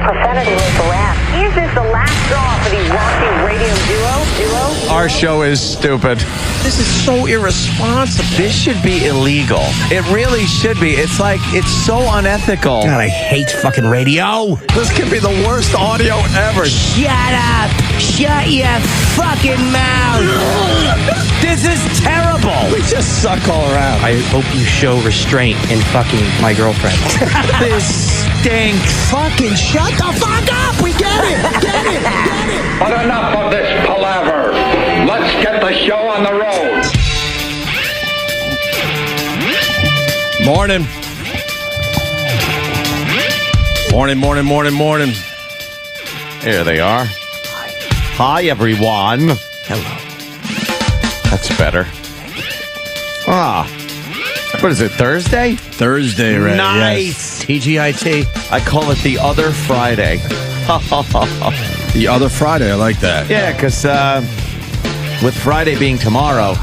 profanity like a rat. Is this the last straw for the raunchy radio duo? Our show is stupid. This is so irresponsible. This should be illegal. It really should be. It's like, it's so unethical. God, I hate fucking radio. This could be the worst audio ever. Shut up. Shut your fucking mouth. This is terrible. We just suck all around. I hope you show restraint in fucking my girlfriend. This stinks. Fucking shut the fuck up. We get it. Get it. Get it. But enough of this palaver. Let's get the show on the road. Morning. Morning. Here they are. Hi, everyone. Hello. That's better. What is it, Thursday? Thursday, right? Nice. TGIT. I call it the other Friday. Yes. The other Friday, I like that. Yeah, because with Friday being tomorrow,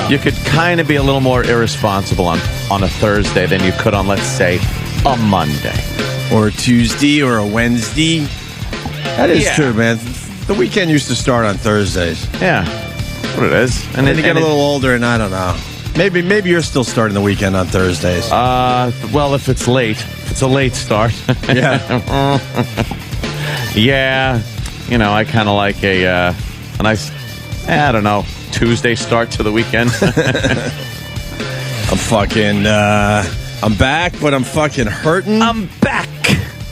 you could kind of be a little more irresponsible on a Thursday than you could on, let's say, a Monday. Or a Tuesday or a Wednesday. That is true, man. The weekend used to start on Thursdays. Yeah, that's what it is. And then you get a little older, and I don't know. Maybe you're still starting the weekend on Thursdays. Well, if it's late. If it's a late start. Yeah. Yeah. You know, I kind of like a nice, I don't know, Tuesday start to the weekend. I'm back, but I'm fucking hurting. I'm back.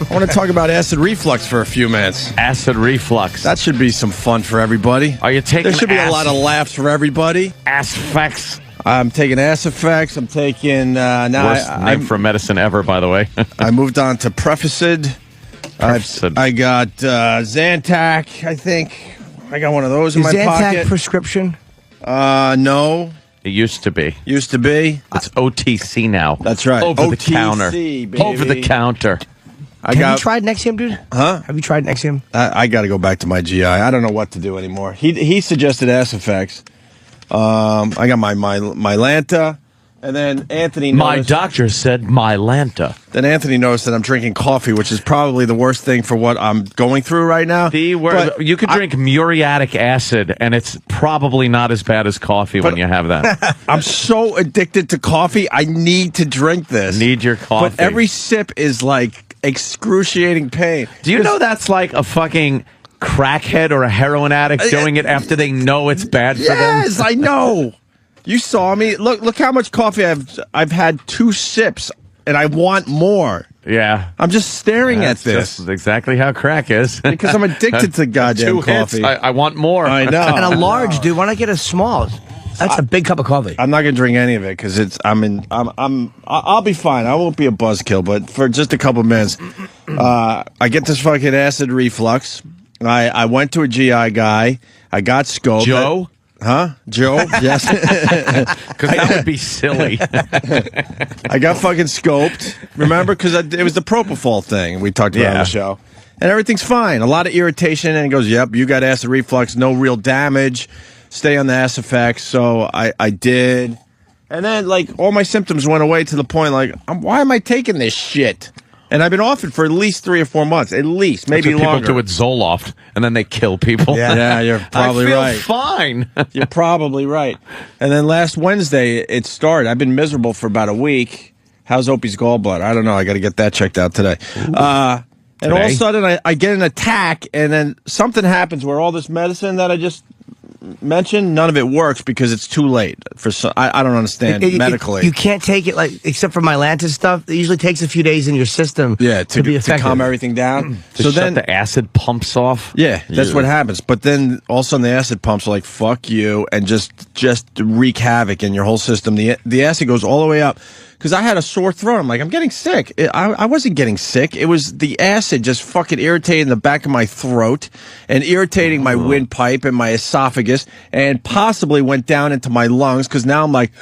I want to talk about acid reflux for a few minutes. Acid reflux. That should be some fun for everybody. Are you taking There should be a lot of laughs for everybody. Asphyx? I'm taking Asphyx. I'm taking... Worst name for medicine ever, by the way. I moved on to Prefacid. Prefacid. I got Zantac, I think. I got one of those in my Zantac pocket. prescription? No. It used to be. Used to be. It's OTC now. That's right. Over the OTC, counter. baby. Over the counter. Have you tried Nexium, dude? Huh? Have you tried Nexium? I got to go back to my GI. I don't know what to do anymore. He suggested Asphyx. I got my Lanta, and then Anthony My noticed, doctor said Mylanta. Then Anthony noticed that I'm drinking coffee, which is probably the worst thing for what I'm going through right now. You could drink muriatic acid, and it's probably not as bad as coffee when you have that. I'm so addicted to coffee. I need to drink this. Need your coffee. But every sip is like excruciating pain. Do you know that's like a fucking crackhead or a heroin addict doing it after they know it's bad for them? Yes, I know. You saw me. Look how much coffee I've had 2 sips, and I want more. Yeah. I'm just staring at this. That's exactly how crack is. Because I'm addicted to goddamn 2 hits, coffee. I want more. I know. And a large, dude. Why not get a small? That's a big cup of coffee. I'm not gonna drink any of it because I'll be fine. I won't be a buzzkill, but for just a couple minutes, I get this fucking acid reflux. I went to a GI guy. I got scoped. Joe? Joe? Yes. Because that would be silly. I got fucking scoped. Remember? Because it was the propofol thing we talked about on the show. And everything's fine. A lot of irritation. And he goes, yep, you got acid reflux. No real damage. Stay on the Asphyx. So I did. And then, like, all my symptoms went away to the point, like, why am I taking this shit? And I've been off it for at least 3 or 4 months. At least. Maybe That's what longer. people do with Zoloft, and then they kill people. Yeah, you're probably I right. feel fine. You're probably right. And then last Wednesday, it started. I've been miserable for about a week. How's Opie's gallbladder? I don't know. I got to get that checked out today. And all of a sudden, I get an attack, and then something happens where all this medicine that I just mentioned, none of it works because it's too late. I don't understand medically. You can't take it, like, except for Mylanta stuff. It usually takes a few days in your system to be effective. To calm everything down. So then the acid pumps off? Yeah, that's what happens. But then all of a sudden the acid pumps are like, fuck you, and just wreak havoc in your whole system. The acid goes all the way up. Because I had a sore throat. I'm like, I'm getting sick. I wasn't getting sick. It was the acid just fucking irritating the back of my throat and irritating my windpipe and my esophagus and possibly went down into my lungs because now I'm like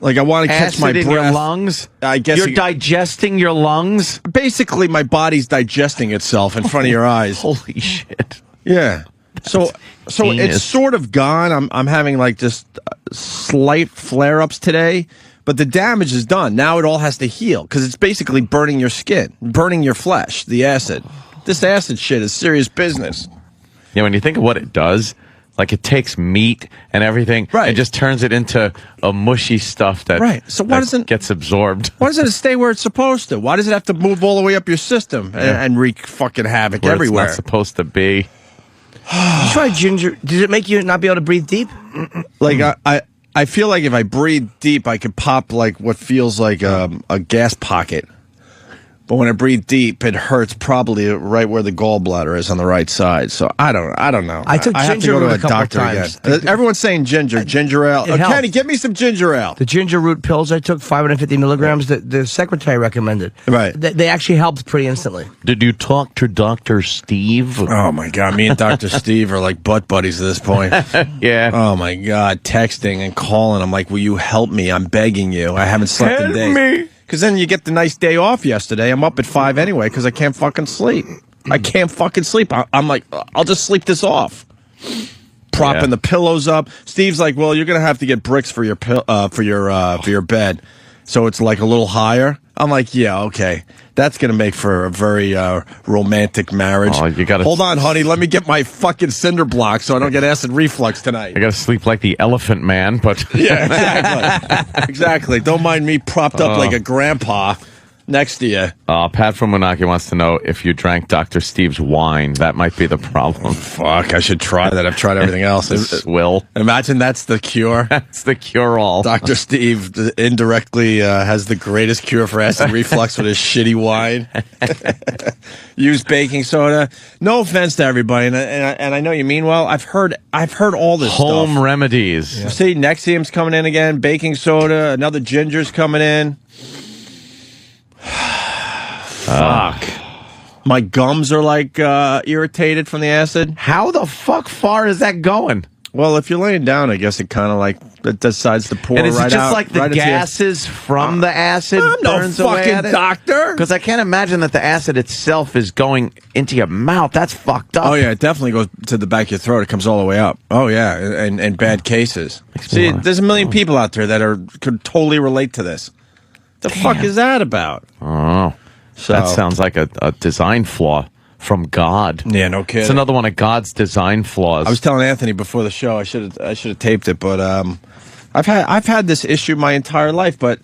I want to catch my breath. In your lungs? I guess you're digesting your lungs? Basically, my body's digesting itself in front of your eyes. Holy shit. Yeah. So it's sort of gone. I'm having like just slight flare-ups today. But the damage is done. Now it all has to heal because it's basically burning your skin, burning your flesh, the acid. This acid shit is serious business. Yeah, when you think of what it does, like it takes meat and everything and just turns it into a mushy stuff that, so why doesn't gets absorbed. Why doesn't it stay where it's supposed to? Why does it have to move all the way up your system and wreak fucking havoc Where everywhere? It's not supposed to be. You try ginger. Does it make you not be able to breathe deep? Like I feel like if I breathe deep, I could pop like what feels like a gas pocket. But when I breathe deep, it hurts probably right where the gallbladder is on the right side. So I don't know. I took have to ginger go to root a a couple doctor times. again. Everyone's saying ginger ale. It helps. Kenny, get me some ginger ale. The ginger root pills I took, 550 milligrams, the secretary recommended. Right. They actually helped pretty instantly. Did you talk to Dr. Steve? Oh my God, me and Dr. Steve are like butt buddies at this point. Yeah. Oh my God, texting and calling. I'm like, will you help me? I'm begging you. I haven't slept in days. Help me. Because then you get the nice day off yesterday. I'm up at 5 anyway because I can't fucking sleep. I can't fucking sleep. I'm like, I'll just sleep this off. Propping the pillows up. Steve's like, well, you're gonna have to get bricks for your bed, so it's like a little higher. I'm like, yeah, okay. That's gonna make for a very romantic marriage. Oh, you gotta hold on, honey. Let me get my fucking cinder block so I don't get acid reflux tonight. I gotta sleep like the Elephant Man, but yeah, exactly. Exactly. Don't mind me propped up like a grandpa next to you. Pat from Moonachie wants to know if you drank Dr. Steve's wine. That might be the problem. Fuck, I should try that. I've tried everything else. Swill. Imagine that's the cure. That's the cure-all. Dr. Steve indirectly has the greatest cure for acid reflux with his shitty wine. Use baking soda. No offense to everybody, and I know you mean well. I've heard all this Home stuff. remedies. Yeah. See, Nexium's coming in again. Baking soda. Another ginger's coming in. Fuck. My gums are like irritated from the acid. How the fuck far is that going? Well, if you're laying down, I guess it kind of like it decides to pour And is right it just out. like the right into gases from the acid I'm no burns away fucking at it? doctor. Because I can't imagine that the acid itself is going into your mouth. That's fucked up. Oh yeah, it definitely goes to the back of your throat. It comes all the way up. Oh yeah, and bad cases. See, there's a million people out there that could totally relate to this. The fuck is that about? Oh, So that sounds like a design flaw from God. Yeah, no kidding. It's another one of God's design flaws. I was telling Anthony before the show I should have taped it, but I've had this issue my entire life. But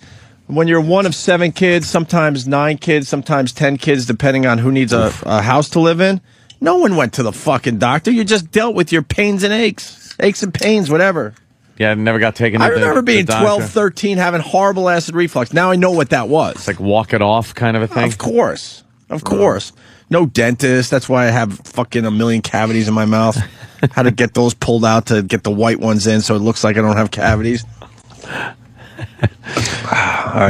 when you're one of 7 kids, sometimes 9 kids, sometimes 10 kids, depending on who needs a house to live in, no one went to the fucking doctor. You just dealt with your pains and aches and pains, whatever. Yeah, never got taken. I to remember being the doctor. 12, 13, having horrible acid reflux. Now I know what that was. It's like walk it off kind of a thing. Of course. No dentist. That's why I have fucking a million cavities in my mouth. How to get those pulled out to get the white ones in so it looks like I don't have cavities.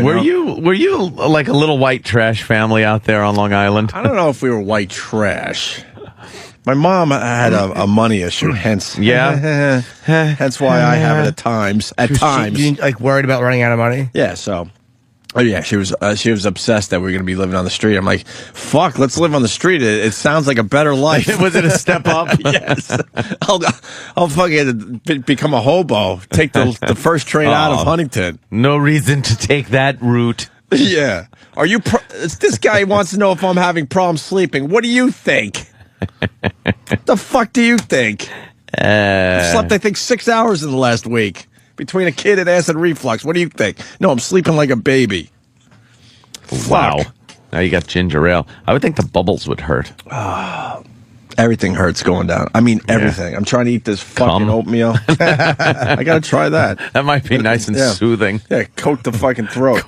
Were you like a little white trash family out there on Long Island? I don't know if we were white trash. My mom had a money issue, hence Yeah. hence why I have it at times. At times, You, like worried about running out of money? yeah. So, oh yeah, she was obsessed that we were going to be living on the street. I'm like, fuck, let's live on the street. It sounds like a better life. Was it a step up? Yes. I'll fucking become a hobo. Take the first train out of Huntington. No reason to take that route. Yeah. Are you? This guy wants to know if I'm having problems sleeping. What do you think? The fuck do you think? I slept, I think, 6 hours in the last week between a kid and acid reflux. What do you think? No, I'm sleeping like a baby. Wow. Fuck. Now you got ginger ale. I would think the bubbles would hurt. Everything hurts going down. I mean, everything. I'm trying to eat this fucking oatmeal. I gotta try that. That might be nice and soothing. Yeah, coat the fucking throat.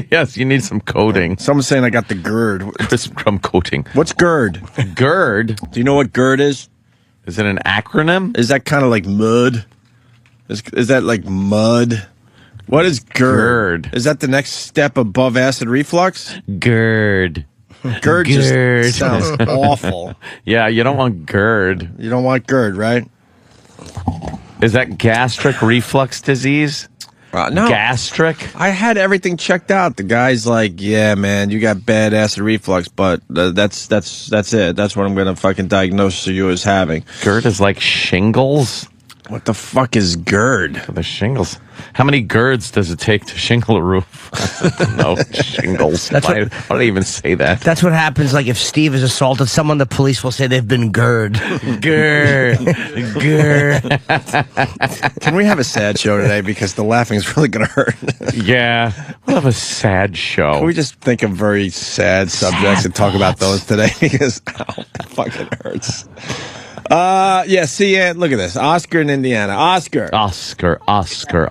Yes, you need some coating. Someone's saying I got the GERD. Crisp crumb coating. What's GERD? GERD? Do you know what GERD is? Is it an acronym? Is that kind of like mud? Is that like mud? What is GERD? Is that the next step above acid reflux? GERD. GERD just sounds awful. Yeah, you don't want GERD. You don't want GERD, right? Is that gastric reflux disease? No. Gastric? I had everything checked out. The guy's like, yeah, man, you got bad acid reflux, but that's it. That's what I'm going to fucking diagnose you as having. GERD is like shingles? What the fuck is GERD? The shingles. How many GERDs does it take to shingle a roof? No, shingles. Why did I even say that? That's what happens. Like if Steve has assaulted someone, the police will say they've been GERD. GERD. Can we have a sad show today? Because the laughing is really going to hurt. Yeah, we'll have a sad show. Can we just think of very sad subjects and talk about those today? Because, ow, that fucking hurts. Yeah, see, look at this. Oscar in Indiana. Oscar. Oscar. Oscar.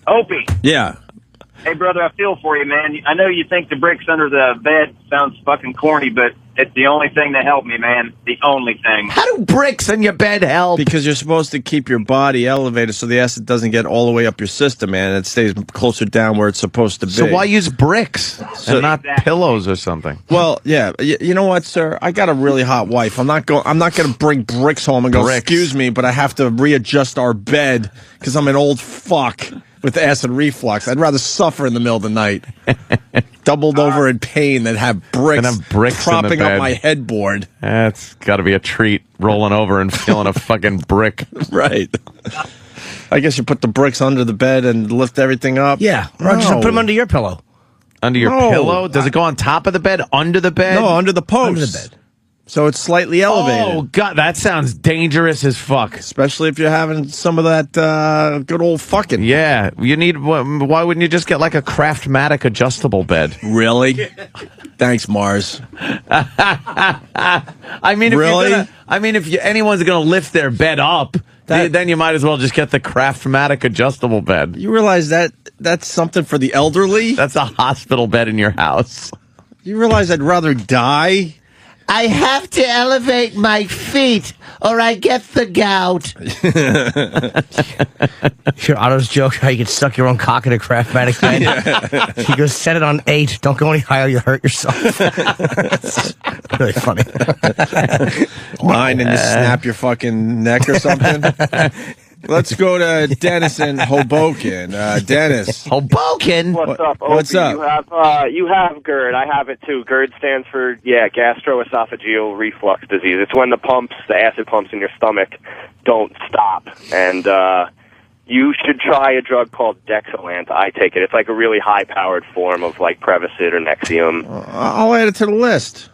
Opie. Yeah. Hey, brother, I feel for you, man. I know you think the bricks under the bed sounds fucking corny, but it's the only thing that helped me, man. The only thing. How do bricks in your bed help? Because you're supposed to keep your body elevated so the acid doesn't get all the way up your system, man. It stays closer down where it's supposed to be. So why use bricks and not Exactly. pillows or something? Well, yeah. You know what, sir? I got a really hot wife. I'm not going to bring bricks home and go, Bricks. excuse me, but I have to readjust our bed because I'm an old fuck with acid reflux. I'd rather suffer in the middle of the night, doubled over in pain than have bricks, Than have bricks in the propping up bed. my headboard. That's got to be a treat, rolling over and feeling a fucking brick. Right. I guess you put the bricks under the bed and lift everything up. Yeah, or just No. put them under your pillow. Under your No. pillow? Does it go on top of the bed? Under the bed? No, under the post. Under the bed. So it's slightly elevated. Oh, God, that sounds dangerous as fuck. Especially if you're having some of that good old fucking. Yeah, you need. Why wouldn't you just get like a Craftmatic adjustable bed? Really? Thanks, Mars. I mean, if Really? if anyone's gonna lift their bed up, then you might as well just get the Craftmatic adjustable bed. You realize that that's something for the elderly? That's a hospital bed in your house. You realize I'd rather die? I have to elevate my feet or I get the gout. Sure, Otto's joke how you get stuck your own cock in a Craftmatic bed. He goes, set it on 8. Don't go any higher, you'll hurt yourself. It's really funny. Mine and just snap your fucking neck or something? Let's go to Dennis in Hoboken. Dennis. Hoboken. What's up? What's Opie? up? You have GERD. I have it too. GERD stands for gastroesophageal reflux disease. It's when the acid pumps in your stomach, don't stop. And you should try a drug called Dexalant. I take it. It's like a really high-powered form of like Prevacid or Nexium. I'll add it to the list.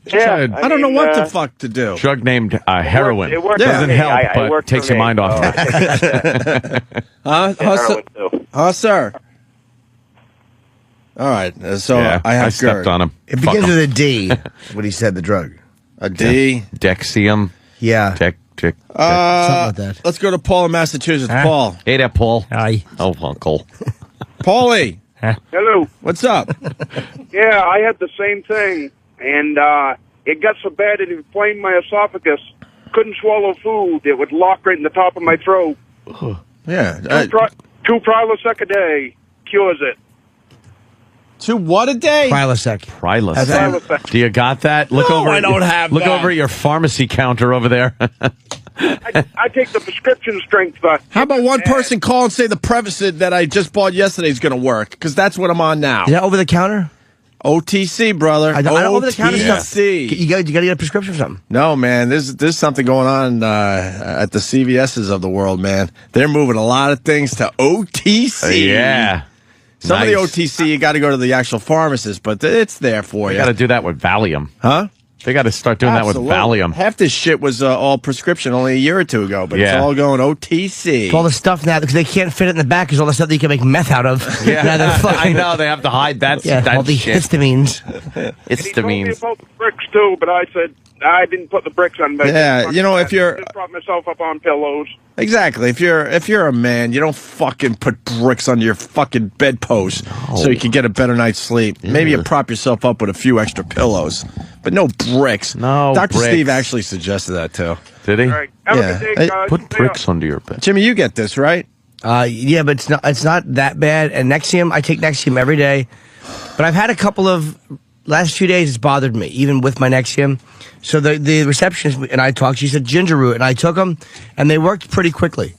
Yeah, I don't know what the fuck to do. Drug named heroin. It works Doesn't for me. help, It but works takes for your me. mind off. I take Huh, heroin too. sir? All right. So Yeah, I have stepped GERD. on him. It begins with a D, what he said, the drug. A D. Dexium. Yeah. Something Something like that. Let's go to Paul in Massachusetts. Huh? Paul. Hey there, Paul. Aye. Oh, uncle. Paulie. Hello. What's up? Yeah, I had the same thing, and it got so bad it inflamed my esophagus. Couldn't swallow food. It would lock right in the top of my throat. Yeah. Two Prilosec a day cures it. 2 what a day? Prilosec. Prilosec. Do you got that? Look No, over. I don't have Look that. over at your pharmacy counter over there. I take the prescription strength. How about one person call and say the Prevacid that I just bought yesterday is going to work? Because that's what I'm on now. Is that over the counter? OTC, brother. I don't over the counter stuff. OTC. You got to get a prescription for something. No, man. There's something going on at the CVS's of the world, man. They're moving a lot of things to OTC. Yeah. Some of the Nice. OTC, you got to go to the actual pharmacist, but it's there for You you. got to do that with Valium. Huh? They got to start doing Absolutely. that with Valium. Half this shit was all prescription only a year or two ago, but it's Yeah. all going OTC. It's all the stuff now because they can't fit it in the back because all the stuff that you can make meth out of. Yeah, Now they're I fucking- know they have to hide that. Yeah, that all the shit. histamines. He told me Histamines. about the bricks too, but I said I didn't put the bricks on. But Yeah, you know, if you're- I just brought myself up on pillows. Exactly. If you're a man, you don't fucking put bricks under your fucking bedpost so you can get a better night's sleep. Maybe you prop yourself up with a few extra pillows, but no bricks. No Dr. bricks. Steve actually suggested that too. Did he? All right, have Yeah. a good day, Hey, guys. Put Stay bricks up. under your bed. Jimmy, you get this, right? Yeah, but it's not that bad. And Nexium, I take Nexium every day. But I've had a couple of last few days. It's bothered me, even with my Nexium. So the receptionist and I talked. She said ginger root, and I took them, and they worked pretty quickly.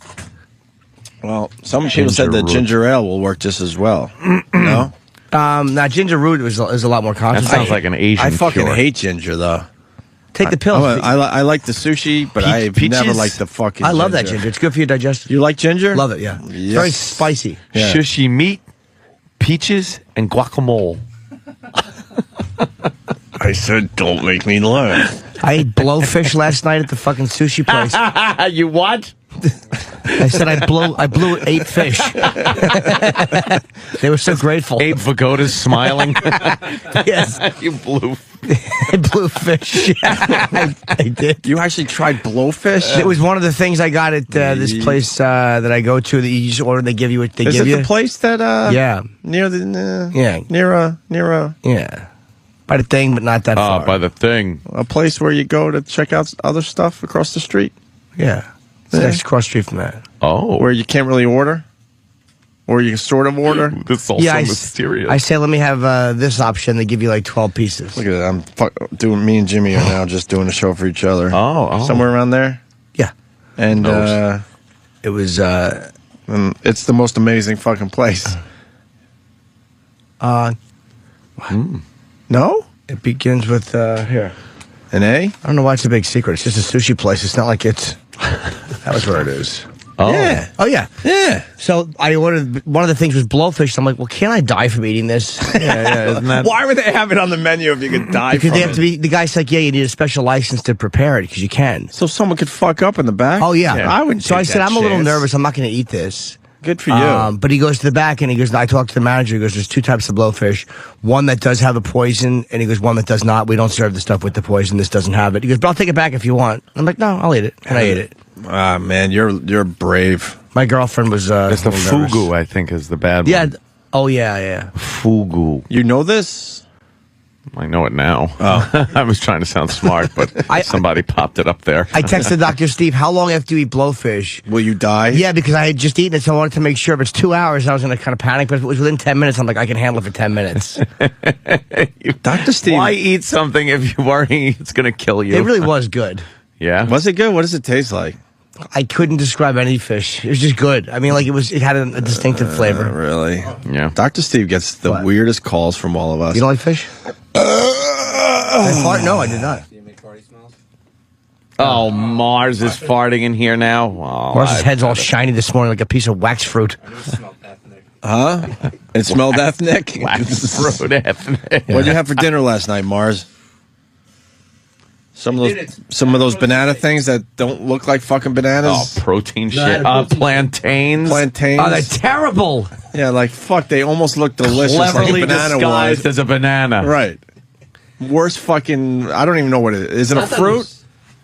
Well, some people said that root. ginger ale will work just as well. No? Now ginger root is a lot more That concentrated. sounds like an Asian I fucking cure. hate ginger, though. Take the pills. I like the sushi, but I've peaches? never liked the fucking I love that ginger. It's good for your digestion. You like ginger? Love it, yeah. Yes. Very spicy. Yeah. Sushi meat, peaches, and guacamole. I said, don't make me laugh. I ate blowfish last night at the fucking sushi place. You what? I said I blew 8 fish. They were so grateful. Abe Vigoda's smiling. Yes. You blew. I blew fish. I did. You actually tried blowfish? It was one of the things I got at this place that I go to that you just order. They give you what they Is give it you. the place that Yeah. near the Yeah. near a Yeah. By the thing, but not that far. By the thing. a place where you go to check out other stuff across the street Yeah. It's next cross street from that. Oh. where you can't really order, or you can sort of order? This is also Yeah, mysterious. I say, let me have this option. They give you like 12 pieces. Look at that! I'm doing. Me and Jimmy are now just doing a show for each other. Oh. Somewhere around there, Yeah. and It was, it's the most amazing fucking place. No, it begins with, here. an A. I don't know why it's a big secret. It's just a sushi place. It's not like it's, that was where it is. Oh. Yeah, Oh, yeah. yeah. So I ordered, one of the things was blowfish. So I'm like, well, can't I die from eating this? Isn't that? Why would they have it on the menu if you could die Because from they have to be, the guy's like, yeah, you need a special license to prepare it because you can. So someone could fuck up in the back. Oh, yeah. I wouldn't. So I take said, that I'm a little chance. nervous. I'm not going to eat this. Good for you. But he goes to the back and he goes, I talked to the manager. He goes, there's 2 types of blowfish. One that does have a poison, and he goes, one that does not. We don't serve the stuff with the poison. This doesn't have it. He goes, but I'll take it back if you want. I'm like, no, I'll eat it. And I ate it. Ah, man, you're brave. My girlfriend was It's the a little nervous. fugu, I think, is the bad Yeah. one. Oh, yeah. Fugu. You know this? I know it now. Oh. I was trying to sound smart, but somebody popped it up there. I texted Dr. Steve, how long after you eat blowfish? Will you die? Yeah, because I had just eaten it, so I wanted to make sure. If it's 2 hours, I was going to kind of panic. But if it was within 10 minutes, I'm like, I can handle it for 10 minutes. Dr. Steve. Why eat something if you worry it's going to kill you? It really was good. Yeah? Was it good? What does it taste like? I couldn't describe any fish. It was just good. I mean, like it had a distinctive flavor. Really? Yeah. Dr. Steve gets the What? weirdest calls from all of us. You don't like fish? I fart? No, I did not. Oh, Mars is farting in here now. Oh, Mars's head's all shiny this morning like a piece of wax fruit. Huh? It smelled ethnic? Fruit ethnic. What did you have for dinner last night, Mars? Some of those banana things that don't look like fucking Oh, bananas. protein shit. Plantains. Plantains. Oh, they're terrible. Yeah, like fuck. They almost look delicious, like Cleverly a banana disguised would. as a banana. Right. Worst fucking. I don't even know what it is. Is it a fruit?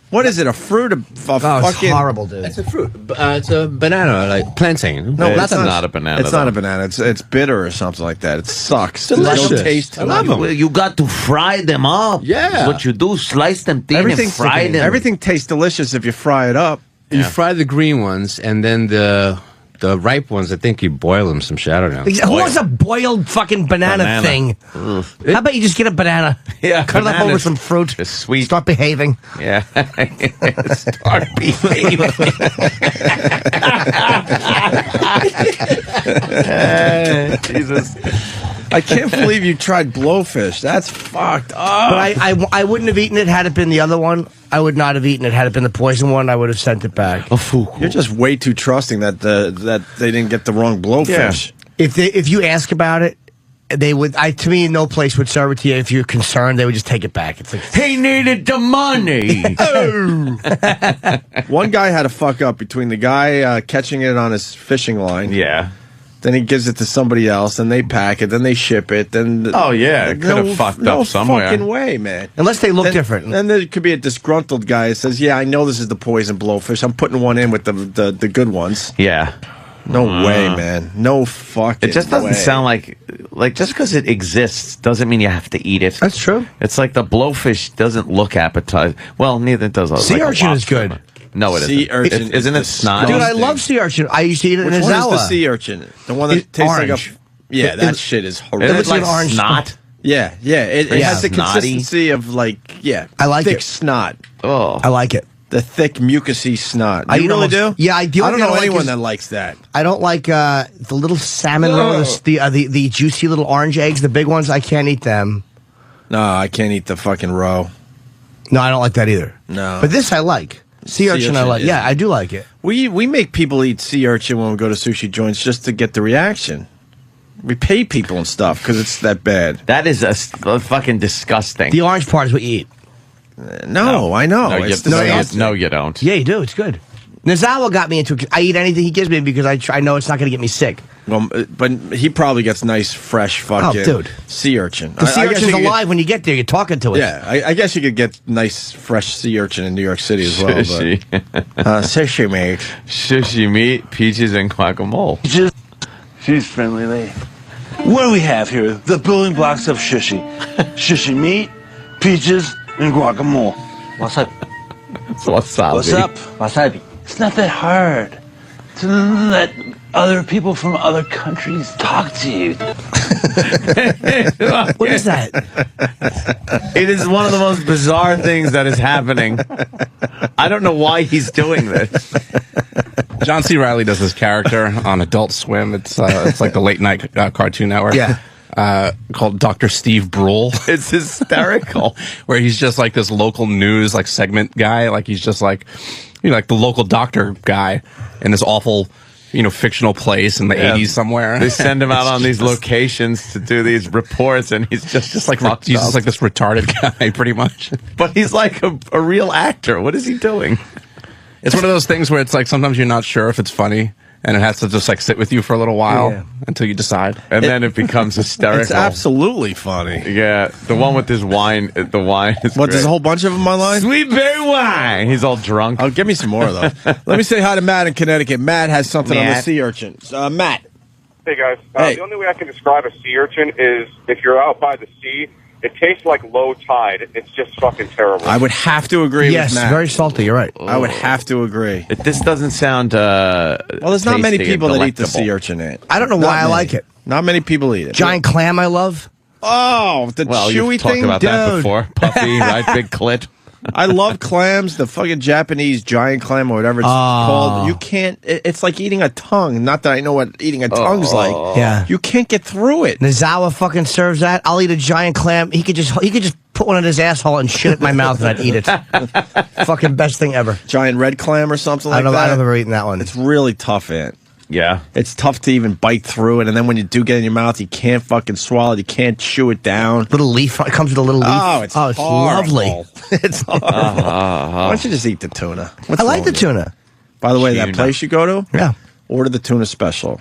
What is it? A fruit? A Oh, it's fucking horrible, dude. It's a fruit. It's a banana, like plantain. No, It's that's not a banana, It's not though. a banana. It's bitter or something like that. It sucks. Delicious. There's no taste. I love them. You got to fry them up. Yeah. That's what you do. Slice them thin Everything, and fry them. everything tastes delicious if you fry it up. You fry the green ones, and then the ripe ones, I think you boil them some shit. I don't know. Who wants a boiled fucking banana thing? How about you just get a banana? Yeah, Cut it up over bananas. some fruit. It's sweet. Start behaving. Yeah. Start behaving. Jesus. I can't believe you tried blowfish. That's fucked up. But I wouldn't have eaten it had it been the other one. I would not have eaten it had it been the poison one. I would have sent it back. You're just way too trusting that that they didn't get the wrong blowfish. If you ask about it, they would. To me, no place would serve it to you. If you're concerned, they would just take it back. It's like He needed the money. One guy had a fuck up between the guy catching it on his fishing line. Yeah. Then he gives it to somebody else, then they pack it, then they ship it, then... Oh, yeah, it could have fucked up somewhere. No fucking way, man. unless they look different. Then there could be a disgruntled guy that says, yeah, I know this is the poison blowfish. I'm putting one in with the good ones. Yeah. No way, man. No fucking It just doesn't way. sound like just because it exists doesn't mean you have to eat it. That's true. It's like the blowfish doesn't look appetizing. Well, neither does a Sea like a urchin is lobster. good. No, it Sea isn't. urchin Isn't is it snot? Dude, I disgusting. love sea urchin. I used to eat it Which in one is Azawa. the sea urchin? The one that It's tastes orange. like a... Yeah, that shit is It horrific. looks like like an orange snot. Yeah. It Pretty has the snotty. consistency of like, I like thick it. snot. Oh, I like it. The thick, mucusy snot. I You eat really almost- do? Yeah, I do. I don't know I like anyone is- that likes that. I don't like the little salmon roll, the juicy little orange eggs, the big ones. I can't eat them. No, I can't eat the fucking roe. No, I don't like that either. No. But this I like. Sea urchin, I like. yeah. Yeah, I do like it. We make people eat sea urchin when we go to sushi joints just to get the reaction. We pay people and stuff because it's that bad. That is a fucking disgusting. The orange part is what you eat. No, I know. No, It's you, disgusting. no, you don't. Yeah, you do. It's good. Nizawa got me into it. I eat anything he gives me because I know it's not going to get me sick. Well, but he probably gets nice, fresh fucking dude. sea urchin. The sea I guess urchin's you could alive when you get there. You're talking to it. Yeah, I guess you could get nice, fresh sea urchin in New York City as well. Sushi. Sushi, mate. Sushi meat, peaches, and guacamole. She's friendly lady. What do we have here? The building blocks of shishi. Shishi meat, peaches, and guacamole. Wasabi. Wasabi. What's up? Wasabi. It's not that hard to let other people from other countries talk to you. What is that? It is one of the most bizarre things that is happening. I don't know why he's doing this. John C. Reilly does this character on Adult Swim. It's like the late night Cartoon Network. Yeah. Called Dr. Steve Brule. It's hysterical. Where he's just like this local news like segment guy. Like he's just like, you know, like the local doctor guy in this awful, you know, fictional place in the 80s somewhere. They send him out on these locations to do these reports, and he's just like fucked he's up. just like this retarded guy, pretty much. But he's like a real actor. What is he doing? It's one of those things where it's like sometimes you're not sure if it's funny, and it has to just like sit with you for a little while until you decide, and then it becomes hysterical. It's absolutely funny. Yeah, the one with this wine. The wine is What? great. There's a whole bunch of them online. Sweet berry wine. He's all drunk. Oh, give me some more of those. Let me say hi to Matt in Connecticut. Matt has something on the Matt. sea urchin. Matt. Hey guys, Hey. the only way I can describe a sea urchin is if you're out by the sea, it tastes like low tide. It's just fucking terrible. I would have to agree Yes, with Matt. very salty. You're right. I would have to agree. This doesn't sound. Well, there's not many tasty and people that eat the delectable. sea urchin. I don't know Not why I many. like it. Not many people eat it. Giant clam I love. Oh, the Well, chewy you've talked thing. about that Dude. before. Puffy, right? Big clit. I love clams. The fucking Japanese giant clam or whatever it's called. You can't. It's like eating a tongue. Not that I know what eating a tongue's like. Yeah. You can't get through it. Nizawa fucking serves that. I'll eat a giant clam. He could just put one in his asshole and shit it in my mouth and I'd eat it. Fucking best thing ever. Giant red clam or something like I've that. never eaten that one. It's really tough, Ant. Yeah. It's tough to even bite through it, and then when you do get it in your mouth, you can't fucking swallow it. You can't chew it down. Little leaf. It comes with a little leaf. Oh, it's lovely. horrible. It's horrible. Why don't you just eat the tuna? What's I like wrong the with you? tuna. By the way, that Tuna. place you go to, Yeah. order the tuna special.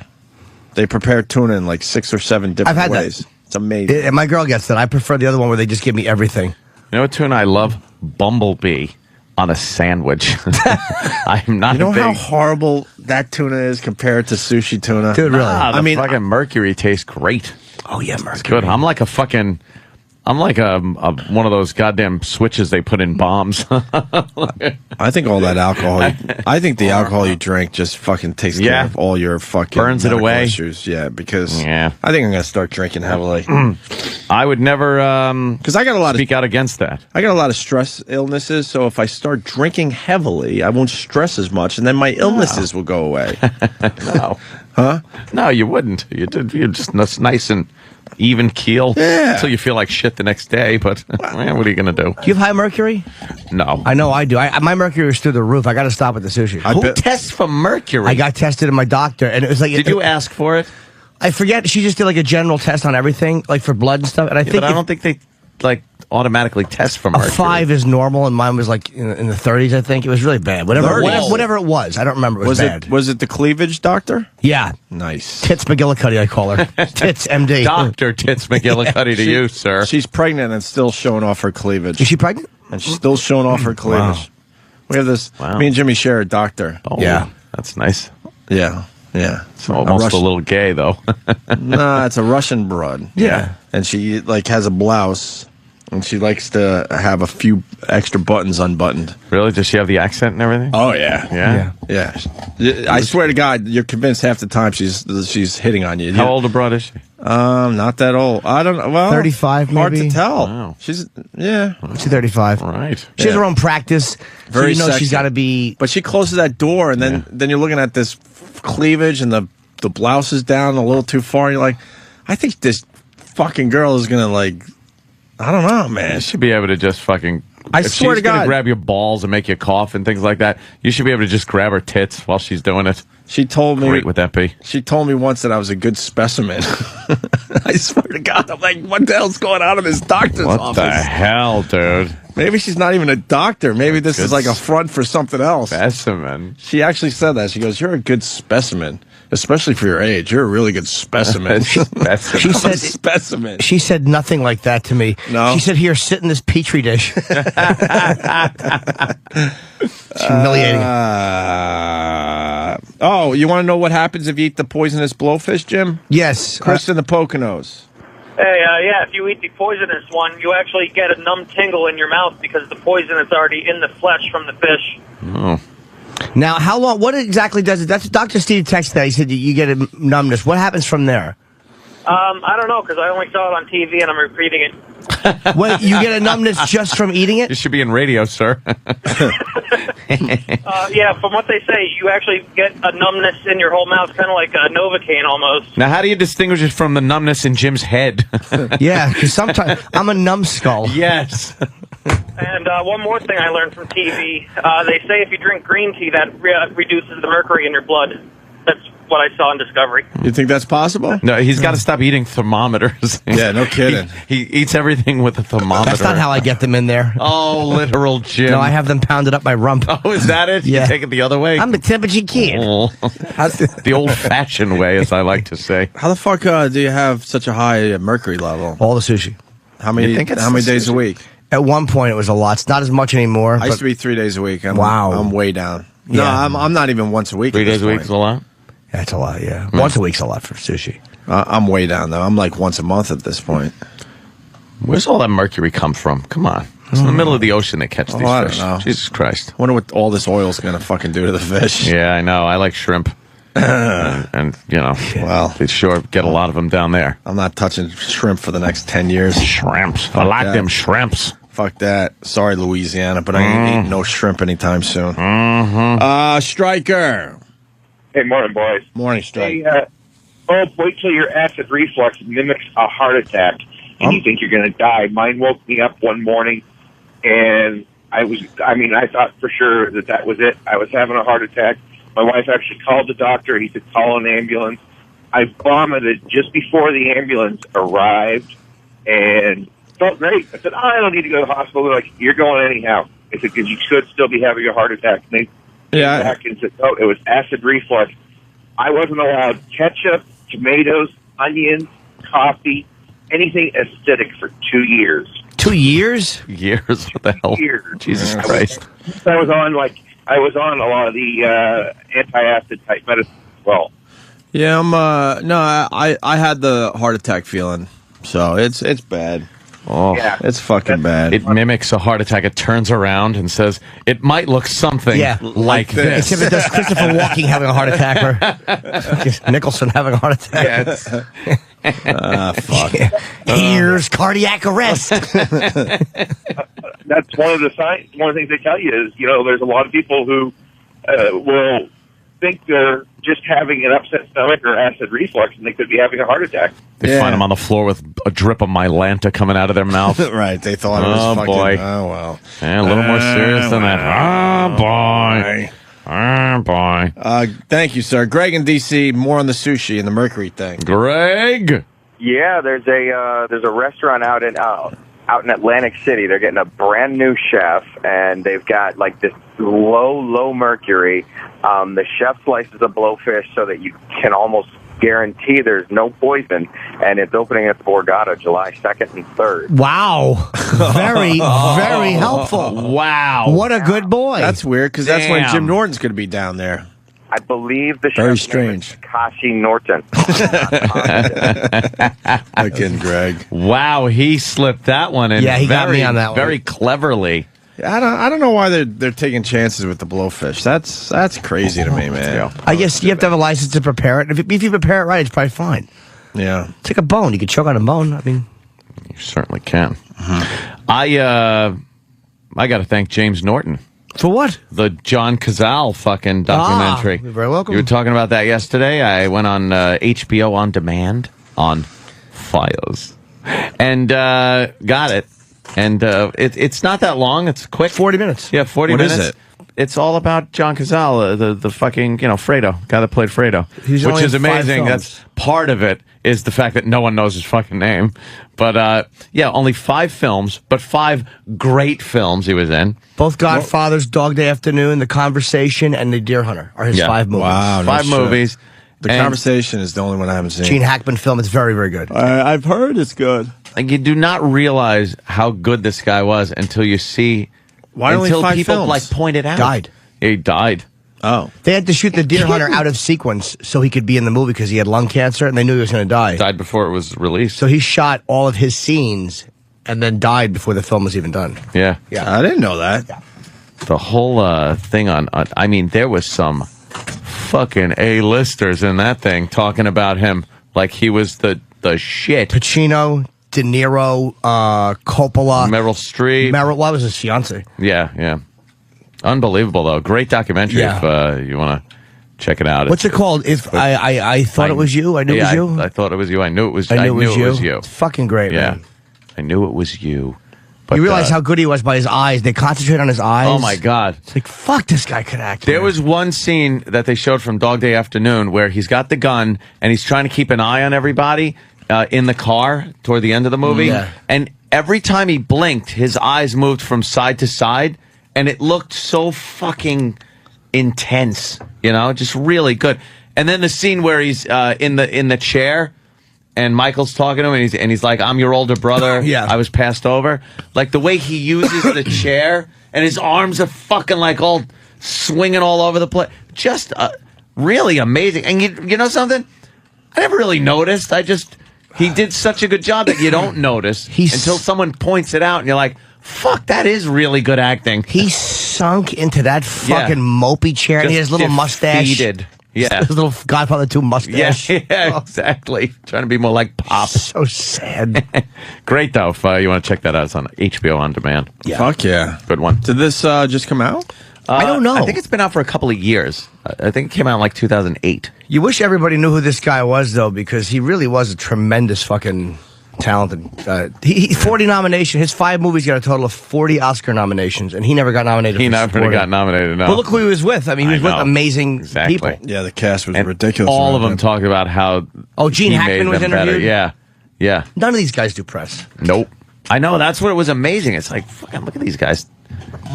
They prepare tuna in like 6 or 7 different I've had that. ways. It's amazing. And my girl gets that. I prefer the other one where they just give me everything. You know what tuna I love? Bumblebee on a sandwich. I'm not You know a big... how horrible that tuna is compared to sushi tuna? Dude, really? Ah, the I mean, fucking mercury tastes great. Oh, yeah, Mercury. It's good. I'm like a fucking... I'm like a one of those goddamn switches they put in bombs. I think all that alcohol. I think the alcohol you drink just fucking takes care Yeah. of all your fucking Burns it medical away. issues. Yeah, because Yeah. I think I'm gonna start drinking heavily I would never because I got a lot of speak out against that. I got a lot of stress illnesses. So if I start drinking heavily, I won't stress as much, and then my illnesses will go away. No. Huh? No, you wouldn't. You're just nice and even keel Yeah. until you feel like shit the next day. But man, what are you going to do? Do you have high mercury? No. I know I do. My mercury is through the roof. I got to stop with the sushi. Who tests for mercury? I got tested in my doctor, and it was like. Did you ask for it? I forget. She just did like a general test on everything, like for blood and stuff. And I think But I don't think they like automatically test for a mercury. 5 is normal, and mine was like in the 30s. I think it was really bad. Whatever it was, I don't remember. It was bad. Was it the cleavage doctor? Yeah, Nice. Tits McGillicuddy, I call her. Tits MD. Dr. Tits McGillicuddy to you, sir. She's pregnant and still showing off her cleavage. Is she pregnant? And she's still showing off her cleavage. We have this. Wow. Me and Jimmy share a doctor. Oh, Yeah. That's nice. Yeah. Yeah. It's almost a little gay, though. Nah, it's a Russian broad. Yeah. And she like has a blouse, and she likes to have a few extra buttons unbuttoned. Really? Does she have the accent and everything? Oh yeah. Yeah? Yeah. I swear to God, you're convinced half the time she's hitting on you. How old abroad is she? Not that old. I don't know. Well, 35 Hard maybe? to tell. Wow. She's yeah. She's 35. Right. She has Yeah. her own practice. Very so you know sexy. she's got to be. But she closes that door, and then you're looking at this cleavage, and the blouse is down a little too far. And you're like, I think this fucking girl is gonna like. I don't know, You man. should be able to just fucking I if swear she's to gonna God. grab your balls and make you cough and things like that, you should be able to just grab her tits while she's doing it. She told me. Great would that be? She told me once that I was a good specimen. I swear to God, I'm like, what the hell's going on in this doctor's What office? the hell, dude? Maybe she's not even a doctor. Maybe this Good is like a front for something else. Specimen. She actually said that. She goes, "You're a good specimen, especially for your age. You're a really good specimen." Specimen. She I'm a said specimen. She said nothing like that to me. No? She said, "Here, sit in this petri dish." It's humiliating. Oh, you want to know what happens if you eat the poisonous blowfish, Jim? Yes. Chris in the Poconos. Hey, yeah, if you eat the poisonous one, you actually get a numb tingle in your mouth because the poison is already in the flesh from the fish. Oh. Now, how long? What exactly does it? That's Dr. Steve texted that. He said you get a numbness. What happens from there? I don't know because I only saw it on TV and I'm repeating it. Wait, you get a numbness just from eating it? You should be in radio, sir. Yeah, from what they say, you actually get a numbness in your whole mouth, kind of like a Novocaine almost. Now, how do you distinguish it from the numbness in Jim's head? Yeah, because sometimes I'm a numbskull. Yes. And one more thing I learned from TV, they say if you drink green tea, that reduces the mercury in your blood. That's what I saw in Discovery. You think that's possible? No, he's got to stop eating thermometers. Yeah, no kidding. He eats everything with a thermometer. That's not how I get them in there. Oh, literal Jim. No, I have them pounded up my rump. Oh, is that it? Yeah. You take it the other way? I'm a temperature kid. Oh. The old-fashioned way, as I like to say. How the fuck do you have such a high mercury level? All the sushi. How many? You think it's How many the days a sushi? week? At one point, it was a lot. It's not as much anymore. I used to be 3 days a week. Wow. I'm way down. No, Yeah. I'm not even once a week. 3 at this days a week point. is a lot? That's a lot, yeah. Once a week's a lot for sushi. I'm way down though. I'm like once a month at this point. Where's all that mercury come from? Come on. It's in the middle of the ocean they catch these I don't fish. know. Jesus Christ. Wonder what all this oil's gonna fucking do to the fish. Yeah, I know. I like shrimp. and, you know, Well, they sure get a lot of them down there. I'm not touching shrimp for the next 10 years. Shrimps. I like that. them shrimps. Fuck that. Sorry, Louisiana, but I ain't eating no shrimp anytime soon. Striker. Hey, morning, boys. Morning, Striker. Hey, wait till your acid reflux mimics a heart attack, and you think you're going to die. Mine woke me up one morning, and I thought for sure that was it. I was having a heart attack. My wife actually called the doctor. He said, call an ambulance. I vomited just before the ambulance arrived, and felt great. I said, I don't need to go to the hospital. They're like, you're going anyhow. I said, because you could still be having a heart attack. And they came back and said, no, it was acid reflux. I wasn't allowed ketchup, tomatoes, onions, coffee, anything acidic for 2 years. 2 years? Years? What the hell? Years. Jesus Christ. I was on a lot of the anti-acid type medicine as well. Yeah, I had the heart attack feeling, so it's bad. Oh, Yeah. It's fucking bad. It mimics a heart attack. It turns around and says, it might look something like this. Except it does Christopher Walken having a heart attack or Nicholson having a heart attack. Fuck. Here's cardiac arrest. That's one of the signs. One of the things they tell you is, there's a lot of people who will think they're just having an upset stomach or acid reflux, and they could be having a heart attack. They find them on the floor with a drip of Mylanta coming out of their mouth. Right, they thought it was Oh, fucking... boy. Oh, well. Yeah, a little more serious than that. Oh, boy. Oh, boy. Thank you, sir. Greg in D.C., more on the sushi and the mercury thing. Greg? Yeah, there's a restaurant out in Atlantic City. They're getting a brand new chef, and they've got like this low mercury. The chef slices a blowfish so that you can almost guarantee there's no poison, and it's opening at the Borgata July 2nd and 3rd. Wow. Very, very helpful. Wow. What a good boy. That's weird, because that's when Damn. Jim Norton's going to be down there. I believe the Very chef's name is strange. Takashi Norton. Again, Greg. Wow, he slipped that one in. Yeah, he got me on that one. Very cleverly. I don't know why they're taking chances with the blowfish. That's crazy to me, man. I guess you have to have a license to prepare it. If you prepare it right, it's probably fine. Yeah. It's like a bone. You can choke on a bone. I mean, You certainly can. I got to thank James Norton. For what? The John Cazale fucking documentary. You're very welcome. You were talking about that yesterday. I went on HBO On Demand on Fios and got it. And it's not that long. It's quick. 40 minutes. Yeah, 40 What minutes. is it? It's all about John Cazale, the fucking, Fredo, guy that played Fredo. He's which only is in 5 amazing. films. That's part of it is the fact that no one knows his fucking name. But, only 5 films, but 5 great films he was in. Both Godfathers, Dog Day Afternoon, The Conversation, and The Deer Hunter are his 5 movies. Wow, no 5 shit. movies. The And- Conversation is the only one I haven't seen. Gene Hackman film. It's very, very good. I've heard it's good. Like, you do not realize how good this guy was until you see... Why only until 5 people, films? point it out. Died. He died. Oh. They had to shoot The Deer Hunter out of sequence so he could be in the movie because he had lung cancer and they knew he was going to die. Died before it was released. So he shot all of his scenes and then died before the film was even done. Yeah. Yeah. I didn't know that. Yeah. The whole thing on, I mean, there was some fucking A-listers in that thing talking about him like he was the shit. Pacino, De Niro, Coppola. Meryl Streep. What was his fiance? Yeah. Unbelievable, though. Great documentary Yeah. if you want to check it out. What's it called? If I thought it was you, I knew it was you. I thought it was you. I knew it was. I knew it was you. It's fucking great, Yeah, man. I knew it was you. But, You realize how good he was by his eyes. They concentrate on his eyes. Oh my God! It's like, fuck, this guy could act. There man. was one scene that they showed from Dog Day Afternoon where he's got the gun and he's trying to keep an eye on everybody in the car toward the end of the movie. Yeah. And every time he blinked, his eyes moved from side to side, and it looked so fucking intense. Just really good. And then the scene where he's in the chair. And Michael's talking to him, and he's like, "I'm your older brother. Yeah. I was passed over." Like the way he uses the chair, and his arms are fucking like all swinging all over the place. Just really amazing. And you know something? I never really noticed. He did such a good job that you don't notice until someone points it out, and you're like, "Fuck, that is really good acting." He sunk into that fucking mopey chair, and he has Just a little mustache. defeated. Yeah. His little Godfather 2 mustache. Yeah, exactly. Trying to be more like Pop. So sad. Great, though. If you want to check that out, it's on HBO On Demand. Yeah. Fuck yeah. Good one. Did this just come out? I don't know. I think it's been out for a couple of years. I think it came out in like 2008. You wish everybody knew who this guy was, though, because he really was a tremendous fucking talented. He 40 nominations. His 5 movies got a total of 40 Oscar nominations, and he never got nominated. He for never supporting. got nominated, no. Well, look who he was with. I mean, he was with know. amazing Exactly. people. Yeah, the cast was And ridiculous. all of around them that. talked about how Gene he Hackman made was them better. interviewed? Yeah. None of these guys do press. Nope. I know. That's what was amazing. It's like, fucking look at these guys.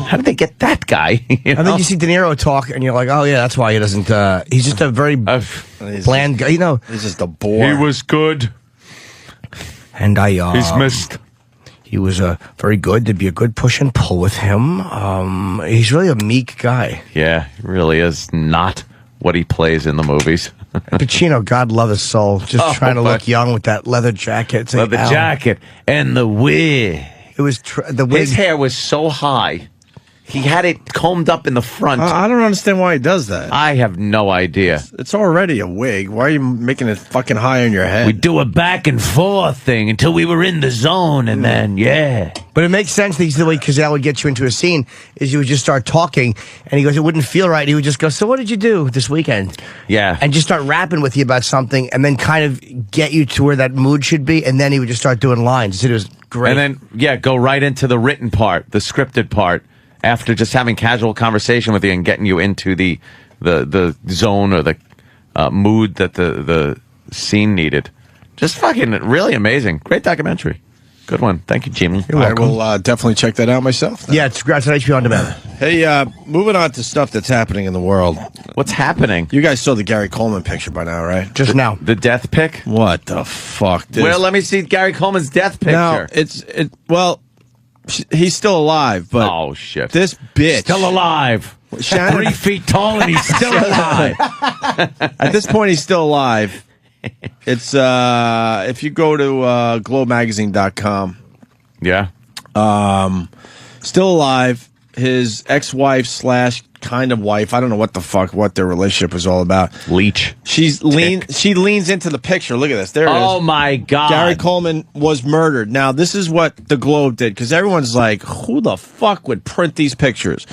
How did they get that guy? And then you see De Niro talk, and you're like, oh, yeah, that's why he doesn't. He's just a very bland guy. He's just a bore. He was good. And He's missed. He was very good. There'd be a good push and pull with him. He's really a meek guy. Yeah, he really is not what he plays in the movies. Pacino, God love his soul, just trying to look young with that leather jacket. It's like, Leather ow. jacket and the wig. It was the wig. His hair was so high. He had it combed up in the front. I don't understand why he does that. I have no idea. It's already a wig. Why are you making it fucking high on your head? We do a back and forth thing until we were in the zone, and then, yeah. But it makes sense that the way Cazale would get you into a scene is you would just start talking, and he goes, it wouldn't feel right. He would just go, so what did you do this weekend? Yeah. And just start rapping with you about something, and then kind of get you to where that mood should be, and then he would just start doing lines. It was great. And then, go right into the written part, the scripted part, after just having casual conversation with you and getting you into the zone or the mood that the scene needed. Just fucking really amazing. Great documentary. Good one. Thank you, Jimmy. I will definitely check that out myself. then. Yeah, it's on HBO On Demand. Hey, moving on to stuff that's happening in the world. What's happening? You guys saw the Gary Coleman picture by now, right? Just now. The death pic? What the fuck? Well, let me see Gary Coleman's death picture. No, well, he's still alive, but oh shit, this bitch still alive. Shannon, 3 feet tall and he's still alive. At this point, he's still alive. It's if you go to globemagazine.com. Yeah. Still alive. His ex-wife / kind of wife. I don't know what their relationship was all about. Leech. She leans into the picture. Look at this. There it is. Oh my God. Gary Coleman was murdered. Now, this is what the Globe did, because everyone's like, who the fuck would print these pictures?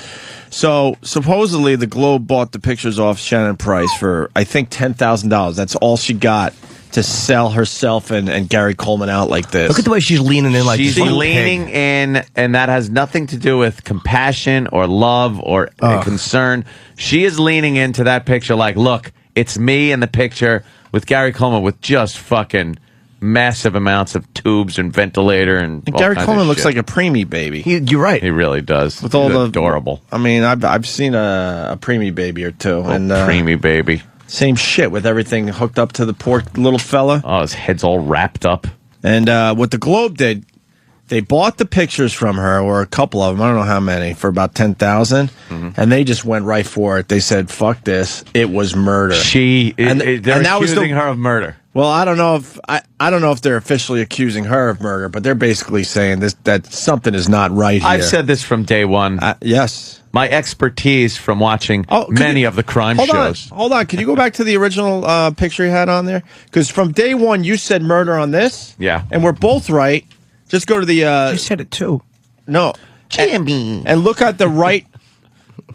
So, supposedly, the Globe bought the pictures off Shannon Price for, I think, $10,000. That's all she got to sell herself and Gary Coleman out like this. Look at the way she's leaning in like she's this little leaning pig. in, and that has nothing to do with compassion or love or concern. She is leaning into that picture like, look, it's me in the picture with Gary Coleman with just fucking massive amounts of tubes and ventilator and all Gary kinds Coleman of looks shit. like a preemie baby. You're right. He really does. With all He's the adorable. I mean, I've seen a preemie baby or two, and preemie baby. Same shit with everything hooked up to the poor little fella. Oh, his head's all wrapped up. And what the Globe did, they bought the pictures from her, or a couple of them, I don't know how many, for about $10,000, and they just went right for it. They said, "Fuck this! It was murder." They're accusing her of murder. Well, I don't know if I don't know if they're officially accusing her of murder, but they're basically saying that something is not right here. I've said this from day one. Yes. My expertise from watching many of the crime shows. Hold on. Can you go back to the original picture you had on there? Because from day one, you said murder on this. Yeah. And we're both right. Just go to the... You said it too. No. Jimmy. And look at the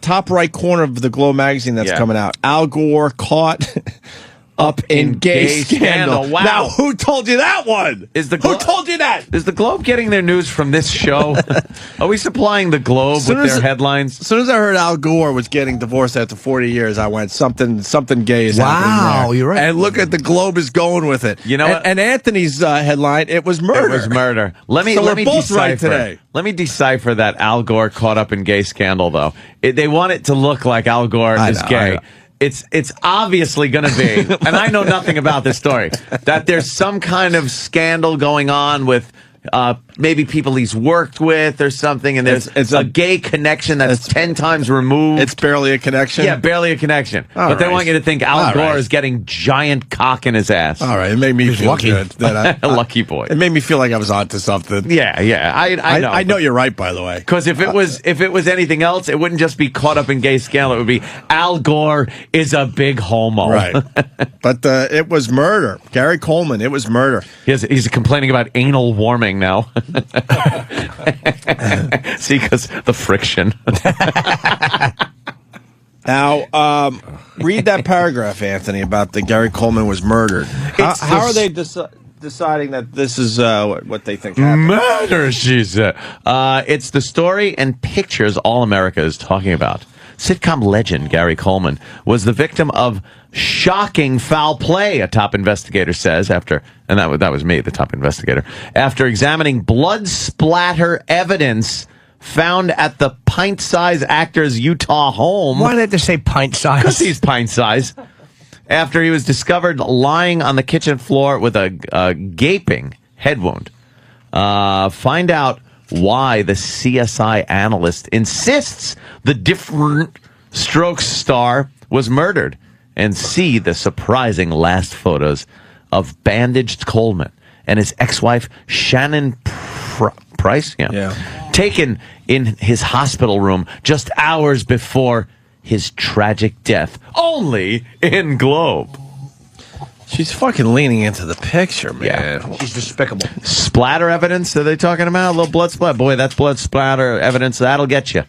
top right corner of the Globe magazine that's coming out. Al Gore caught... up in gay scandal. Wow. Now, who told you that one? Who told you that? Is the Globe getting their news from this show? Are we supplying the Globe with their headlines? As soon as I heard Al Gore was getting divorced after 40 years, I went, something gay is happening there. You're right. And look at the Globe is going with it. You know what? And Anthony's headline, it was murder. It was murder. Let me we're both decipher. right today. Let me decipher that Al Gore caught up in gay scandal, though. They want it to look like Al Gore is gay. It's obviously going to be, and I know nothing about this story, that there's some kind of scandal going on with maybe people he's worked with or something, and there's it's a gay connection that's 10 times removed. It's barely a connection? Yeah, barely a connection. All but they right. want you to think Al Gore is getting giant cock in his ass. All right, it made me feel good. That lucky boy. It made me feel like I was onto something. Yeah, I know. I know you're right, by the way. Because if it was anything else, it wouldn't just be caught up in gay scandal. It would be Al Gore is a big homo. Right. But it was murder. Gary Coleman, it was murder. He's complaining about anal warming now. See, because the friction. Now, read that paragraph, Anthony, about the Gary Coleman was murdered. How are they deciding that this is what they think happened? Murder, she said. It's the story and pictures all America is talking about. Sitcom legend Gary Coleman was the victim of shocking foul play, a top investigator says, and that was me, the top investigator, after examining blood splatter evidence found at the pint-sized actor's Utah home. Why did they have to say pint-sized? Because he's pint-sized. After he was discovered lying on the kitchen floor with a gaping head wound. Find out why the CSI analyst insists the Different Strokes star was murdered, and see the surprising last photos of bandaged Coleman and his ex-wife Shannon Price, taken in his hospital room just hours before his tragic death, only in Globe. She's fucking leaning into the picture, man. Yeah. She's despicable. Splatter evidence, are they talking about? A little blood splatter? Boy, that's blood splatter evidence. That'll get you.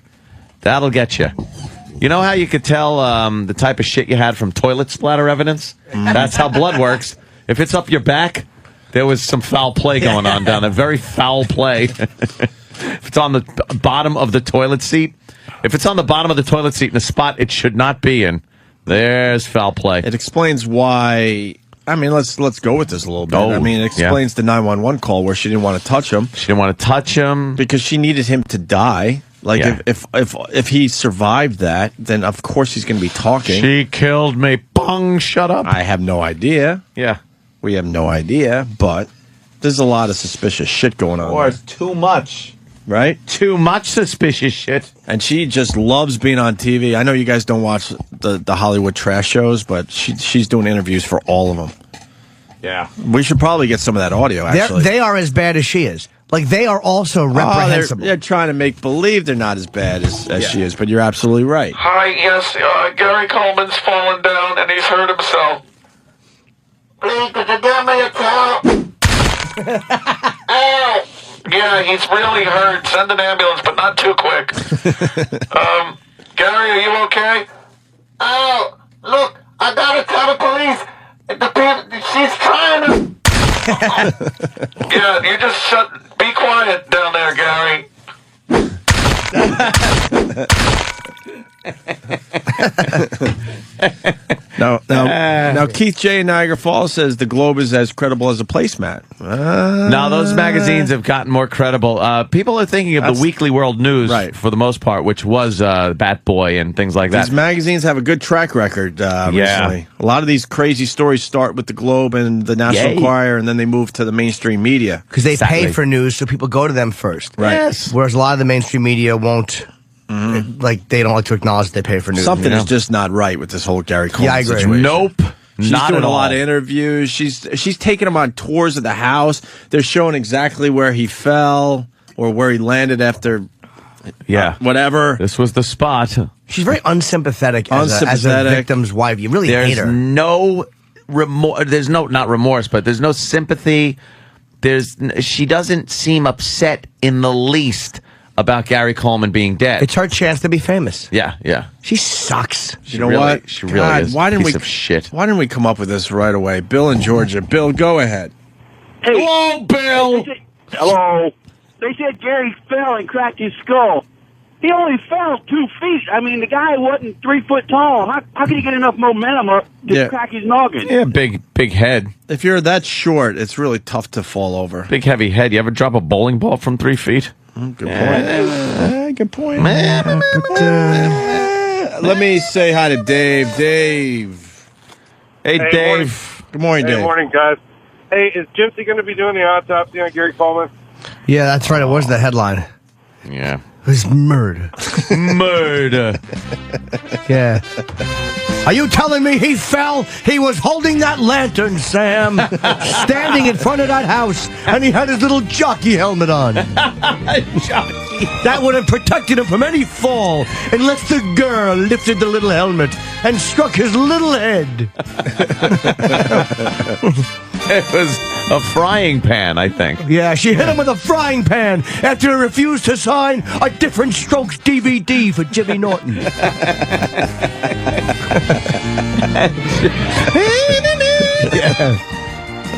That'll get you. You know how you could tell the type of shit you had from toilet splatter evidence? That's how blood works. If it's up your back, there was some foul play going on down there. Very foul play. If it's on the bottom of the toilet seat, if it's on the bottom of the toilet seat in a spot it should not be in, there's foul play. It explains why. I mean, let's go with this a little bit. I mean, it explains the 911 call where she didn't want to touch him. She didn't want to touch him because she needed him to die. Like if he survived that, then of course he's going to be talking. She killed me. Bung, shut up. I have no idea. Yeah. We have no idea, but there's a lot of suspicious shit going on. Or it's too much. Right? Too much suspicious shit. And she just loves being on TV. I know you guys don't watch the Hollywood trash shows, but she's doing interviews for all of them. Yeah. We should probably get some of that audio, actually. They are as bad as she is. Like, they are also reprehensible. They're trying to make believe they're not as bad as she is, but you're absolutely right. Hi, yes, Gary Coleman's fallen down and he's hurt himself. Please, could you give me a towel? Ow! Yeah, he's really hurt. Send an ambulance, but not too quick. Gary, are you okay? Oh, look, I gotta tell the police. She's trying to. Yeah, you just be quiet down there, Gary. Now, Keith J. in Niagara Falls says the Globe is as credible as a placemat. Now, those magazines have gotten more credible. People are thinking of the Weekly World News for the most part, which was Bat Boy and things like that. These magazines have a good track record recently. A lot of these crazy stories start with the Globe and the National Enquirer, and then they move to the mainstream media. Because they pay for news, so people go to them first. Right. Yes. Whereas a lot of the mainstream media won't. Like, they don't like to acknowledge that they pay for news. Something is just not right with this whole Gary Coleman I agree. situation. Nope. She's not doing at a lot all. of interviews. She's taking him on tours of the house. They're showing exactly where he fell or where he landed after whatever. This was the spot. She's very unsympathetic as a victim's wife. You really hate her. There's no remorse. There's not remorse, but there's no sympathy. She doesn't seem upset in the least about Gary Coleman being dead. It's her chance to be famous. Yeah. She sucks. You know what? She really is a piece of shit. Why didn't we come up with this right away? Bill in Georgia. Bill, go ahead. Hey. Hello, Bill. Hello. They said Gary fell and cracked his skull. He only fell 2 feet. I mean, the guy wasn't 3 foot tall. How could he get enough momentum up to crack his noggin? Yeah, big head. If you're that short, it's really tough to fall over. Big heavy head. You ever drop a bowling ball from 3 feet? Good point. Good point. Let me say hi to Dave. Dave. Hey, Dave. Good morning, Dave. Good morning, guys. Hey, is Gypsy going to be doing the autopsy on Gary Coleman? Yeah, that's right. It was the headline. Yeah. It was murder. Murder. Yeah. Are you telling me he fell? He was holding that lantern, Sam, standing in front of that house, and he had his little jockey helmet on. That would have protected him from any fall, unless the girl lifted the little helmet and struck his little head. It was a frying pan, I think. Yeah, she hit him with a frying pan after he refused to sign a Different Strokes DVD for Jimmy Norton.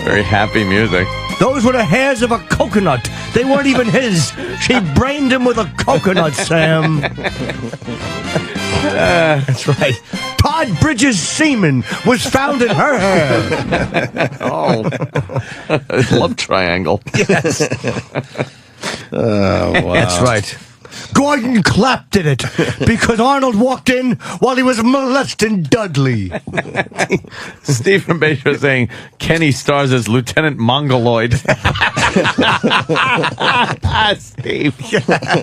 Very happy music. Those were the hairs of a coconut. They weren't even his. She brained him with a coconut, Sam. That's right. Todd Bridges' semen was found in her hair. Oh. Love triangle. Yes. Oh, wow. That's right. Gordon Clapp did it because Arnold walked in while he was molesting Dudley. Stephen Baker saying Kenny stars as Lieutenant Mongoloid. Steve.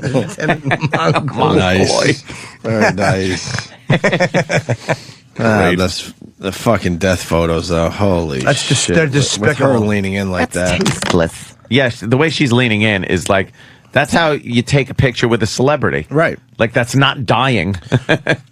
Lieutenant Mongoloid. Nice. Very nice. That's the fucking death photos, though. Holy That's just, shit. they're With despicable. her leaning in like that. Tasteless. Yes, the way she's leaning in is like, that's how you take a picture with a celebrity. Right. Like, that's not dying.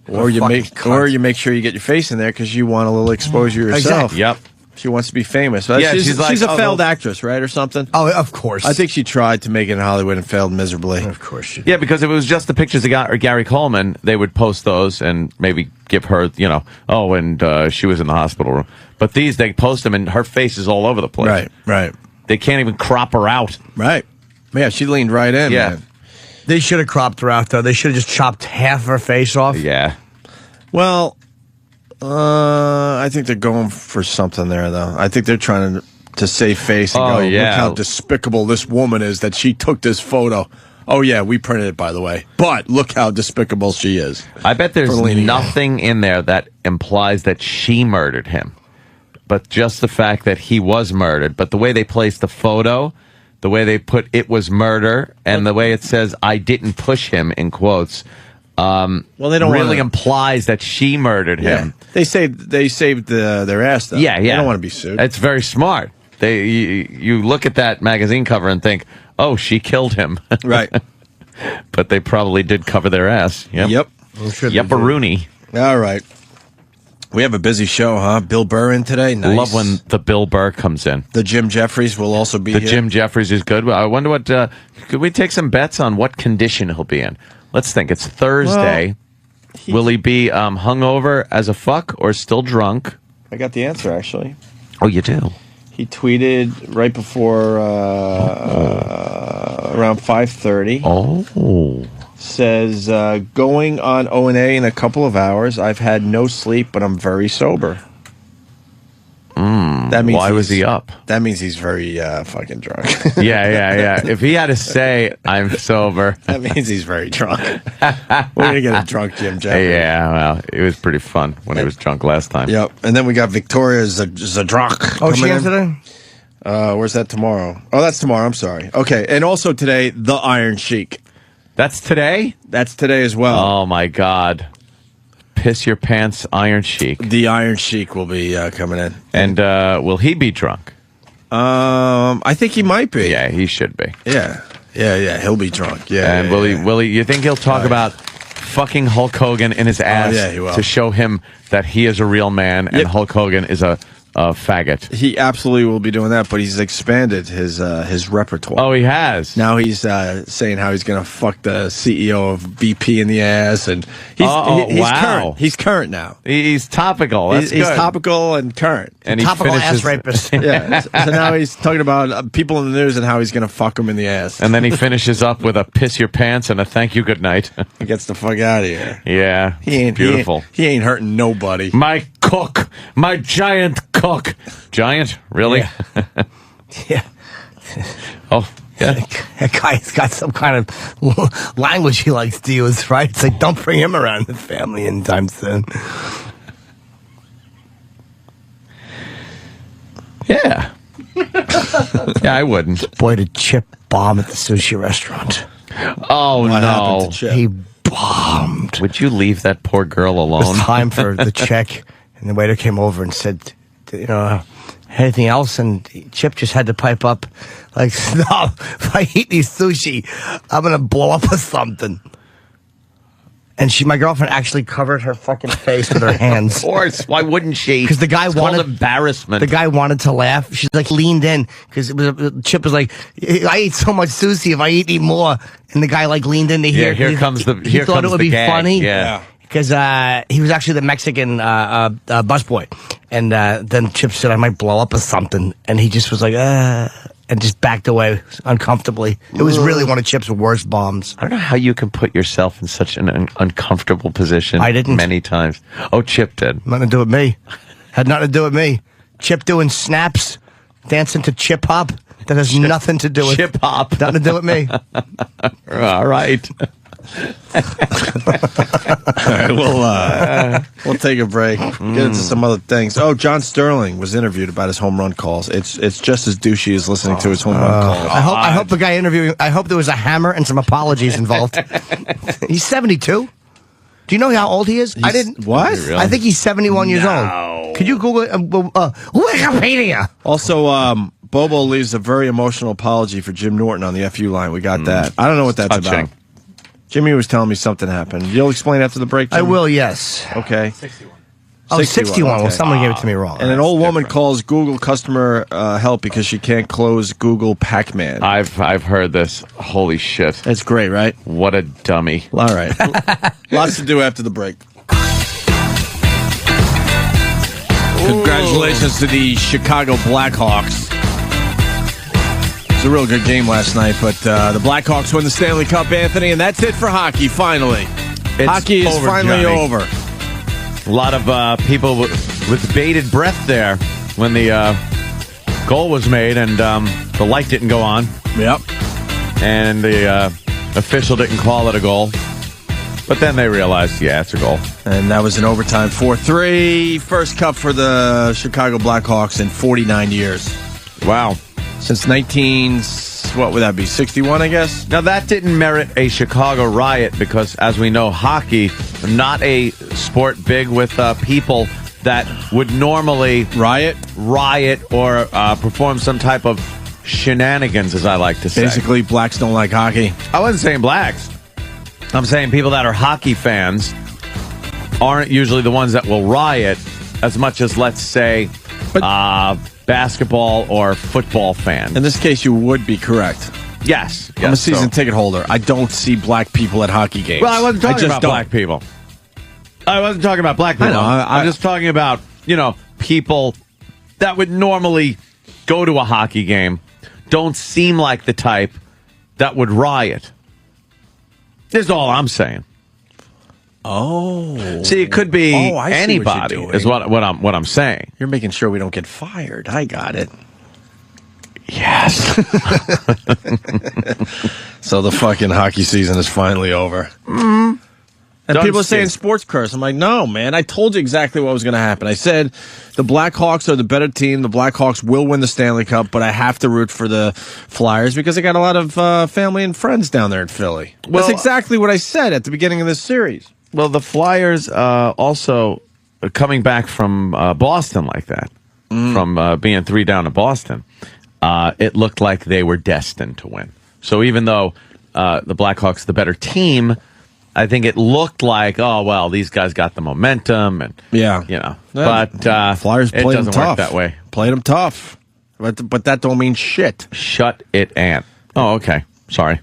Or you make sure you get your face in there because you want a little exposure yourself. Exactly. Yep. She wants to be famous. Yeah, she's like, a failed actress, right, or something? Oh, of course. I think she tried to make it in Hollywood and failed miserably. Of course she did. Yeah, because if it was just the pictures of Gary Coleman, they would post those and maybe give her, she was in the hospital room. But these, they post them and her face is all over the place. Right. They can't even crop her out. Right. Yeah, she leaned right in. Yeah. Man. They should have cropped her out, though. They should have just chopped half her face off. Yeah. Well, I think they're going for something there, though. I think they're trying to save face and go, look how despicable this woman is that she took this photo. Oh, yeah, we printed it, by the way. But look how despicable she is. I bet there's nothing in there that implies that she murdered him. But just the fact that he was murdered. But the way they placed the photo, the way they put it was murder, and the way it says I didn't push him, in quotes, well, they don't really implies that she murdered him. They saved their ass, though. Yeah. They don't want to be sued. It's very smart. You look at that magazine cover and think, oh, she killed him. Right. But they probably did cover their ass. Yep. Yep-a-rooney. All right. We have a busy show, huh? Bill Burr in today. Nice. Love when the Bill Burr comes in. The Jim Jeffries will also be here. The Jim Jeffries is good. I wonder what... could we take some bets on what condition he'll be in? Let's think. It's Thursday. Will he be hungover as a fuck or still drunk? I got the answer, actually. Oh, you do? He tweeted right before around 5:30. Oh. Says, going on O&A in a couple of hours. I've had no sleep, but I'm very sober. That means why was he up? That means he's very fucking drunk. Yeah. If he had to say, I'm sober. That means he's very drunk. We're going to get a drunk Jim Jeffries. Yeah, well, it was pretty fun when he was drunk last time. Yep. And then we got Victoria Zadrock. Oh, she in today? Where's that tomorrow? Oh, that's tomorrow. I'm sorry. Okay. And also today, the Iron Sheik. That's today? That's today as well. Oh, my God. Piss your pants, Iron Sheik. The Iron Sheik will be coming in. And will he be drunk? I think he might be. Yeah, he should be. Yeah. He'll be drunk. Yeah. And will he? You think he'll talk about fucking Hulk Hogan in his ass he will. to show him that he is a real man and Hulk Hogan is a faggot? He absolutely will be doing that, but he's expanded his repertoire. Oh, he has. Now he's saying how he's going to fuck the CEO of BP in the ass, and he's wow. current. He's current now. He's topical. That's He's good. topical and current. And he Topical finishes, ass rapist. Yeah. So now he's talking about people in the news and how he's going to fuck them in the ass. And then he finishes up with a piss your pants and a thank you, good night. He gets the fuck out of here. Yeah, He ain't beautiful. He ain't hurting nobody. My cook, my giant cook. Giant? Really? Yeah. Oh, yeah. That guy's got some kind of language he likes to use, right? It's like, don't bring him around the family anytime soon. Yeah. Yeah, I wouldn't. Boy, did Chip bomb at the sushi restaurant. Oh, What happened no. to Chip? He bombed. Would you leave that poor girl It alone? was time for the check, and the waiter came over and said, anything else? And Chip just had to pipe up, like, no, if I eat these sushi, I'm going to blow up or something. And my girlfriend actually covered her fucking face with her hands. Of course. Why wouldn't she? Because the guy It's wanted called embarrassment. The guy wanted to laugh. She's like leaned in because Chip was like, "I eat so much sushi. If I eat more," and the guy like leaned in to hear. here comes the He thought it would be gag. funny. Yeah. Because he was actually the Mexican busboy, and then Chip said, "I might blow up or something," and he just was like, and just backed away uncomfortably. It was really one of Chip's worst bombs. I don't know how you can put yourself in such an uncomfortable position. I didn't. Many times. Oh, Chip did. Nothing to do with me. Had nothing to do with me. Chip doing snaps, dancing to chip hop. That has nothing to do with Chip hop. Nothing to do with me. All right. All right, we'll take a break. Get into some other things. Oh, John Sterling was interviewed about his home run calls. It's just as douchey as listening to his home run calls. I hope the guy interviewing. I hope there was a hammer and some apologies involved. He's 72. Do you know how old he is? I didn't. What? Really? I think he's 71 years old. Could you Google it? Wikipedia? Also, Bobo leaves a very emotional apology for Jim Norton on the FU line. We got that. I don't know what that's Touching. about. Jimmy was telling me something happened. You'll explain after the break, Jimmy? I will, yes. Okay. 61. Oh, 61. Well, okay. someone gave it to me wrong. And an old woman calls Google customer help because she can't close Google Pac-Man. I've heard this. Holy shit. That's great, right? What a dummy. All right. Lots to do after the break. Congratulations to the Chicago Blackhawks. It was a real good game last night, but the Blackhawks win the Stanley Cup, Anthony, and that's it for hockey, finally. Hockey is over, finally Johnny. over. A lot of people with bated breath there when the goal was made and the light didn't go on. Yep. And the official didn't call it a goal. But then they realized, yeah, it's a goal. And that was an overtime 4-3. First cup for the Chicago Blackhawks in 49 years. Wow. Since 61, I guess? Now, that didn't merit a Chicago riot because, as we know, hockey, not a sport big with people that would normally riot or perform some type of shenanigans, as I like to say. Basically, blacks don't like hockey. I wasn't saying blacks. I'm saying people that are hockey fans aren't usually the ones that will riot as much as, let's say, basketball or football fans. In this case, you would be correct. Yes. I'm a season ticket holder. I don't see black people at hockey games. Well, I wasn't talking about don't. black people. I wasn't talking about black people. I know, I'm just talking about, people that would normally go to a hockey game don't seem like the type that would riot. That's all I'm saying. Oh. See, it could be I see what you're anybody doing. is what I'm saying. You're making sure we don't get fired. I got it. Yes. So the fucking hockey season is finally over. Mm. And Done people are saying skid. sports curse. I'm like, no, man. I told you exactly what was going to happen. I said the Blackhawks are the better team. The Blackhawks will win the Stanley Cup, but I have to root for the Flyers because I got a lot of family and friends down there in Philly. Well, that's exactly what I said at the beginning of this series. Well, the Flyers also coming back from Boston like that, from being 3 down to Boston, it looked like they were destined to win. So even though the Blackhawks the better team, I think it looked like, oh, well, these guys got the momentum. And but Flyers it played them doesn't tough. work that way. Played them tough. But that don't mean shit. Shut it, Ant. Oh, okay. Sorry.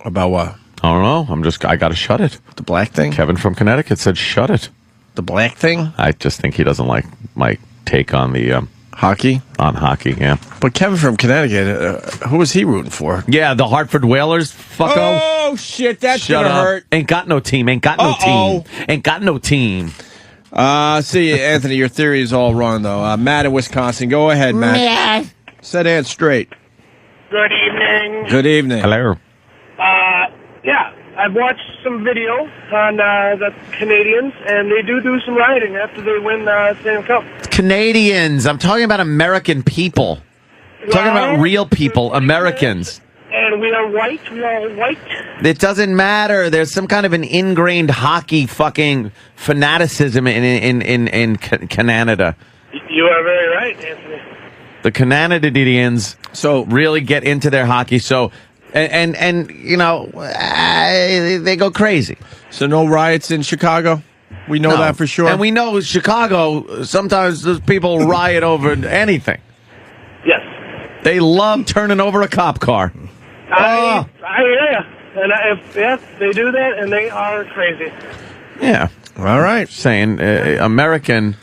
About what? I don't know. I got to shut it. The black thing? Kevin from Connecticut said shut it. The black thing? I just think he doesn't like my take on the hockey? On hockey, yeah. But Kevin from Connecticut, who was he rooting for? Yeah, the Hartford Whalers, fucko. Oh, shit, that's Shut going to up. hurt. Ain't got no team. Ain't got no team. Ain't got no team. See, Anthony, your theory is all wrong, though. Matt in Wisconsin. Go ahead, Matt. Set Ant straight. Good evening. Good evening. Hello. Yeah, I've watched some video on the Canadians, and they do some rioting after they win the Stanley Cup. Canadians. I'm talking about American people. I'm talking about real people, Americans. And we are white. We are white. It doesn't matter. There's some kind of an ingrained hockey fucking fanaticism in Canada. You are very right, Anthony. The Canadians really get into their hockey. So, and you know, they go crazy. So no riots in Chicago? We know that for sure. And we know Chicago, sometimes those people riot over anything. Yes. They love turning over a cop car. I hear you. And they do that, and they are crazy. Yeah. All right. Saying Americans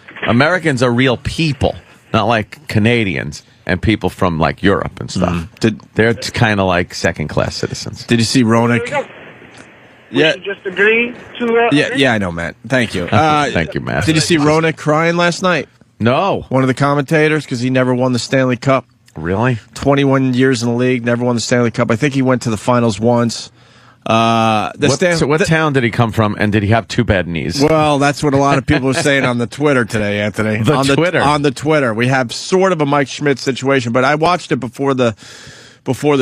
are real people, not like Canadians and people from like Europe and stuff. They're kind of like second-class citizens. Did you see Roenick? We should just agree to... Yeah, I know, Matt. Thank you. Thank you, Matt. Did you see Roenick crying last night? No. One of the commentators, because he never won the Stanley Cup. Really? 21 years in the league, never won the Stanley Cup. I think he went to the finals once. What town did he come from, and did he have 2 bad knees? Well, that's what a lot of people are saying on the Twitter today, Anthony. On the Twitter. We have sort of a Mike Schmidt situation, but I watched it before the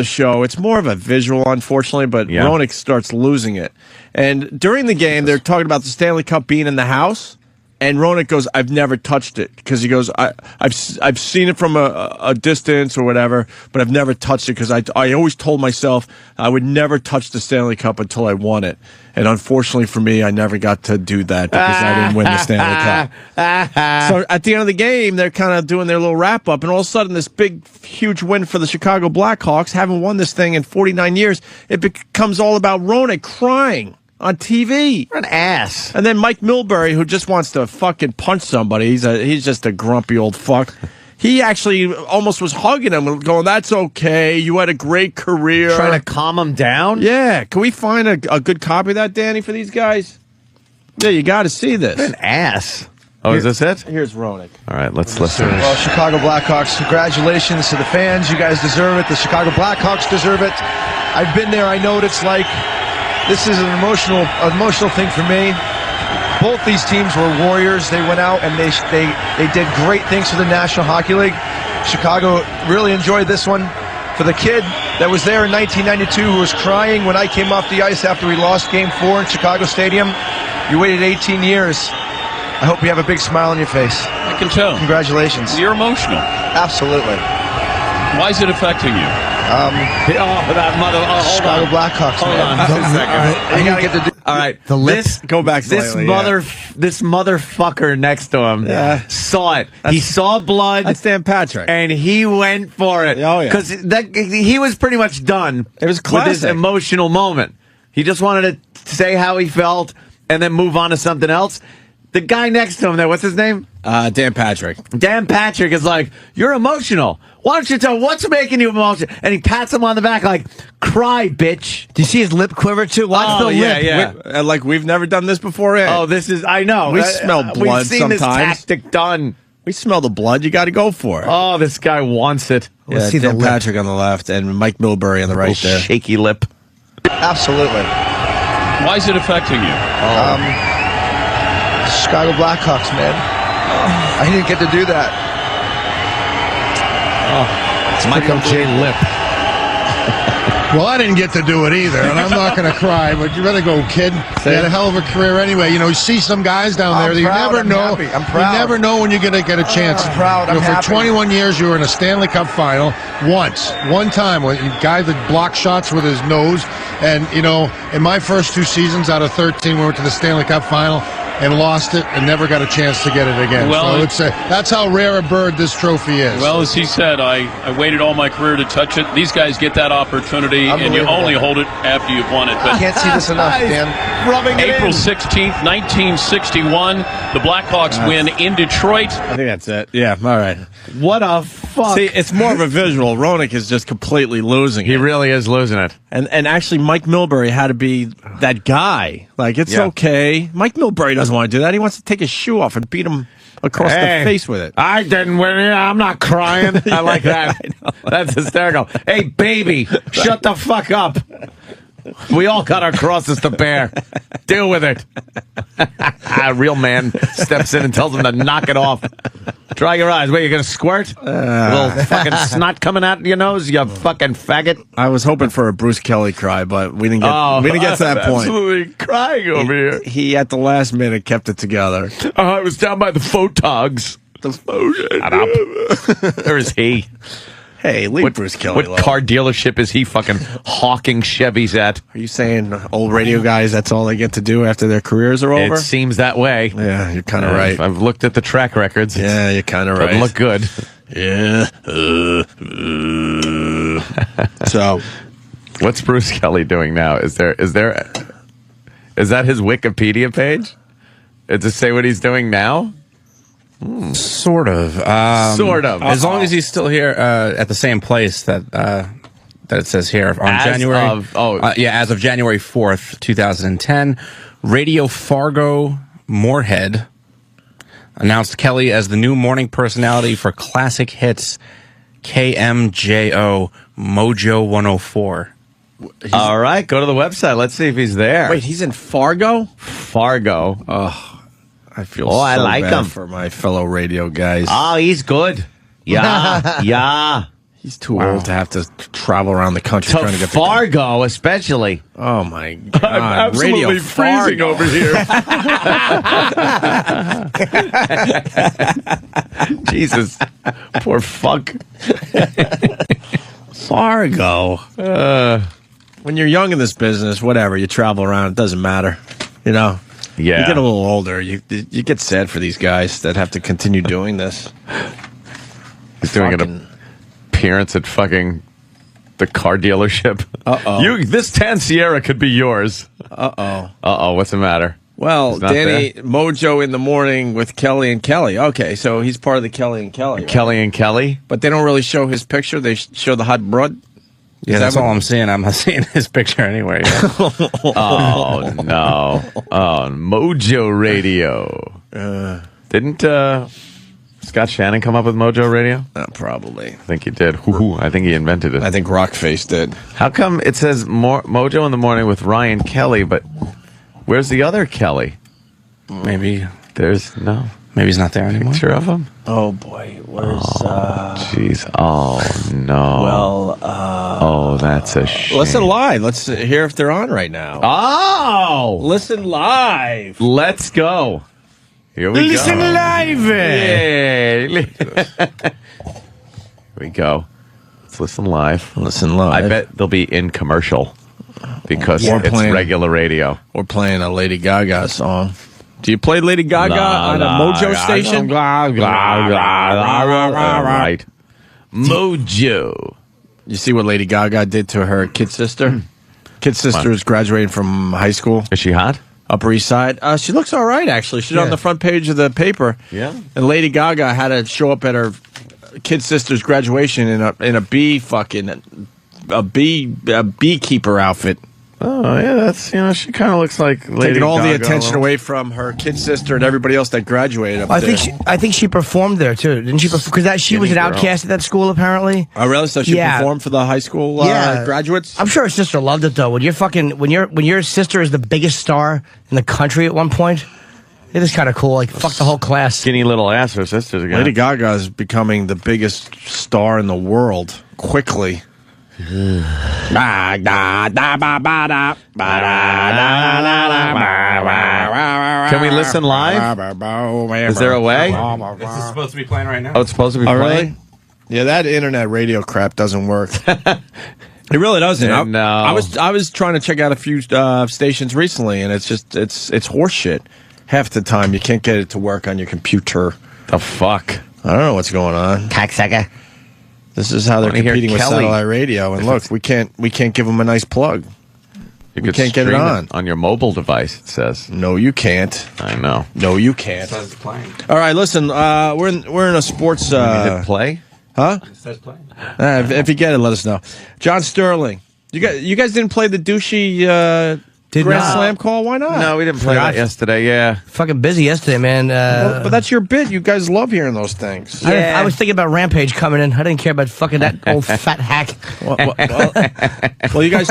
show. It's more of a visual, unfortunately, but Roenick starts losing it. And during the game, they're talking about the Stanley Cup being in the house. And Roenick goes, I've never touched it, because he goes, I've seen it from a distance or whatever, but I've never touched it because I always told myself I would never touch the Stanley Cup until I won it. And unfortunately for me, I never got to do that because I didn't win the Stanley Cup. So at the end of the game, they're kind of doing their little wrap up, and all of a sudden, this big, huge win for the Chicago Blackhawks, haven't won this thing in 49 years. It becomes all about Roenick crying on TV. What an ass. And then Mike Milbury, who just wants to fucking punch somebody. He's just a grumpy old fuck. He actually almost was hugging him, going, that's okay. You had a great career. Trying to calm him down? Yeah. Can we find a good copy of that, Danny, for these guys? Yeah, you got to see this. What an ass. Oh, is this it? Here's Roenick. All right, let's listen. Well, Chicago Blackhawks, congratulations to the fans. You guys deserve it. The Chicago Blackhawks deserve it. I've been there. I know what it's like. This is an emotional thing for me. Both these teams were warriors. They went out and they did great things for the National Hockey League. Chicago really enjoyed this one. For the kid that was there in 1992 who was crying when I came off the ice after we lost Game 4 in Chicago Stadium, you waited 18 years. I hope you have a big smile on your face. I can tell. Congratulations. You're emotional. Absolutely. Why is it affecting you? Chicago Blackhawks. Hold on a second. All right. The lips go back slightly. This motherfucker next to him saw it. He saw blood. That's Dan Patrick. And he went for it. Oh, yeah. Because he was pretty much done. It was classic. With this emotional moment. He just wanted to say how he felt and then move on to something else. the guy next to him there, what's his name? Dan Patrick. Dan Patrick is like, you're emotional. Why don't you tell what's making you emotional? And he pats him on the back like, cry, bitch. Do you see his lip quiver too? Watch the lip. Yeah. Like we've never done this before. Oh, this is, I know. We smell blood We've seen sometimes. this tactic done. We smell the blood. You got to go for it. Oh, this guy wants it. Yeah, see the Dan lip. Patrick on the left and Mike Milbury on the right there. Shaky lip. Absolutely. Why is it affecting you? Chicago Blackhawks, man. I didn't get to do that. It's Michael J. Lip. Well, I didn't get to do it either, and I'm not going to cry, but you better go, kid. You had a hell of a career anyway. You know, you see some guys down there that you never know. I'm proud. You never know when you're going to get a chance. I'm proud. You know, I'm for happy. 21 years, you were in a Stanley Cup final one time, when a guy that blocked shots with his nose. And, you know, in my first 2 seasons out of 13, we went to the Stanley Cup final and lost it and never got a chance to get it again. Well, so that's how rare a bird this trophy is. Well, as he said, I waited all my career to touch it. These guys get that opportunity, and you only hold it after you've won it. But I can't see this enough, Dan. Rubbing it April in. 16th, 1961, the Blackhawks win in Detroit. I think that's it. Yeah, all right. What a fuck. See, it's more of a visual. Roenick is just completely losing it. He really is losing it. And actually, Mike Milbury had to be that guy. Like, it's Yeah. okay. Mike Milbury doesn't want to do that. He wants to take his shoe off and beat him across the face with it. I didn't win it. I'm not crying. I like that. That's hysterical. Hey, baby, shut the fuck up. We all got our crosses to bear. Deal with it. A real man steps in and tells him to knock it off. Dry your eyes. Wait, you're going to squirt? Little fucking snot coming out your nose, you fucking faggot. I was hoping for a Bruce Kelly cry, but we didn't get to that point. Absolutely crying over here. He, at the last minute, kept it together. I was down by the photogs. Shut up. There is he. Hey, leave Bruce Kelly What alone. car dealership is he fucking hawking Chevys at? Are you saying old radio guys, that's all they get to do after their careers are over? It seems that way. Yeah, you're kind of right. I've looked at the track records. Yeah, you're kind of right. Doesn't look good. Yeah. So, what's Bruce Kelly doing now? Is that his Wikipedia page? Does it say what he's doing now? Sort of. Sort of. As long as he's still here at the same place that it says here on as of January 4th, 2010, Radio Fargo Moorhead announced Kelly as the new morning personality for classic hits KMJO Mojo 104. All right, go to the website. Let's see if he's there. Wait, he's in Fargo? Fargo. Oh, I feel I like bad him. for my fellow radio guys. Oh, he's good. Yeah, yeah. He's too old to have to travel around the country To trying to get Fargo, especially. Oh my God! I'm absolutely Radio freezing Fargo. over here. Jesus, poor fuck. Fargo. When you're young in this business, whatever, you travel around, it doesn't matter. You know? Yeah. You get a little older, you get sad for these guys that have to continue doing this. He's doing an appearance at fucking the car dealership. Uh-oh. This Tan Sierra could be yours. Uh-oh. Uh-oh, what's the matter? Well, He's not Danny there? Mojo in the morning with Kelly and Kelly. Okay, so he's part of the Kelly and Kelly. Right? Kelly and Kelly? But they don't really show his picture. They show the hot broad. Yeah, that's all I'm seeing. I'm not seeing his picture anywhere. Oh, no. Oh, Mojo Radio. Didn't Scott Shannon come up with Mojo Radio? Probably. I think he did. I think he invented it. I think Rockface did. How come it says Mojo in the morning with Ryan Kelly, but where's the other Kelly? Maybe there's no. Maybe he's not there anymore. Picture of him? Oh boy, where's? Jeez. Oh no. Well. Oh, that's a shame. Listen live. Let's hear if they're on right now. Oh, listen live. Let's go. Here we Listen go. live. Yay. Here we go. Let's listen live. Listen live. I bet they'll be in commercial because We're it's playing- regular radio. We're playing a Lady Gaga song. Do you play Lady Gaga on a Mojo station? Right. Mojo. You see what Lady Gaga did to her kid sister? Kid sister is graduating from high school. Is she hot? Upper East Side. She looks all right, actually. She's on the front page of the paper. Yeah. And Lady Gaga had to show up at her kid sister's graduation in a beekeeper outfit. Oh yeah, that's she kind of looks like Lady taking all Gaga the attention away from her kid sister and everybody else that graduated up there. I think she performed there too, didn't she? Because she was an outcast at that school apparently. Oh really? So she performed for the high school graduates? I'm sure her sister loved it though. When your sister is the biggest star in the country at one point, it is kind of cool. Like fuck the whole class. Skinny little ass her sister's again. Lady Gaga is becoming the biggest star in the world quickly. Can we listen live? Is there a way? This is supposed to be playing right now. Oh, it's supposed to be playing? Really? Yeah, that internet radio crap doesn't work. It really doesn't. No. I was trying to check out a few stations recently, and it's horse shit. Half the time you can't get it to work on your computer. The fuck? I don't know what's going on. Cocksucker. This is how they're competing with satellite radio, and look, we can't give them a nice plug. You we can't get it on your mobile device. It says. No, you can't. I know. No, you can't. It says playing. All right, listen. We're in a sports. Hit play. Huh? It says playing. If you get it, let us know. John Sterling. You guys didn't play the douchey Grand Slam call? Why not? No, we didn't play that yesterday. Yeah, fucking busy yesterday, man. But that's your bit. You guys love hearing those things. I was thinking about Rampage coming in. I didn't care about fucking that old fat hack. Well, you guys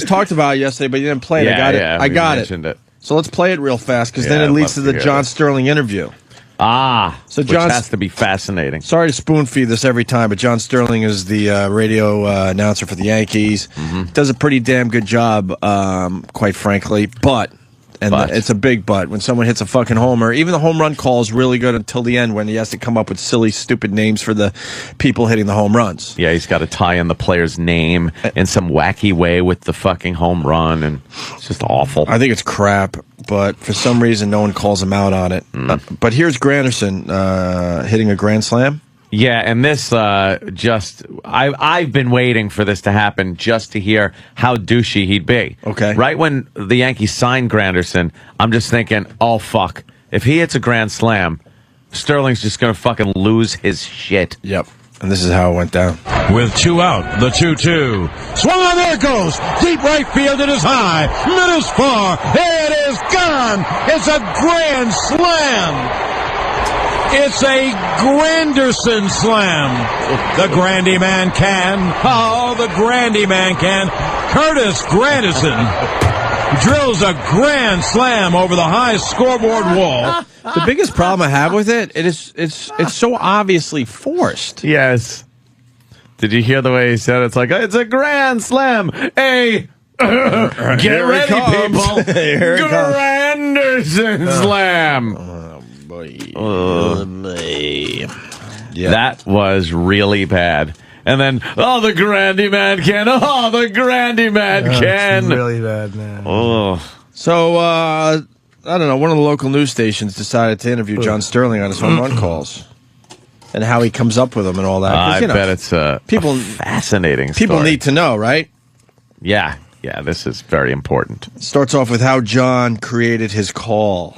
talked about it yesterday, but you didn't play it. I got it. So let's play it real fast because then it leads to the John Sterling interview. So John has to be fascinating. Sorry to spoon feed this every time, but John Sterling is the radio announcer for the Yankees. Does a pretty damn good job, quite frankly. But it's a big but. When someone hits a fucking homer, even the home run call is really good until the end when he has to come up with silly, stupid names for the people hitting the home runs. Yeah, he's got to tie in the player's name in some wacky way with the fucking home run, and it's just awful. I think it's crap, but for some reason no one calls him out on it. But here's Granderson hitting a grand slam. Yeah, and this I've been waiting for this to happen just to hear how douchey he'd be. Okay. Right when the Yankees signed Granderson, I'm just thinking, oh, fuck. If he hits a grand slam, Sterling's just going to fucking lose his shit. Yep. And this is how it went down. With 2 out, the 2-2. Swung on, there it goes. Deep right field, it is high. Middle's far. It is gone. It's a grand slam. It's a Granderson slam. The Grandy Man can. Oh, the Grandy Man can. Curtis Granderson drills a grand slam over the high scoreboard wall. The biggest problem I have with it's so obviously forced. Yes. Did you hear the way he said it? It's like, it's a grand slam. Hey, get ready, people. Granderson slam. Yeah. That was really bad. And then, oh, the Grandy Man can. Oh, the Grandy Man can. Really bad, man. Oh. So, I don't know, one of the local news stations decided to interview John Sterling on his home run calls and how he comes up with them and all that. I bet it's a fascinating story. People need to know, right? Yeah, this is very important. Starts off with how John created his call.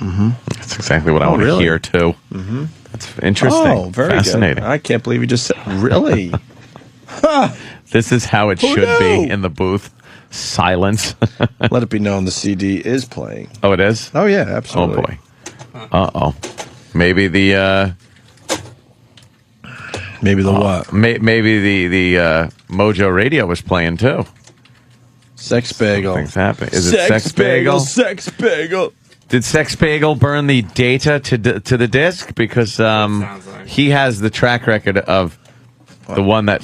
That's exactly what I want to hear, too. That's interesting. Oh, very fascinating. Good. I can't believe you just said, really? This is how it should be in the booth. Silence. Let it be known the CD is playing. Oh, it is? Oh, yeah, absolutely. Oh, boy. Uh-oh. Maybe the... maybe the what? Maybe the Mojo Radio was playing, too. Sex Bagel. Something's happening. Is it Sex Bagel? Sex Bagel. Did Sex Bagel burn the data to the disc? Because he has the track record of the one that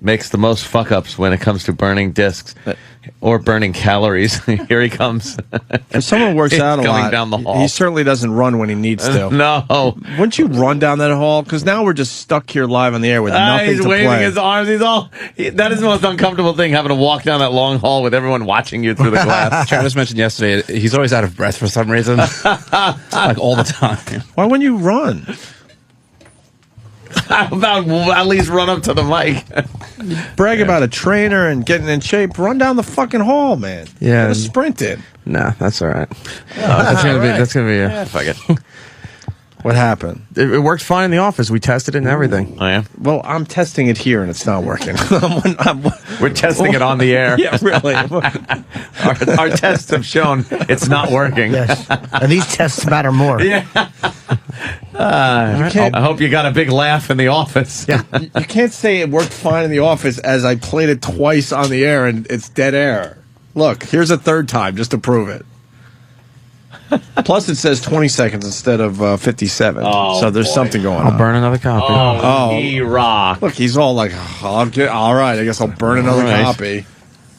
makes the most fuck-ups when it comes to burning discs or burning calories. Here he comes. If someone works out a lot, down the hall. He certainly doesn't run when he needs to. No. Wouldn't you run down that hall? Because now we're just stuck here live on the air with nothing he's to waving play. his arms. That is the most uncomfortable thing, having to walk down that long hall with everyone watching you through the glass. Travis mentioned yesterday, he's always out of breath for some reason. Like all the time. Why wouldn't you run? How about at least run up to the mic? Brag about a trainer and getting in shape. Run down the fucking hall, man. Yeah. Gotta sprint it. Nah, that's all right. That's gonna be. Fuck it. What happened? It worked fine in the office. We tested it and everything. Oh yeah. Well, I'm testing it here and it's not working. We're testing it on the air. Yeah, really. Our tests have shown it's not working. Yes. And these tests matter more. Yeah. I hope you got a big laugh in the office. Yeah. You can't say it worked fine in the office as I played it twice on the air and it's dead air. Look, here's a third time just to prove it. Plus, it says 20 seconds instead of 57. Oh, so there's something going on. I'll burn another copy. Oh, E-Rock. Look, he's all like, all right, I guess I'll burn another copy.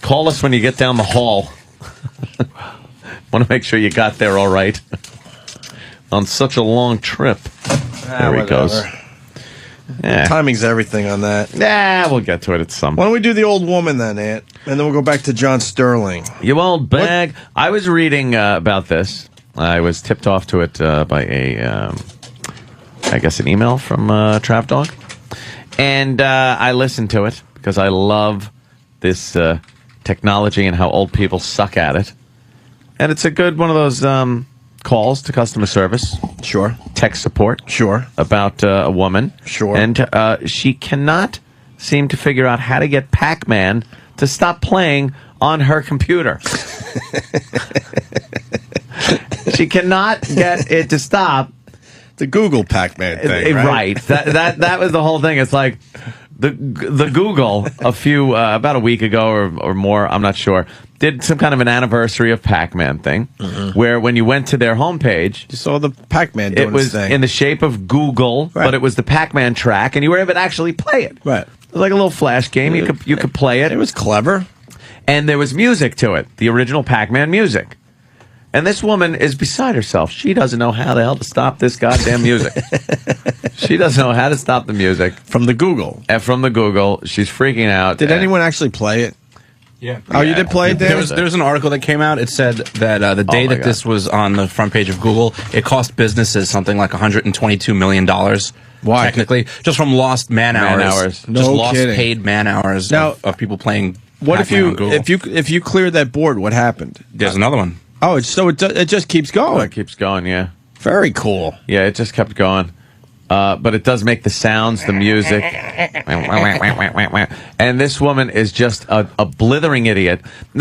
Call us when you get down the hall. Want to make sure you got there all right. On such a long trip. There he goes. Yeah. Timing's everything on that. Nah, we'll get to it at some point. Why don't we do the old woman then, Ant? And then we'll go back to John Sterling. You old bag. I was reading about this. I was tipped off to it by I guess an email from Trap Dog. And I listened to it because I love this technology and how old people suck at it. And it's a good one of those calls to customer service. Sure. Tech support. Sure. About a woman. Sure. And she cannot seem to figure out how to get Pac-Man to stop playing on her computer. She cannot get it to stop. The Google Pac-Man thing, right? That was the whole thing. It's like the Google about a week ago or more, I'm not sure, did some kind of an anniversary of Pac-Man thing, where when you went to their homepage, you saw the Pac-Man doing it was his thing. in the shape of Google, Right. but it was the Pac-Man track, and you were able to actually play it. Right. It was like a little flash game. You could play it. It was clever. And there was music to it, the original Pac-Man music. And this woman is beside herself. She doesn't know how the hell to stop this goddamn music. She doesn't know how to stop the music. From the Google. And from the Google. She's freaking out. Did anyone actually play it? Yeah. Oh, you did play it, Dan? There was an article that came out. It said that the day that this was on the front page of Google, it cost businesses something like $122 million. Why? Technically, just from lost man hours. Just No lost kidding. paid man hours Now- of people playing. What if Pac-Man on Google. if you cleared that board? What happened? There's another one. Oh, it just keeps going. Oh, it keeps going, yeah. Very cool. Yeah, it just kept going. But it does make the sounds, the music. And this woman is just a blithering idiot.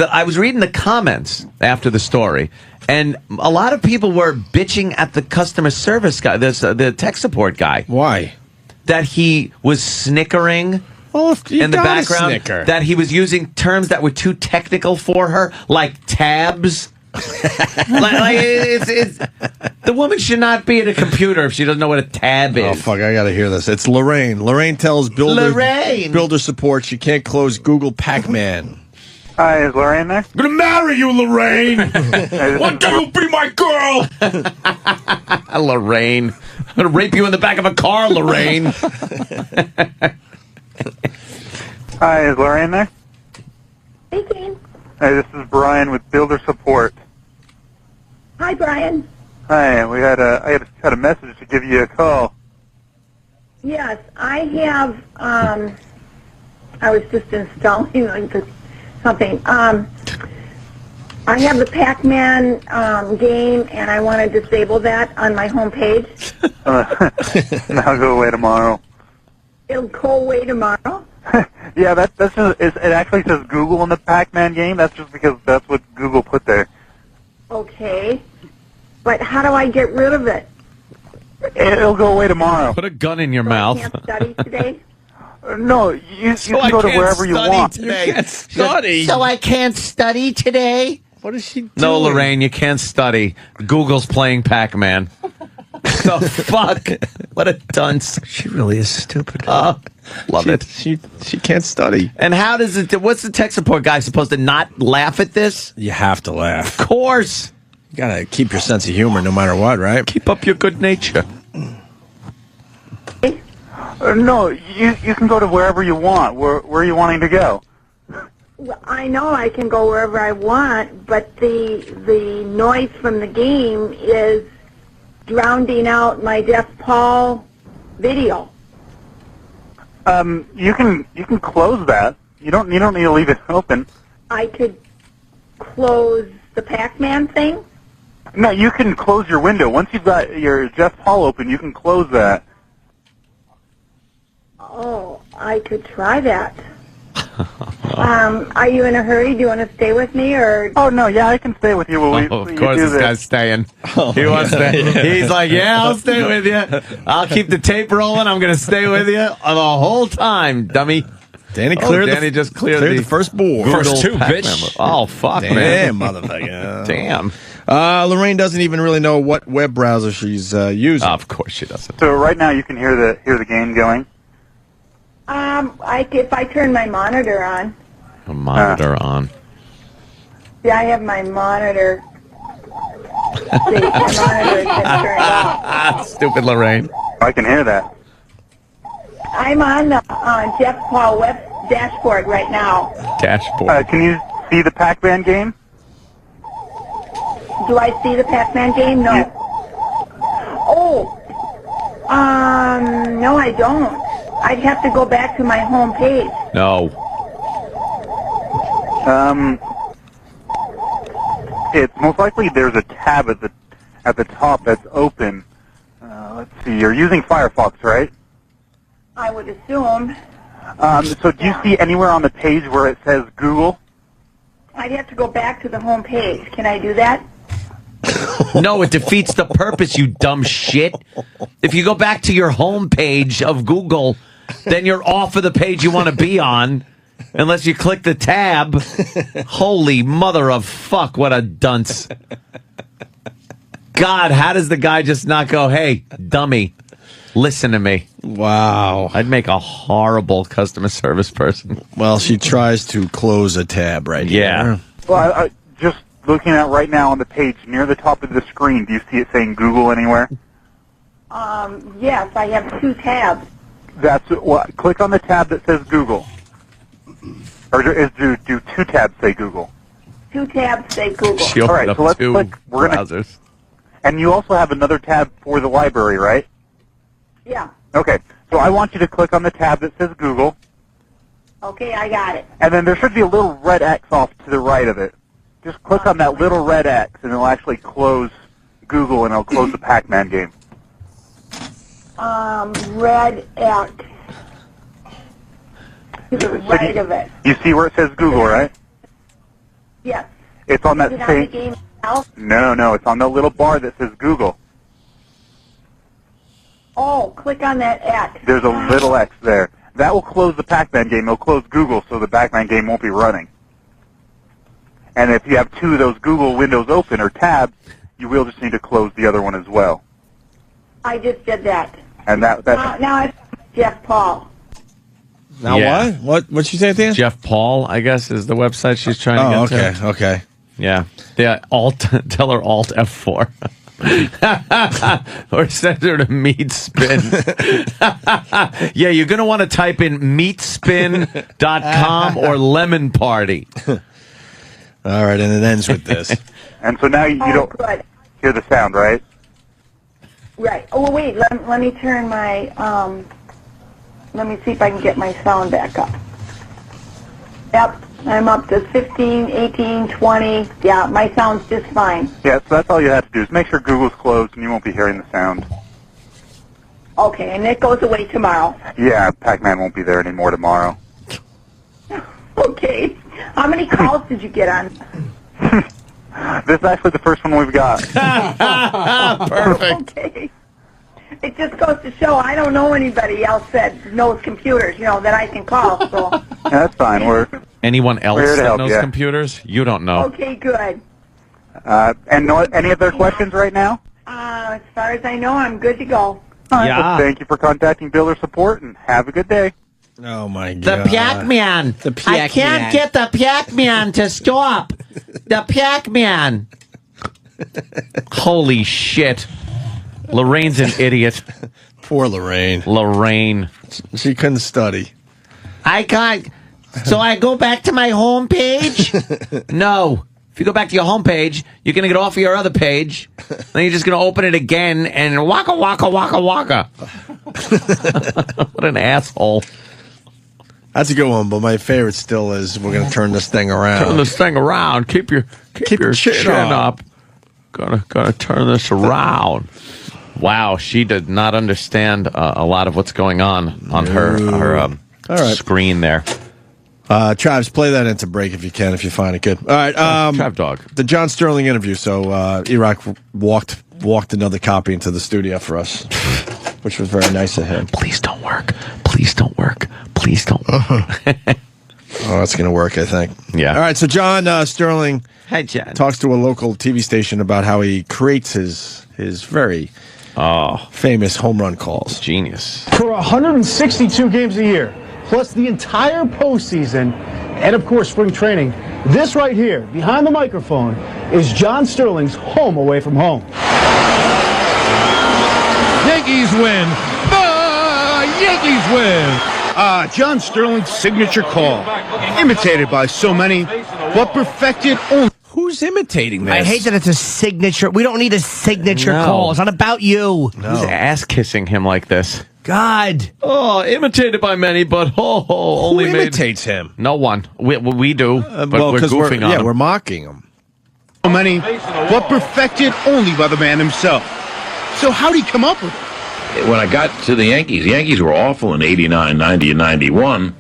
I was reading the comments after the story, and a lot of people were bitching at the customer service guy, the tech support guy. Why? That he was snickering in the background. That he was using terms that were too technical for her, like tabs. The woman should not be at a computer if she doesn't know what a tab is. Oh, fuck, I gotta hear this. It's Lorraine. Lorraine tells builder support she can't close Google Pac-Man. Hi, is Lorraine there? I'm gonna marry you, Lorraine! One day you'll be my girl! Lorraine. I'm gonna rape you in the back of a car, Lorraine. Hi, is Lorraine there? Speaking. Hey, this is Brian with Builder Support. Hi, Brian. Hi, I had a message to give you a call. Yes, I have. I was just installing something. I have the Pac-Man game, and I want to disable that on my home page. I'll go away tomorrow. It'll go away tomorrow. Yeah, that's just, it actually says Google in the Pac-Man game. That's just because that's what Google put there. Okay, but how do I get rid of it? It'll go away tomorrow. Put a gun in your mouth. I can't study today. No, you can go to wherever you want. Today. You can't study. So I can't study today? What is she doing? No, Lorraine, you can't study. Google's playing Pac-Man. The fuck? What a dunce. She really is stupid. Love it. She can't study. And how does it... What's the tech support guy supposed to not laugh at this? You have to laugh. Of course. You gotta keep your sense of humor no matter what, right? Keep up your good nature. No, you can go to wherever you want. Where are you wanting to go? Well, I know I can go wherever I want, but the noise from the game is drowning out my Jeff Paul video. You can close that. You don't need to leave it open. I could close the Pac-Man thing? No, you can close your window. Once you've got your Jeff Paul open, you can close that. Oh, I could try that. Are you in a hurry? Do you want to stay with me, or? Oh no, yeah, I can stay with you. Of course, this guy's staying. He wants to. He's like, yeah, I'll stay with you. I'll keep the tape rolling. I'm going to stay with you the whole time, dummy. Danny just cleared the first board. First two, Pac-Man. bitch. Oh, fuck, Damn, man. motherfucker. Damn. Lorraine doesn't even really know what web browser she's using. Of course she doesn't. So right now you can hear the game going. If I turn my monitor on. A monitor on. Yeah, I have my monitor. See, my monitor is turned off. Stupid Lorraine. I can hear that. I'm on the Jeff Paul web dashboard right now. Dashboard. Can you see the Pac-Man game? Do I see the Pac-Man game? No. Yeah. Oh. No, I don't. I'd have to go back to my home page. No. It's most likely there's a tab at the top that's open. Let's see. You're using Firefox, right? I would assume. So do you see anywhere on the page where it says Google? I'd have to go back to the home page. Can I do that? No, it defeats the purpose, you dumb shit. If you go back to your home page of Google, then you're off of the page you want to be on, unless you click the tab. Holy mother of fuck, what a dunce. God, how does the guy just not go, hey, dummy, listen to me? Wow. I'd make a horrible customer service person. Well, she tries to close a tab right here. Well, I just looking at right now on the page near the top of the screen, do you see it saying Google anywhere? Yes, I have two tabs. Click on the tab that says Google. Or do two tabs say Google? Two tabs say Google. She All opened right, so up let's two click. browsers. And you also have another tab for the library, right? Yeah. Okay, so I want you to click on the tab that says Google. Okay, I got it. And then there should be a little red X off to the right of it. Just click on that little red X, and it'll actually close Google, and it'll close the Pac-Man game. Red X. To the right of it. You see where it says Google, right? Yes. It's on that Is it on same... the game itself? No, it's on the little bar that says Google. Oh, click on that X. There's a little X there. That will close the Pac-Man game. It'll close Google, so the Pac-Man game won't be running. And if you have two of those Google windows open or tabs, you will just need to close the other one as well. I just did that. And that's Now it's Jeff Paul. Now Yeah. What'd she say at the end? Jeff Paul, I guess, is the website she's trying to get to. Okay. Yeah. Tell her Alt F4. Or send her to Meat Spin. Yeah, you're going to want to type in meatspin.com or Lemon Party. All right, and it ends with this. And so now you don't Good. hear the sound, right? Right. Oh, wait. Let me turn my, let me see if I can get my sound back up. Yep. I'm up to 15, 18, 20. Yeah, my sound's just fine. Yeah, so that's all you have to do is make sure Google's closed and you won't be hearing the sound. Okay, and it goes away tomorrow. Yeah, Pac-Man won't be there anymore tomorrow. Okay. How many calls did you get on? This is actually the first one we've got. Perfect. Okay. It just goes to show I don't know anybody else that knows computers, that I can call. So. Yeah, that's fine. Anyone else We're here to that help knows you. computers? You don't know. Okay, good. And any other questions right now? As far as I know, I'm good to go. All right, Yeah. well, thank you for contacting Builder Support, and have a good day. Oh, my The God. Pac-Man. The Pac-Man. I can't get the Pac-Man to stop. The Pac-Man. Holy shit. Lorraine's an idiot. Poor Lorraine. Lorraine. She couldn't study. I can't. So I go back to my home page? No. If you go back to your home page, you're going to get off of your other page. Then you're just going to open it again and waka, waka, waka, waka. What an asshole. That's a good one, but my favorite still is we're going to turn this thing around. Turn this thing around. Keep your chin up. Gonna turn this around. Wow, she did not understand a lot of what's going on her screen there. Travis, play that into break if you can, if you find it good. All right, Trav Dog. The John Sterling interview. So E-Rock walked another copy into the studio for us, which was very nice of him. Please don't work. Please don't work. Please don't work. Oh, that's going to work, I think. Yeah. All right, so John Sterling talks to a local TV station about how he creates his very famous home run calls. Genius. For 162 games a year, plus the entire postseason, and of course spring training, this right here, behind the microphone, is John Sterling's home away from home. Yankees win. The Yankees win. John Sterling's signature call, imitated by so many, but perfected only. Who's imitating this? I hate that it's a signature. We don't need a signature call. It's not about you. Who's ass kissing him like this? God. Oh, imitated by many, but only Who imitates him? No one. We do, but we're 'cause goofing on him. we're mocking him. So many, but perfected only by the man himself. So how'd he come up with it? When I got to the Yankees were awful in 89, 90, and 91.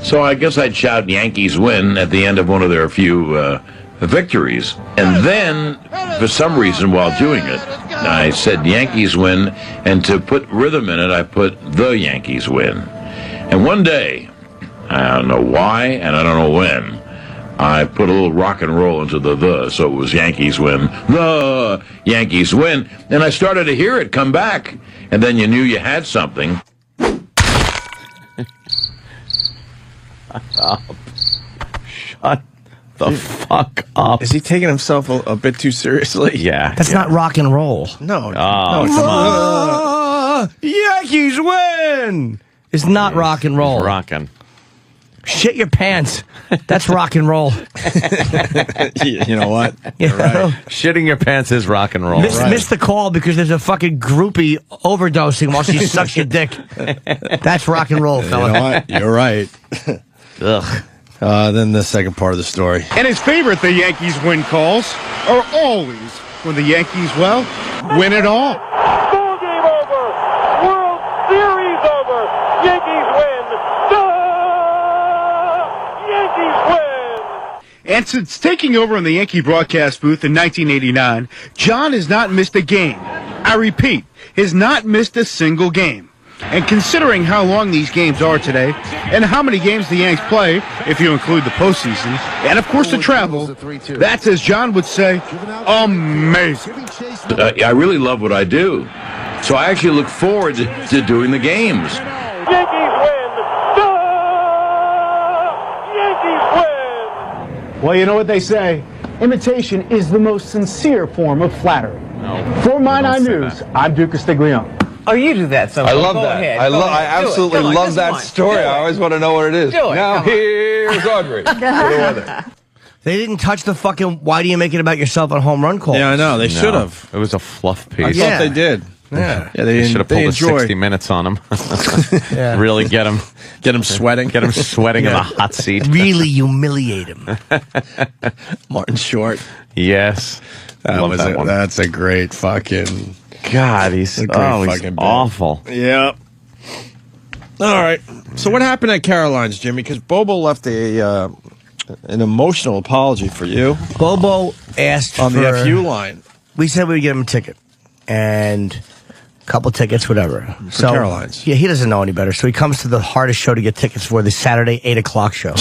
So I guess I'd shout Yankees win at the end of one of their few victories. And then, for some reason, while doing it, I said Yankees win, and to put rhythm in it, I put the Yankees win. And one day, I don't know why, and I don't know when, I put a little rock and roll into the, so it was Yankees win, the Yankees win, and I started to hear it come back, and then you knew you had something. Shut the fuck up. Is he taking himself a bit too seriously? Yeah. That's not rock and roll. No. Oh, come on. Yankees win! It's not rock and roll. Rockin'. Shit your pants. That's rock and roll. You know what? You're right. Shitting your pants is rock and roll. Miss the call because there's a fucking groupie overdosing while she sucks your dick. That's rock and roll, fella. You know what? You're right. Ugh. Then the second part of the story. And his favorite the Yankees win calls are always when the Yankees, well, win it all. Ball game over. World Series over. Yankees win. Yankees win. And since taking over in the Yankee broadcast booth in 1989, John has not missed a game. I repeat, has not missed a single game. And considering how long these games are today, and how many games the Yanks play, if you include the postseason, and of course the travel, that's, as John would say, amazing. I really love what I do, so I actually look forward to doing the games. Yankees win. Yankees win. Well, you know what they say. Imitation is the most sincere form of flattery. For Mine Eye News, I'm Duke Castiglione. Oh, you do that sometimes. I love Go that. ahead. I absolutely love that story. I always want to know what it is. Do it. Now here's Audrey. For the weather. They didn't touch the fucking why do you make it about yourself on home run calls. Yeah, I know. They should have. It was a fluff I piece. thought they did. Yeah. They should have pulled a 60 minutes on him. Really get him sweating. Get him sweating in the hot seat. Really humiliate him. Martin Short. Yes. Love that one. That's a great fucking. God, he's he's awful. Yep. All right. So what happened at Caroline's, Jimmy? Because Bobo left an emotional apology for you. Bobo asked on for the FU line. We said we would get him a ticket and a couple tickets, whatever. For Caroline's. Yeah, he doesn't know any better. So he comes to the hardest show to get tickets for, the Saturday 8 o'clock show.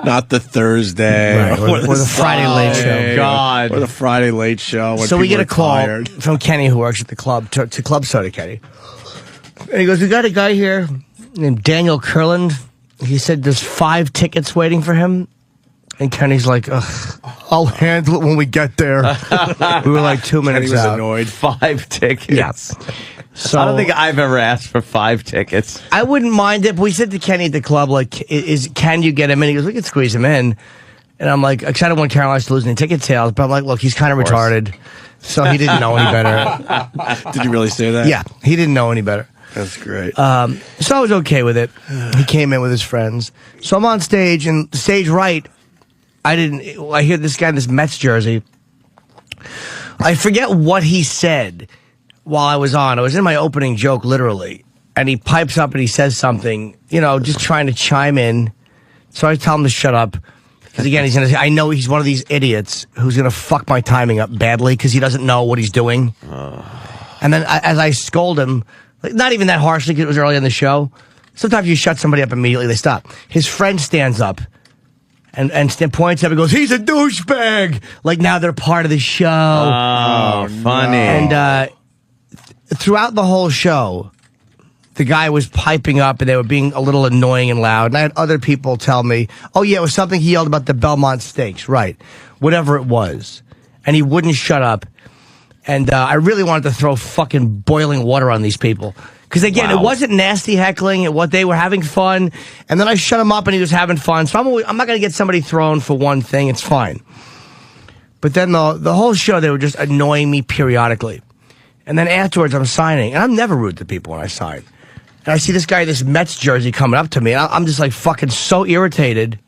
Not the Thursday. Right, or the Friday late show. God. Or the Friday late show. When So we people get a are call tired. from Kenny, who works at the club, to Club Soda Kenny. And he goes, we got a guy here named Daniel Kurland. He said there's 5 tickets waiting for him. And Kenny's like, ugh, I'll handle it when we get there. We were like 2 minutes Kenny was out. annoyed. 5 tickets. Yes. So I don't think I've ever asked for 5 tickets. I wouldn't mind it, but we said to Kenny at the club, like, can you get him in? He goes, we can squeeze him in. And I'm like, I don't want Caroline's to lose any ticket sales, but I'm like, look, he's kind of retarded. So he didn't know any better. Did you really say that? Yeah, he didn't know any better. That's great. So I was okay with it. He came in with his friends. So I'm on stage, and stage right, I hear this guy in this Mets jersey. I forget what he said while I was on. I was in my opening joke, literally. And he pipes up and he says something, just trying to chime in. So I tell him to shut up. Because again, he's going to say, I know he's one of these idiots who's going to fuck my timing up badly because he doesn't know what he's doing. And then as I scold him, like, not even that harshly because it was early in the show. Sometimes you shut somebody up immediately, they stop. His friend stands up and points up and goes, he's a douchebag. Like now they're part of the show. Oh, funny. And throughout the whole show, the guy was piping up and they were being a little annoying and loud. And I had other people tell me, oh, yeah, it was something he yelled about the Belmont Stakes. Right. Whatever it was. And he wouldn't shut up. And I really wanted to throw fucking boiling water on these people. Because, again, It wasn't nasty heckling. They were having fun. And then I shut him up and he was having fun. So I'm not going to get somebody thrown for one thing. It's fine. But then the whole show, they were just annoying me periodically. And then afterwards, I'm signing. And I'm never rude to people when I sign. And I see this guy in this Mets jersey coming up to me. And I'm just like fucking so irritated.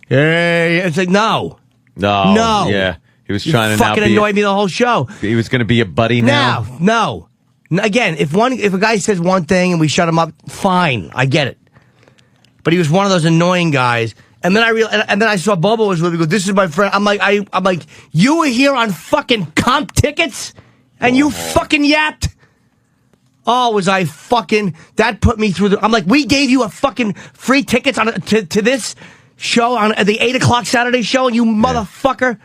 Hey, it's like, no. Yeah. He was trying to fucking annoy me the whole show. He was going to be a buddy now? No. Again, if a guy says one thing and we shut him up, fine. I get it. But he was one of those annoying guys. And then I saw Bobo was with me. Go, this is my friend. I'm like, you were here on fucking comp tickets? And you fucking yapped? Oh, was I fucking... That put me through the... I'm like, we gave you a fucking free tickets to this show, on the 8 o'clock Saturday show, and you motherfucker,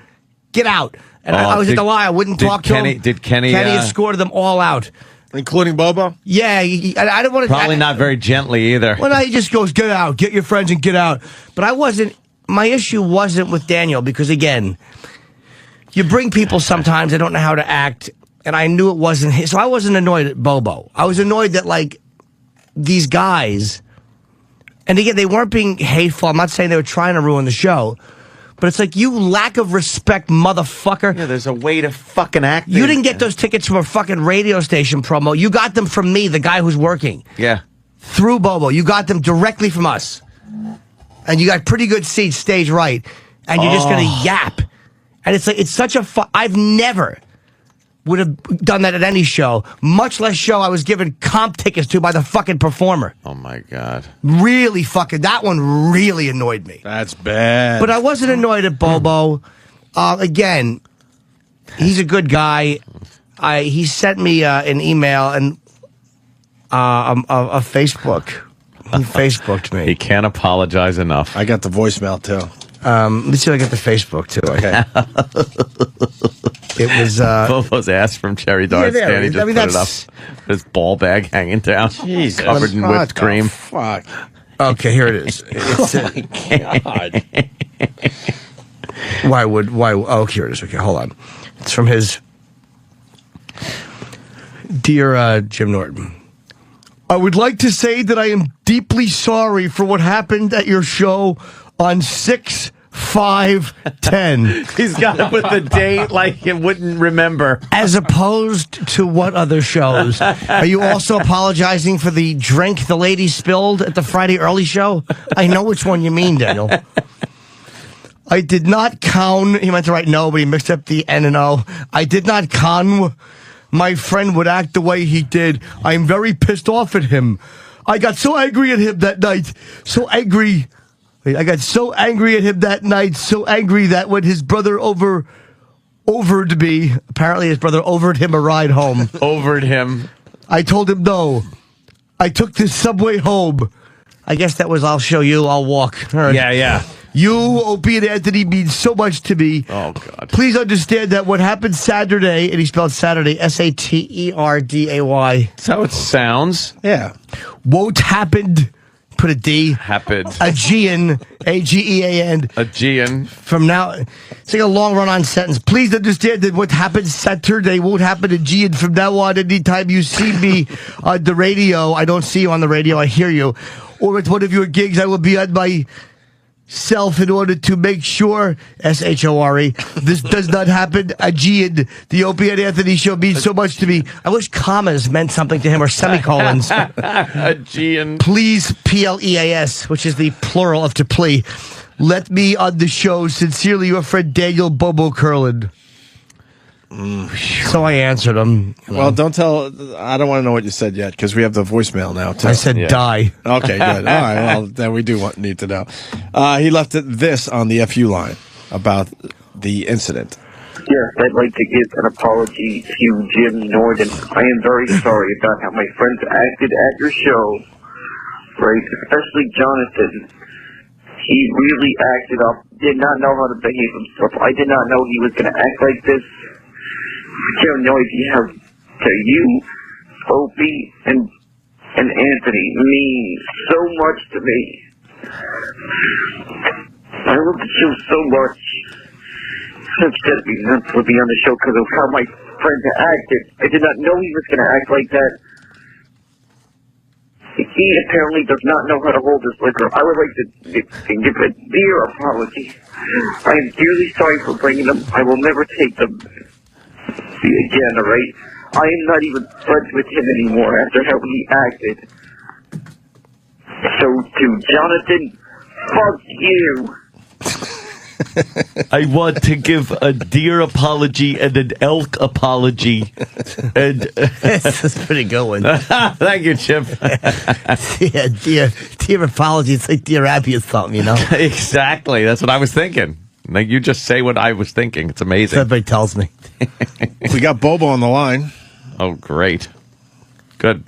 get out. And I was at the lie. I wouldn't talk to him. Did Kenny... Kenny escorted them all out. Including Bobo? Yeah, I don't want to... Probably not very gently either. Well, no, he just goes, get out, get your friends and get out. But I wasn't... My issue wasn't with Daniel, because, again, you bring people sometimes, they don't know how to act... And I knew it wasn't his. So I wasn't annoyed at Bobo. I was annoyed that, like, these guys, and again, they weren't being hateful. I'm not saying they were trying to ruin the show. But it's like, you lack of respect, motherfucker. Yeah, there's a way to fucking act. You didn't get those tickets from a fucking radio station promo. You got them from me, the guy who's working. Yeah. Through Bobo. You got them directly from us. And you got pretty good seats, stage right. And you're just going to yap. And it's like, it's such a I've never... would have done that at any show, much less show I was given comp tickets to by the fucking performer. Oh, my God. Really fucking, that one really annoyed me. That's bad. But I wasn't annoyed at Bobo. Again, he's a good guy. He sent me an email and a Facebook. He Facebooked me. He can't apologize enough. I got the voicemail, too. Let's see if I get the Facebook, too. Okay. It was Bobo's ass from Cherry Darts. Yeah, Danny just put it up. His ball bag hanging down. Jesus. Covered in whipped cream. Fuck. Okay, here it is. God. Why? Oh, here it is. Okay, hold on. It's from his Dear Jim Norton. I would like to say that I am deeply sorry for what happened at your show on 6/5/10. He's got to put the date like he wouldn't remember. As opposed to what other shows? Are you also apologizing for the drink the lady spilled at the Friday early show? I know which one you mean, Daniel. I did not count. He meant to write no, but he mixed up the N and O. I did not count. My friend would act the way he did. I am very pissed off at him. I got so angry at him that night. So angry. I got so angry at him that night, so angry that when his brother overed me, apparently his brother overed him a ride home. Overed him. I told him no. I took the subway home. I guess that was I'll show you, I'll walk. Right. Yeah. You, Opie and Anthony, mean so much to me. Oh, God. Please understand that what happened Saturday, and he spelled Saturday, Saterday. That's how it sounds. Yeah. Won't happen. Put a D. Happened. Aegean. Agean. Aegean. From now, it's like a long run-on sentence. Please understand that what happened Saturday won't happen Aegean from now on. Anytime you see me on the radio, I don't see you on the radio, I hear you. Or at one of your gigs, I will be on my self in order to make sure, S-H-O-R-E, this does not happen. Aegean, the Opie and Anthony show means so much to me. I wish commas meant something to him or semicolons. Aegean. Please, P-L-E-A-S, which is the plural of to plea. Let me on the show. Sincerely, your friend Daniel Bobo Curlin. So I answered him. Well, don't tell. I don't want to know what you said yet because we have the voicemail now. Too. I said die. Okay, good. All right. Well, then we do need to know. He left this on the FU line about the incident. Yes, I'd like to give an apology to Jim Norton. I am very sorry about how my friends acted at your show, right? Especially Jonathan. He really acted up, did not know how to behave himself. I did not know he was going to act like this. I have no idea to you, Opie and Anthony mean so much to me. I love the show so much. It's going to be nuts to be on the show because of how my friend acted. I did not know he was going to act like that. He apparently does not know how to hold his liquor. I would like to give a dear apology. I am dearly sorry for bringing them. I will never take them again, alright? I am not even friends with him anymore after how he acted. So, to Jonathan, fuck you. I want to give a deer apology and an elk apology. And this is a pretty good one. Thank you, Chip. Yeah, deer apology. It's like Dear Abby or something, you know? Exactly. That's what I was thinking. Like, you just say what I was thinking. It's amazing. Everybody tells me. We got Bobo on the line. Oh, great. Good.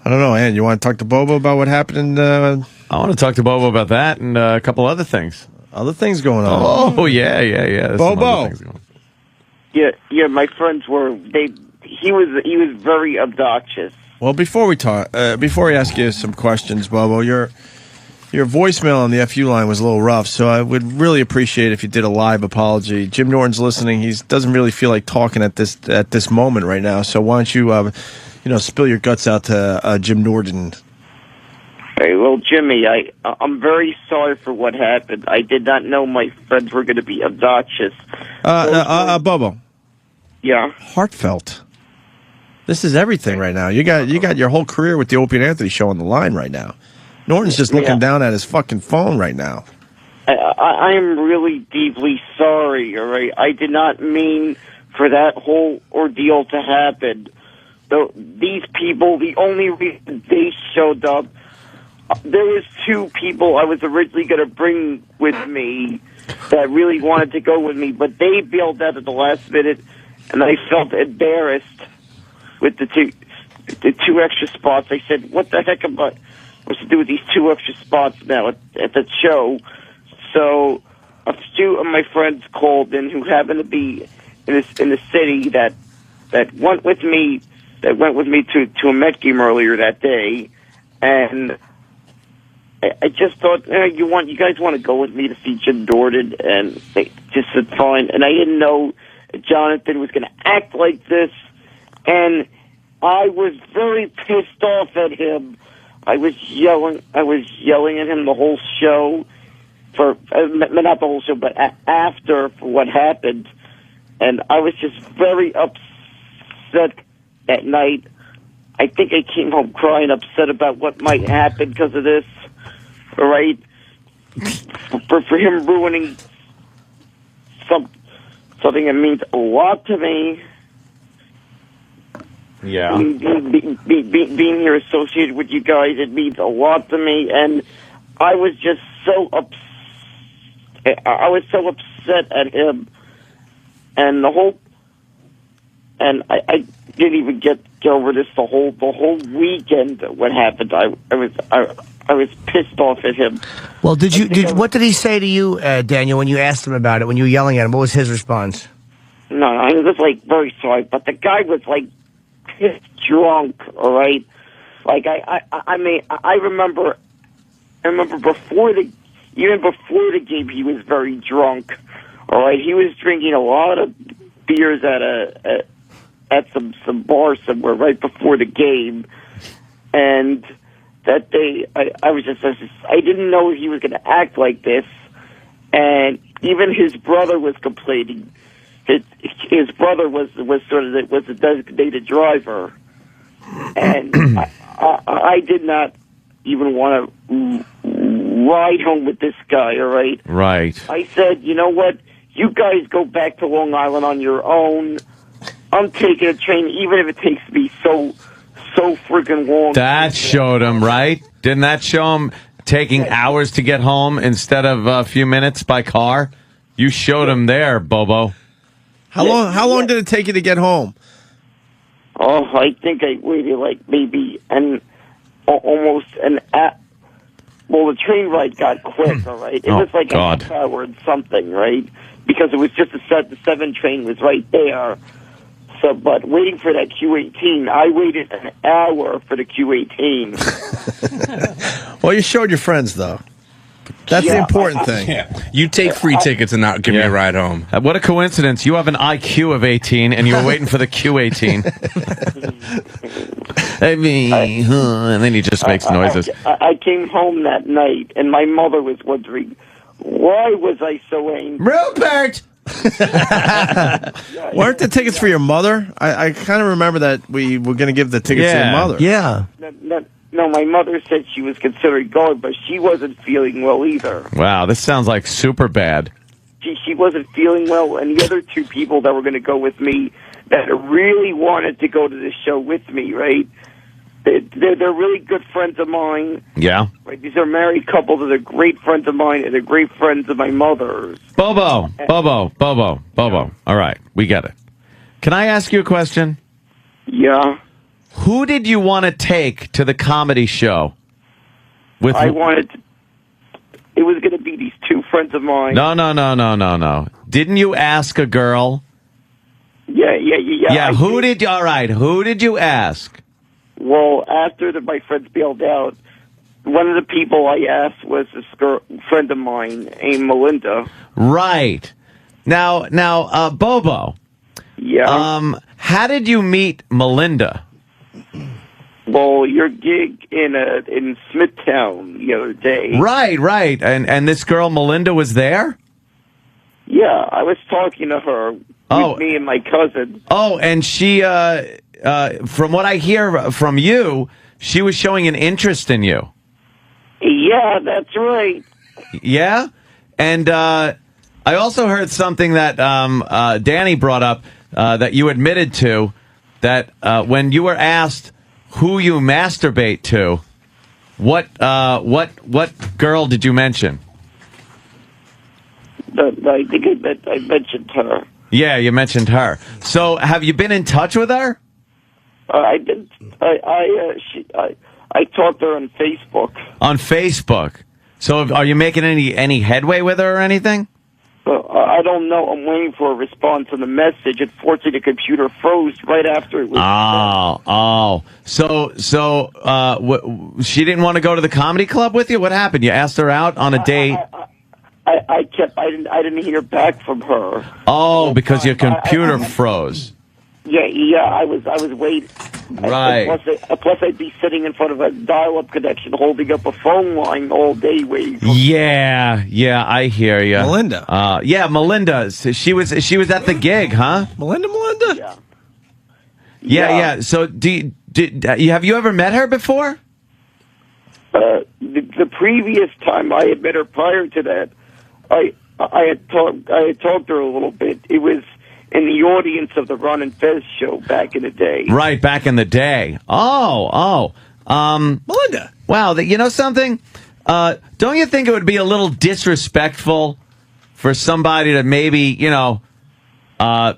I don't know, Ann. You want to talk to Bobo about what happened? I want to talk to Bobo about that and a couple other things. Other things going on. Oh, yeah. There's Bobo. Yeah. My friends were. He was very obnoxious. Well, before we ask you some questions, Bobo, your voicemail on the FU line was a little rough, so I would really appreciate if you did a live apology. Jim Norton's listening; he doesn't really feel like talking at this moment right now. So why don't you, spill your guts out to Jim Norton? Hey, well, Jimmy, I'm very sorry for what happened. I did not know my friends were going to be obnoxious. Bobo. Yeah. Heartfelt. This is everything right now. You got your whole career with the Opie and Anthony show on the line right now. Norton's just looking down at his fucking phone right now. I am really deeply sorry, all right? I did not mean for that whole ordeal to happen. These people, the only reason they showed up, there was two people I was originally going to bring with me that really wanted to go with me, but they bailed out at the last minute, and I felt embarrassed with the two extra spots. I said, what the heck am I supposed to do with these two extra spots now at the show? So a few of my friends called in who happened to be in the city that went with me to a Met game earlier that day, and I just thought, you guys want to go with me to see Jim Norton, and they just said fine. And I didn't know Jonathan was going to act like this, and I was very pissed off at him. I was yelling at him the whole show not the whole show, but after for what happened, and I was just very upset that night. I think I came home crying, upset about what might happen because of this. All right, for him ruining something that means a lot to me. Yeah, being here associated with you guys, it means a lot to me, and I was just so upset. I was so upset at him, and I didn't even get over this the whole weekend. What happened? I was pissed off at him. Well, what did he say to you, Daniel, when you asked him about it, when you were yelling at him? What was his response? No, I was very sorry, but the guy was pissed drunk, all right? I mean, I remember even before the game, he was very drunk, all right? He was drinking a lot of beers at some bar somewhere right before the game, and that day, I didn't know he was going to act like this, and even his brother was complaining. His brother was the designated driver, and I did not even want to ride home with this guy. All right, right. I said, you know what? You guys go back to Long Island on your own. I'm taking a train, even if it takes me so freaking long. That showed him, right? Didn't that show him taking hours to get home instead of a few minutes by car? You showed him there, Bobo. How long did it take you to get home? Oh, I think I waited like maybe almost an hour. Well, the train ride got quick, all right? It was like a half hour and something, right? Because it was just the 7 train was right there. So, but waiting for that Q18, I waited an hour for the Q18. Well, you showed your friends, though. That's the important thing. Yeah. You take free tickets and not give me a ride home. What a coincidence. You have an IQ of 18, and you were waiting for the Q18. And then he just makes noises. I came home that night, and my mother was wondering, why was I so angry? Rupert! Weren't the tickets for your mother? I kind of remember that we were going to give the tickets to your mother. Yeah. No, my mother said she was considering going, but she wasn't feeling well either. Wow, this sounds like super bad. She wasn't feeling well, and the other 2 people that were going to go with me that really wanted to go to this show with me, right? They're really good friends of mine. Yeah. Right? These are married couples that are great friends of mine, and they're great friends of my mother's. Bobo. All right, we get it. Can I ask you a question? Yeah. Who did you want to take to the comedy show? It was going to be these 2 friends of mine. No. Didn't you ask a girl? Yeah. Yeah, who did you ask? Well, after my friends bailed out, one of the people I asked was this friend of mine named Melinda. Right. Now, Bobo. Yeah. How did you meet Melinda? Well, your gig in Smithtown the other day. Right. And this girl Melinda was there? Yeah, I was talking to her with me and my cousin. Oh, and she, from what I hear from you, she was showing an interest in you. Yeah, that's right. Yeah? And I also heard something that Danny brought up that you admitted to, that when you were asked who you masturbate to, what girl did you mention? I think I mentioned her. Yeah, you mentioned her. So, have you been in touch with her? I did. I talked to her on Facebook. On Facebook. So, are you making any headway with her or anything? I don't know. I'm waiting for a response on the message. Unfortunately, the computer froze right after it was. So, she didn't want to go to the comedy club with you? What happened? You asked her out on a date? I didn't hear back from her. Oh, because your computer froze. Yeah. I was waiting. Right. Plus, I'd be sitting in front of a dial-up connection, holding up a phone line all day waiting. Yeah, I hear you. Melinda. Yeah, Melinda. So she was at the gig, huh? Melinda. Yeah. So, have you ever met her before? The previous time I had met her prior to that, I had talked to her a little bit. It was in the audience of the Ron and Fez show back in the day. Right, back in the day. Melinda. Wow, you know something? Don't you think it would be a little disrespectful for somebody to maybe,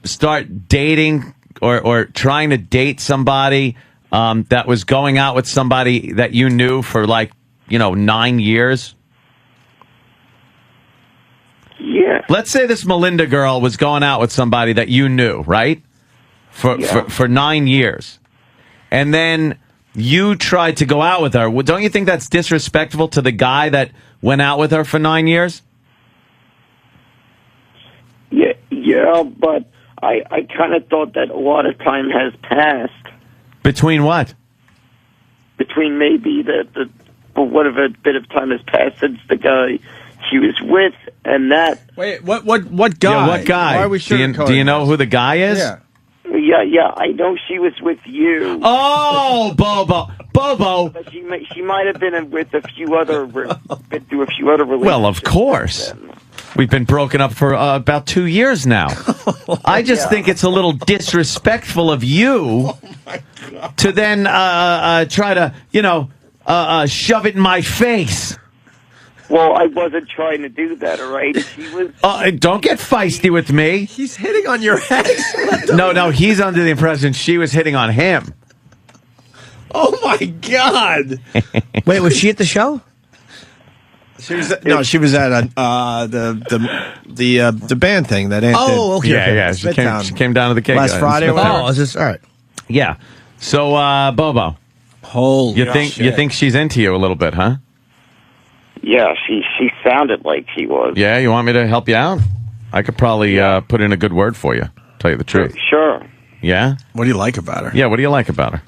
start dating or trying to date somebody that was going out with somebody that you knew for 9 years? Yeah. Let's say this Melinda girl was going out with somebody that you knew, right? For 9 years. And then you tried to go out with her. Well, don't you think that's disrespectful to the guy that went out with her for 9 years? Yeah, but I kind of thought that a lot of time has passed. Between what? between maybe the whatever bit of time has passed since the guy she was with and that. Wait, what guy? Yeah, what guy? Why are we do you know who the guy is? Yeah. Yeah, I know she was with you. Oh, Bobo. But she might have been with a few other, been through a few other relationships. Well, of course. We've been broken up for about 2 years now. I just think it's a little disrespectful of you to then try to, shove it in my face. Well, I wasn't trying to do that, all right? She was. Don't get feisty with me. He's hitting on your ex. No, he's under the impression she was hitting on him. Oh my God! Wait, was she at the show? She was at the band thing that Aunt did. Oh, okay. Yeah. She came down to the cake last Friday. Or whatever. Oh, is this all right? Yeah. So, Bobo, holy you think she's into you a little bit, huh? Yeah, she sounded like she was. Yeah, you want me to help you out? I could probably put in a good word for you. Tell you the truth. Sure. Yeah. What do you like about her? Yeah. What do you like about her?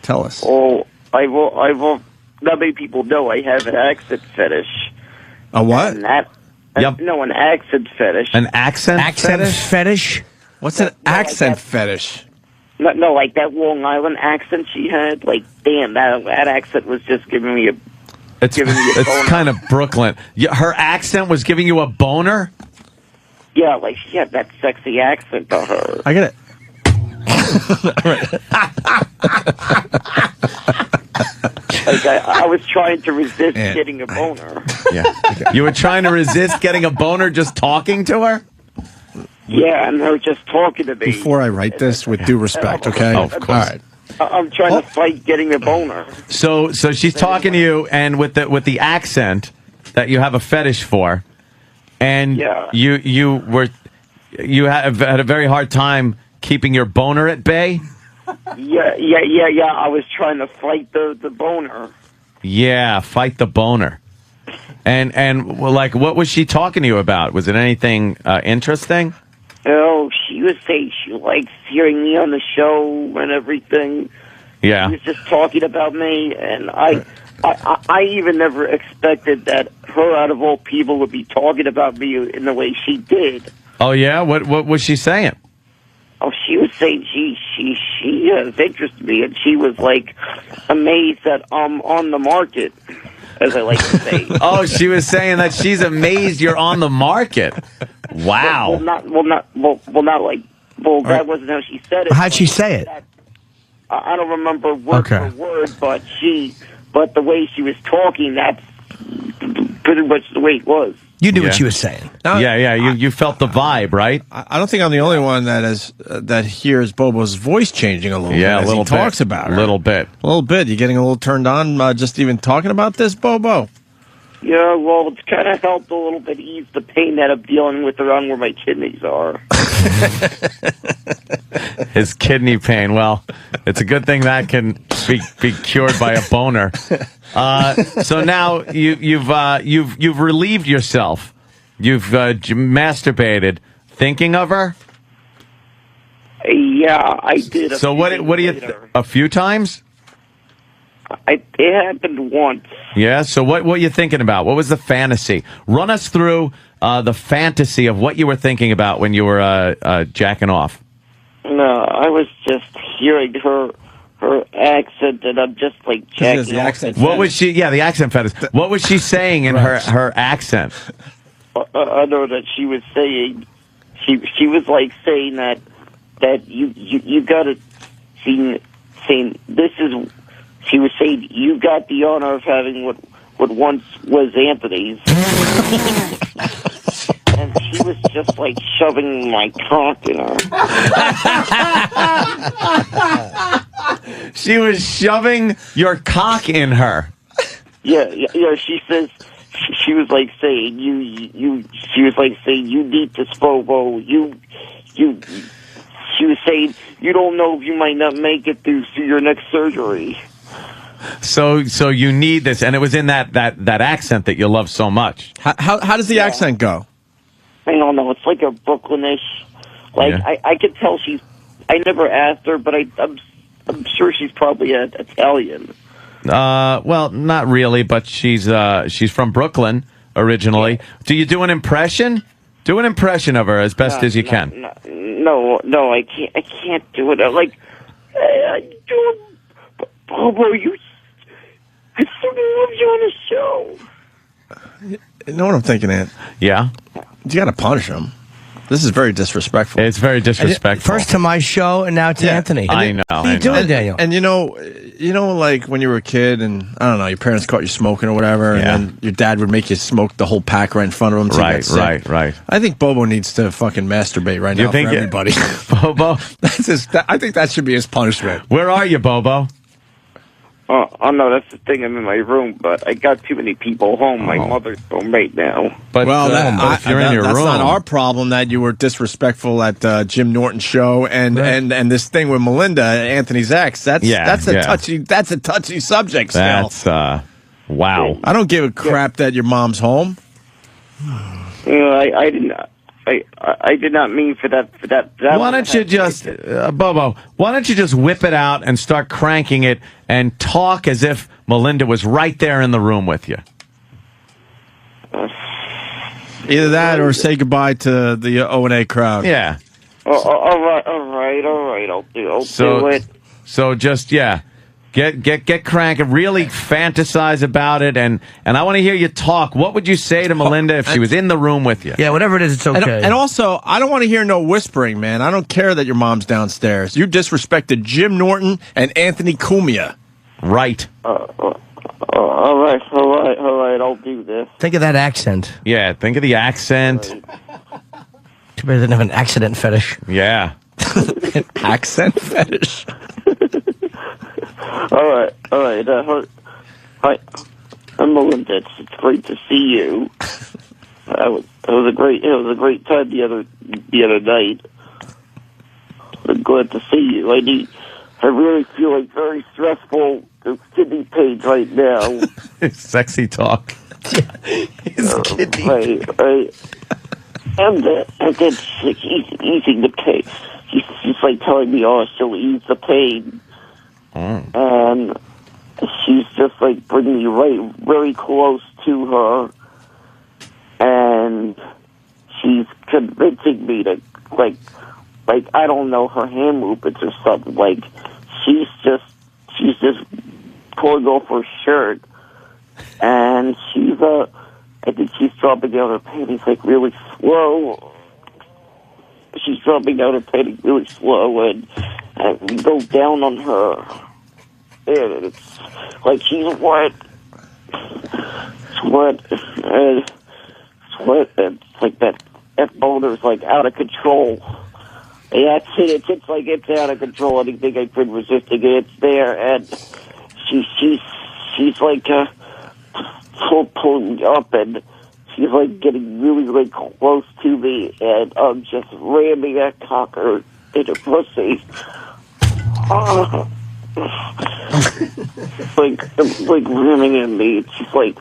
Tell us. Oh, I will. Not many people know I have an accent fetish. A what? No, an accent fetish. An accent fetish? What's an accent fetish? No, like that Long Island accent she had. Like, damn, that accent was just giving me a. It's kind of Brooklyn. Her accent was giving you a boner? Yeah, like she had that sexy accent to her. I get it. Like I was trying to resist getting a boner. Yeah. You were trying to resist getting a boner just talking to her? Yeah, and her just talking to me. Before I write this, with due respect, okay? Oh, of course. All right. I'm trying to fight getting a boner. So she's talking to you, and with the accent that you have a fetish for, and you have had a very hard time keeping your boner at bay. Yeah. I was trying to fight the boner. Yeah, fight the boner. And well, like, what was she talking to you about? Was it anything interesting? Oh, she was saying she likes hearing me on the show and everything. Yeah. She was just talking about me, and I even never expected that her, out of all people, would be talking about me in the way she did. Oh, yeah? What was she saying? Oh, she was saying she has interest in me, and she was, like, amazed that I'm on the market, as I like to say. Oh, she was saying that she's amazed you're on the market. Wow. That wasn't how she said it. How'd she say it? I don't remember word for word, but the way she was talking, that's pretty much the way it was. You knew what she was saying. Yeah. You felt the vibe, right? I don't think I'm the only one that hears Bobo's voice changing a little bit. Yeah, a little bit. Talks about her. A little bit. A little bit. You getting a little turned on just even talking about this, Bobo? Yeah, well, it's kind of helped a little bit ease the pain that I'm dealing with around where my kidneys are. His kidney pain. Well, it's a good thing that can be cured by a boner. So now you've relieved yourself. You've masturbated, thinking of her. Yeah, I did. So what do you? A few times? It happened once. Yeah. So what were you thinking about? What was the fantasy? Run us through the fantasy of what you were thinking about when you were jacking off. No, I was just hearing her accent, and I'm just like jacking off. What was she? Yeah, the accent fetish. What was she saying in her accent? I know that she was saying she was like saying that you got to saying this is. She was saying, you got the honor of having what once was Anthony's. And she was just, like, shoving my cock in her. She was shoving your cock in her. Yeah, she says, she was, like, saying, she was, like, saying, you need to Spobo, she was saying, you don't know if you might not make it through your next surgery. So you need this, and it was in that accent that you love so much. How does the accent go? I don't know. It's like a Brooklynish. Like I could tell she's. I never asked her, but I'm sure she's probably Italian. Well, not really, but she's from Brooklyn originally. Do you do an impression? Do an impression of her as best as you can. No, I can't do it. I do. Bobo, I fucking love you on the show. You know what I'm thinking, Ant? Yeah? You got to punish him. This is very disrespectful. It's very disrespectful. First to my show, and now to Anthony. I know. What are you doing, Daniel? And you know, like when you were a kid, and I don't know, your parents caught you smoking or whatever, and then your dad would make you smoke the whole pack right in front of him. Right. I think Bobo needs to fucking masturbate right now for everybody. Bobo? I think that should be his punishment. Where are you, Bobo? Oh no, that's the thing. I'm in my room, but I got too many people home. My mother's home right now. But if you're in your that's room, not our problem that you were disrespectful at Jim Norton's show and this thing with Melinda, Anthony's ex. That's a touchy subject. Still. That's wow. I don't give a crap that your mom's home. I didn't. I did not mean for that. Why don't you just, Bobo? Why don't you just whip it out and start cranking it and talk as if Melinda was right there in the room with you? Either that or say goodbye to the O&A crowd. Yeah. All right. I'll do it. So just Get cranking, really fantasize about it, and I want to hear you talk. What would you say to Melinda if she was in the room with you? Yeah, whatever it is, it's okay. And also, I don't want to hear no whispering, man. I don't care that your mom's downstairs. You disrespected Jim Norton and Anthony Cumia. Right. All right, I'll do this. Think of that accent. Yeah, think of the accent. Too bad I didn't have an accident fetish. Yeah. An accent fetish? All right. Hi, I'm Melinda. It's great to see you. It was a great time the other night. I'm glad to see you. I really feel like very stressful kidney pain right now. Sexy talk. His kidney. Right. And then she's easing the pain. She's like telling me, she'll ease the pain. And she's just like bringing me right very close to her, and she's convincing me to like I don't know, her hand movements or something. Like she's just pulling off her shirt, and I think she's dropping down her panties like really slow. She's dropping down her panties really slow, and we go down on her. It's like she's wet. It's like that boulder's like out of control. Yeah, it's like it's out of control. Anything I've been resisting it, it's there, and she's like pulling me up, and she's like getting really close to me, and I'm just ramming that cocker in her pussy. like ramming at me. She's like,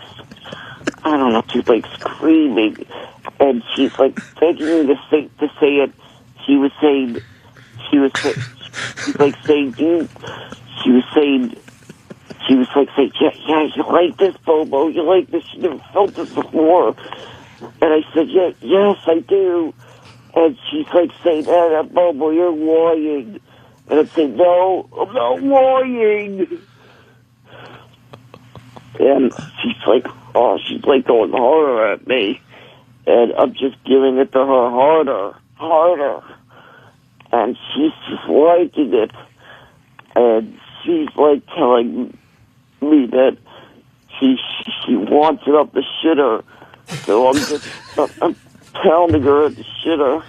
I don't know. She's like screaming, and she's like begging me to say it. She was saying, yeah, you like this, Bobo? You like this? You never felt this before. And I said, yes, I do. And she's like saying, Bobo, you're lying. And I'd say, no, I'm not lying. And she's like going harder at me. And I'm just giving it to her harder. And she's just liking it. And she's like telling me that she wants it up the shitter. So I'm pounding her at the shitter.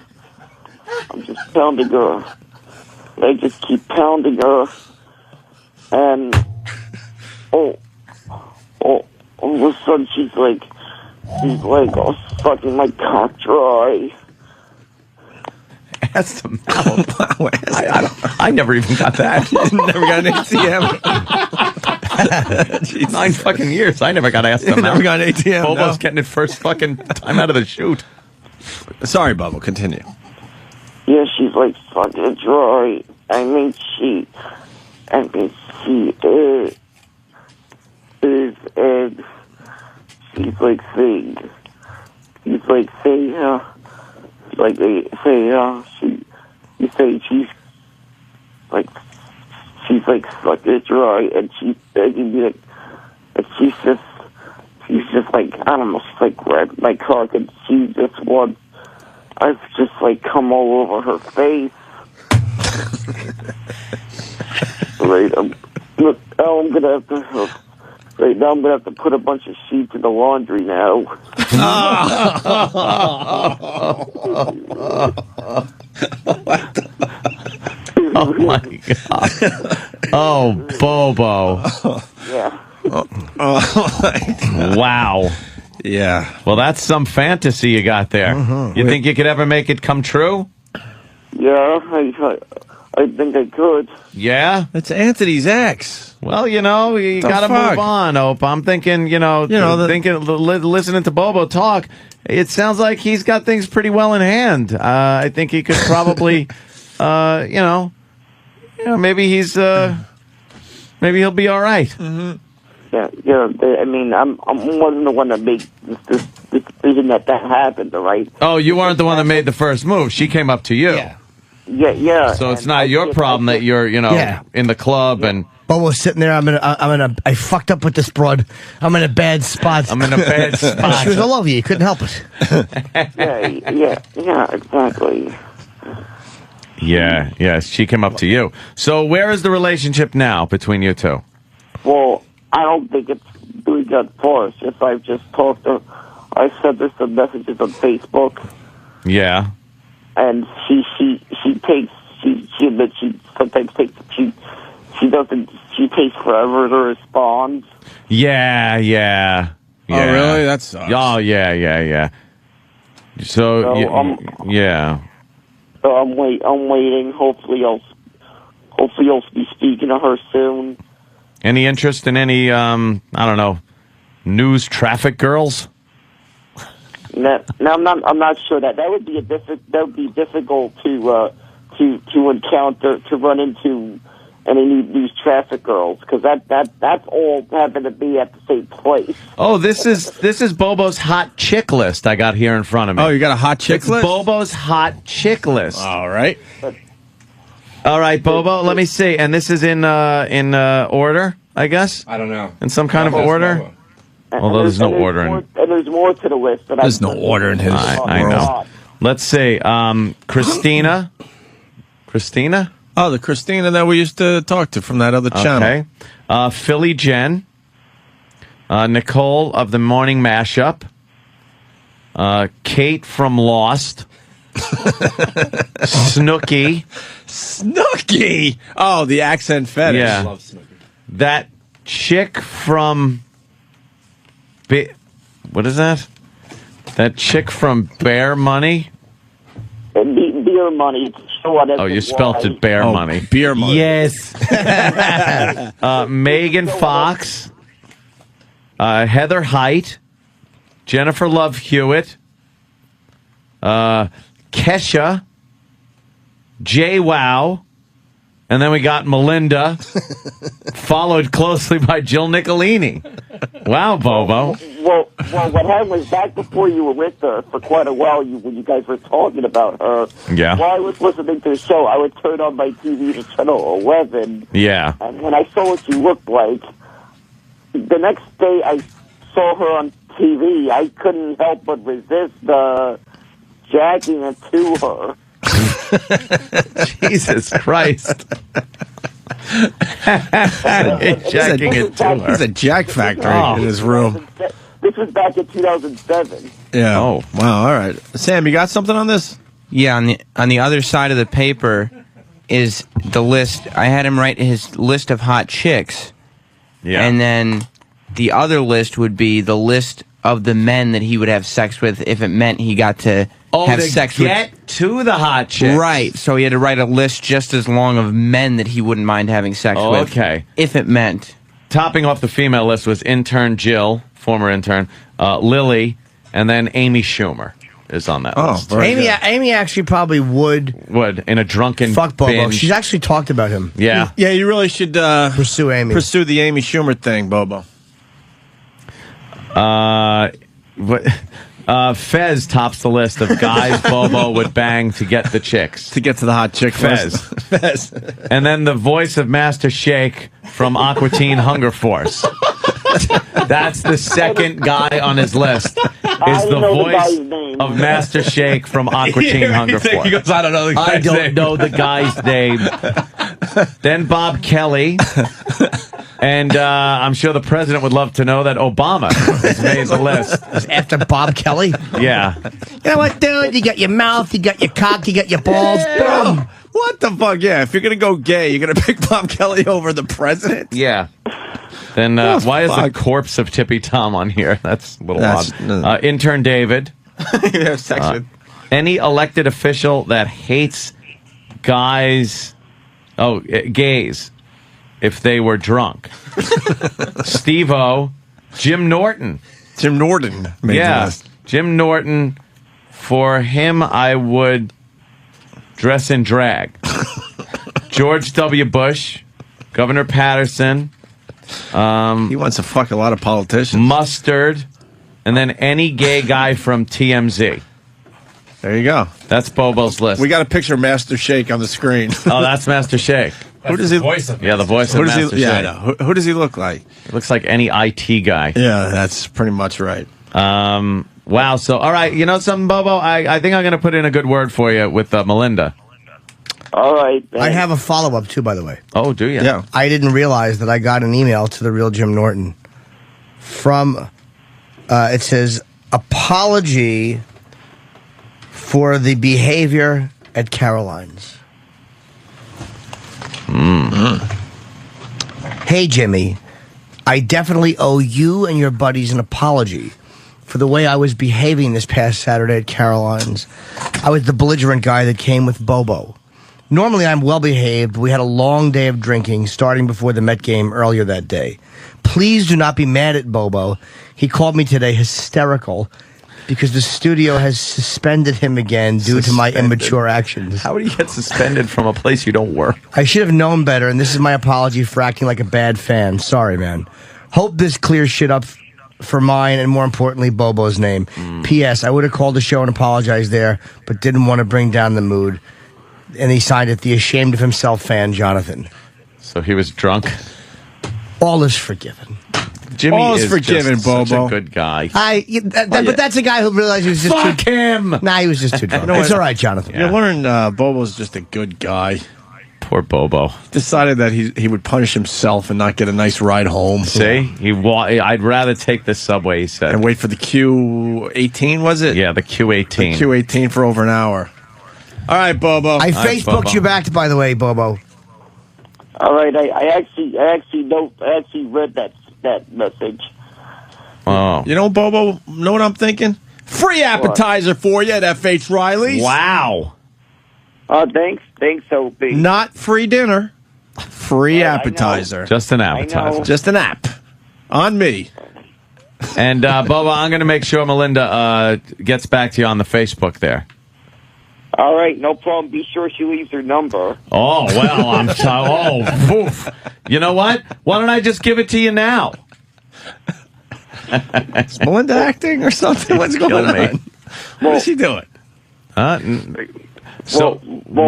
I'm just pounding her. I just keep pounding her, and all of a sudden she's like, sucking my cock dry. Ass to mouth. I never even got that. Never got an ATM. 9 fucking years. I never got ass to mouth. Never got an ATM. Bobo's getting it first fucking time out of the chute. Sorry, Bubba. Continue. Yeah, she's like fucking dry. I mean, she is. and she's like saying, you say she's like sucking it dry, and she's just like, I don't know, she's like red my cock, and she just wants, I've just like come all over her face. Right, I'm gonna have to. Right now, I'm gonna have to put a bunch of sheets in the laundry now. Oh my God! Oh, Bobo! Yeah. Wow. Yeah. Well, that's some fantasy you got there. You think you could ever make it come true? Yeah, I think I could. Yeah? It's Anthony's ex. Well, you got to move on, Ope. I'm thinking, listening to Bobo talk, it sounds like he's got things pretty well in hand. I think he could probably, maybe maybe he'll be all right. Mm-hmm. Yeah. I mean, I'm wasn't the one that made this decision that happened, right? Oh, you weren't the one that made the first move. She came up to you. Yeah. So it's not your problem that you're, in the club and. Bobo's sitting there. I fucked up with this broad. I'm in a bad spot. I'm in a bad spot. She was all over you. Couldn't help it. Yeah, exactly. Yeah. She came up to you. So where is the relationship now between you two? Well, I don't think it's really got far. It's just I've just talked to her. I sent her some messages on Facebook. Yeah. And she admits she sometimes takes she takes forever to respond. Yeah. Oh, really? That sucks. Oh, yeah. So yeah. So I'm waiting. Hopefully I'll be speaking to her soon. Any interest in any news traffic girls? No, I'm not sure that would be difficult to encounter, to run into any news traffic girls, because that's all happen to be at the same place. Oh, this is Bobo's hot chick list I got here in front of me. Oh, you got a hot chick list? Bobo's hot chick list. All right. All right, Bobo, let me see. And this is in order, I guess? I don't know. In some kind of order? Although there's no order in. And there's more to the list. There's no order in his. I know. Let's see. Christina. Christina? Oh, the Christina that we used to talk to from that other channel. Okay. Philly Jen. Nicole of the Morning Mashup. Kate from Lost. Snooki. Snooki! Oh, the accent fetish. Yeah. I love Snooki. That chick from... What is that? That chick from Bear Money? Beer Money. Oh, you spelt it Bear Money. Beer Money. Yes. Megan Fox. Heather Height. Jennifer Love Hewitt. Kesha. JWoww. And then we got Melinda, followed closely by Jill Nicolini. Wow, Bobo. Well, what happened was back before you were with her for quite a while, when you guys were talking about her. Yeah. While I was listening to the show, I would turn on my TV to channel 11. Yeah. And when I saw what you looked like, the next day I saw her on TV, I couldn't help but resist jacking it to her. Jesus Christ. Jacking it to her. He's a jack factory in his room. This was back in 2007. Yeah. Oh, wow. All right. Sam, you got something on this? Yeah, on the other side of the paper is the list. I had him write his list of hot chicks. Yeah. And then the other list would be the list of the men that he would have sex with if it meant he got to have sex with. Get to the hot chicks. Right. So he had to write a list just as long of men that he wouldn't mind having sex with. Okay. If it meant. Topping off the female list was intern Jill, former intern, Lily, and then Amy Schumer is on that list. Amy actually probably would in a drunken fuck Bobo. binge. She's actually talked about him. Yeah. Yeah, you really should pursue Amy. Pursue the Amy Schumer thing, Bobo. Fez tops the list of guys Bobo would bang to get the chicks. To get to the hot chick Fez. Fez. And then the voice of Master Shake from Aqua Teen Hunger Force. That's the second guy on his list. Is the voice of Master Shake from Aqua Teen Hunger Force. He goes, I don't know the guy's name. I don't know the guy's name. Then Bob Kelly. And I'm sure the president would love to know that Obama has made the list. After Bob Kelly? Yeah. You know what, dude? You got your mouth, you got your cock, you got your balls. Boom. What the fuck? Yeah, if you're going to go gay, you're going to pick Bob Kelly over the president? Yeah. Then why is the corpse of Tippy Tom on here? That's a little odd. Intern David. Any elected official that hates gays if they were drunk. Steve-O. Jim Norton. Jim Norton made the list. Jim Norton. For him, I would dress in drag. George W. Bush. Governor Patterson. He wants to fuck a lot of politicians. Mustard. And then any gay guy from TMZ. There you go. That's Bobo's list. We got a picture of Master Shake on the screen. Oh, that's Master Shake. Who does he? The voice of Master Shake. Yeah, I know. Who does he look like? He looks like any IT guy. Yeah, that's pretty much right. Wow. So, all right. You know something, Bobo? I think I'm going to put in a good word for you with Melinda. All right. I have a follow-up, too, by the way. Oh, do you? Yeah. I didn't realize that I got an email to the real Jim Norton from, it says, apology for the behavior at Caroline's. Hey, Jimmy, I definitely owe you and your buddies an apology for the way I was behaving this past Saturday at Caroline's. I was the belligerent guy that came with Bobo. Normally, I'm well-behaved, but we had a long day of drinking starting before the Met game earlier that day. Please do not be mad at Bobo. He called me today hysterical because the studio has suspended him again due to my immature actions. How would he get suspended from a place you don't work? I should have known better, and this is my apology for acting like a bad fan. Sorry, man. Hope this clears shit up for mine and, more importantly, Bobo's name. P.S. I would have called the show and apologized there, but didn't want to bring down the mood. And he signed it, the ashamed of himself fan, Jonathan. So he was drunk? All is forgiven. Jimmy All is is forgiven, just Bobo. such a good guy. But that's a guy who realized he was just Fuck too... him! Nah, he was just too drunk. It's all right, Jonathan. You learn Bobo's just a good guy. Poor Bobo. Decided that he would punish himself and not get a nice ride home. See? I'd rather take the subway, he said. And wait for the Q18, was it? Yeah, the Q18. The Q18 for over an hour. All right, Bobo. I Facebooked you back, by the way, Bobo. All right, I actually read that message. Oh. You know, Bobo, know what I'm thinking? Free appetizer for you at F.H. Riley's. Wow. Thanks, Opie. Not free dinner. Free appetizer. Just an appetizer. Just an app. On me. And, Bobo, I'm going to make sure Melinda gets back to you on the Facebook there. All right, no problem. Be sure she leaves her number. Oh, well, I'm so... oof. You know what? Why don't I just give it to you now? Is Melinda acting or something? What's going on? What is she doing? Well,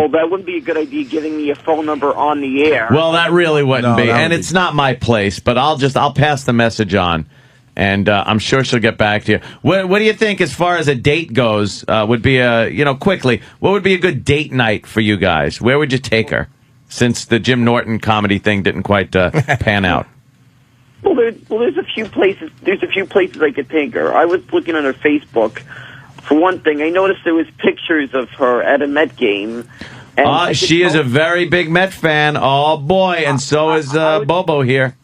that wouldn't be a good idea, giving me a phone number on the air. Well, that really wouldn't be. And would it's not my place, but I'll pass the message on. And I'm sure she'll get back to you. What do you think as far as a date goes? Would be quickly, what would be a good date night for you guys? Where would you take her? Since the Jim Norton comedy thing didn't quite pan out. Well, there's a few places. There's a few places I could take her. I was looking on her Facebook. For one thing, I noticed there was pictures of her at a Met game. And she is a very big Met fan. Oh boy, and so is Bobo here.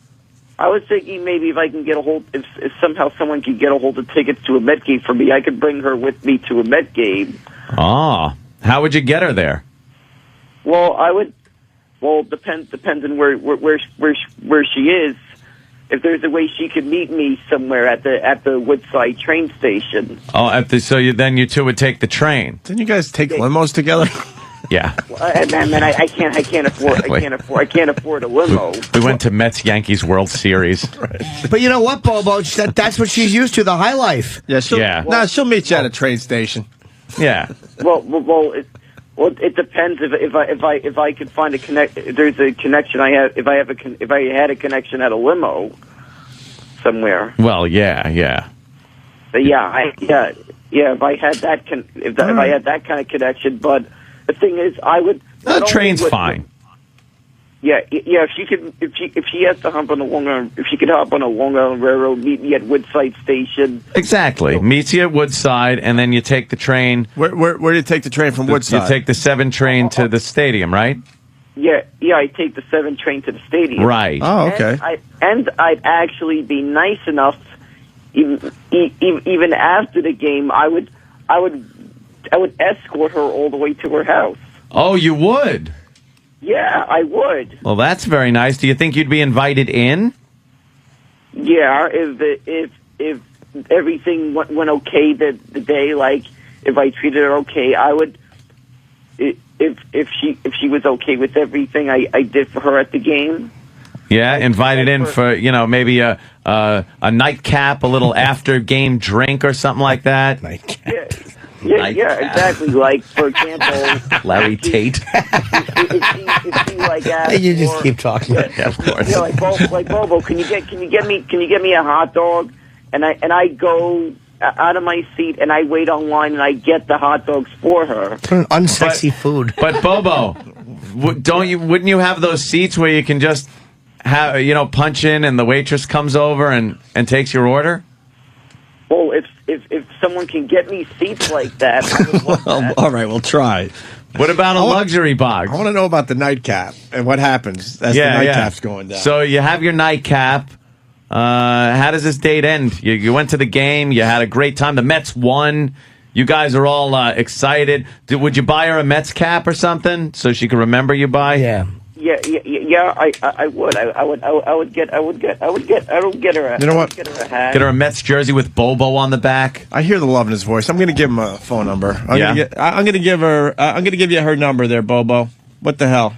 I was thinking maybe if I can get if somehow someone could get a hold of tickets to a Met game for me, I could bring her with me to a Met game. Oh, how would you get her there? Well, I would. Well, depends on where she is. If there's a way she could meet me somewhere at the Woodside train station. Oh, so then you two would take the train. Didn't you guys take limos together? Yeah. Man, I can't afford a limo. We went to Mets-Yankees World Series. But you know what, Bobo? That's what she's used to, the high life. Yeah, she'll meet you at a train station. Yeah. Well, it depends if I could find a connect. There's a connection I have. If I had a connection at a limo somewhere. Well, yeah. But if I had that if I had that kind of connection, but the thing is, I would. The train's fine. Yeah. If she has to hop on if she could hop on a Long Island Railroad, meet me at Woodside Station. Exactly. Meets you at Woodside, and then you take the train. Where do you take the train from Woodside? You take the 7 train to the stadium, right? Yeah. I take the 7 train to the stadium. Right. Oh, okay. And I'd actually be nice enough, even after the game, I would escort her all the way to her house. Oh, you would? Yeah, I would. Well, that's very nice. Do you think you'd be invited in? Yeah, if everything went okay the day, like if I treated her okay, I would. If she was okay with everything I did for her at the game. Yeah, invited in for maybe a nightcap, a little after game drink or something like that. Nightcap. Yeah, exactly. Like, for example, Larry Tate. If she like asked you just keep talking. Yeah, of course. Yeah, like Bobo, can you get me a hot dog? And I go out of my seat and I wait online and I get the hot dogs for her. Unsexy food. But Bobo, wouldn't you have those seats where you can just have punch in and the waitress comes over and takes your order? Well, if someone can get me seats like that, I would love that. All right, we'll try. What about a luxury box? I want to know about the nightcap and what happens as the nightcap's going down. So you have your nightcap. How does this date end? You went to the game. You had a great time. The Mets won. You guys are all excited. Would you buy her a Mets cap or something so she could remember you by? Yeah. Yeah. I would. I would get her a. You know what? Get her a hat. Get her a Mets jersey with Bobo on the back. I hear the love in his voice. I'm going to give him a phone number. I'm going to give her. I'm going to give you her number there, Bobo. What the hell?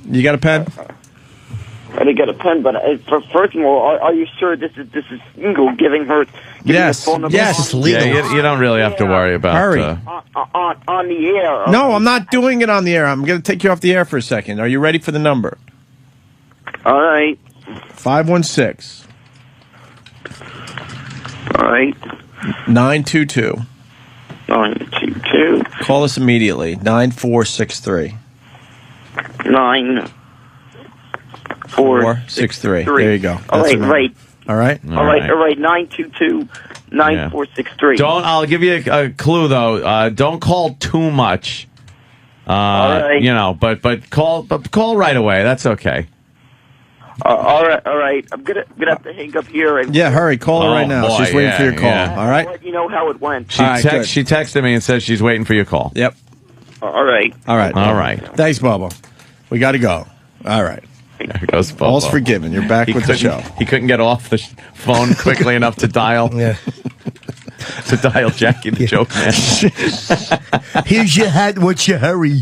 You got a pen? I didn't get a pen, but first of all, are you sure this is legal? Giving her the phone number? Yes, it's legal. Yeah, you don't really have to worry about. Hurry. On the air. No, I'm not doing it on the air. I'm going to take you off the air for a second. Are you ready for the number? All right. 516. All right. 922. 922. Call us immediately. 9463. 9463. There you go. All right, right. All right? All right. 922-9463. I'll give you a clue, though. Don't call too much. All right. But call right away. That's okay. All right. I'm gonna have to hang up here. And hurry. Call her right now. She's waiting for your call. Yeah. All right? I'll let you know how it went. She texted me and said she's waiting for your call. Yep. All right. Thanks, Bobo. We got to go. All right. There goes Bobo. All's forgiven. You're back with the show. He couldn't get off the phone quickly enough to dial. Yeah. To dial Jackie the Joke Man. Here's your hat. What's your hurry?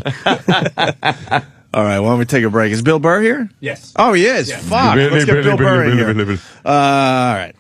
All right, why don't we take a break? Is Bill Burr here? Yes. Oh, he is. Fuck. Let's get Bill Burr in here. All right.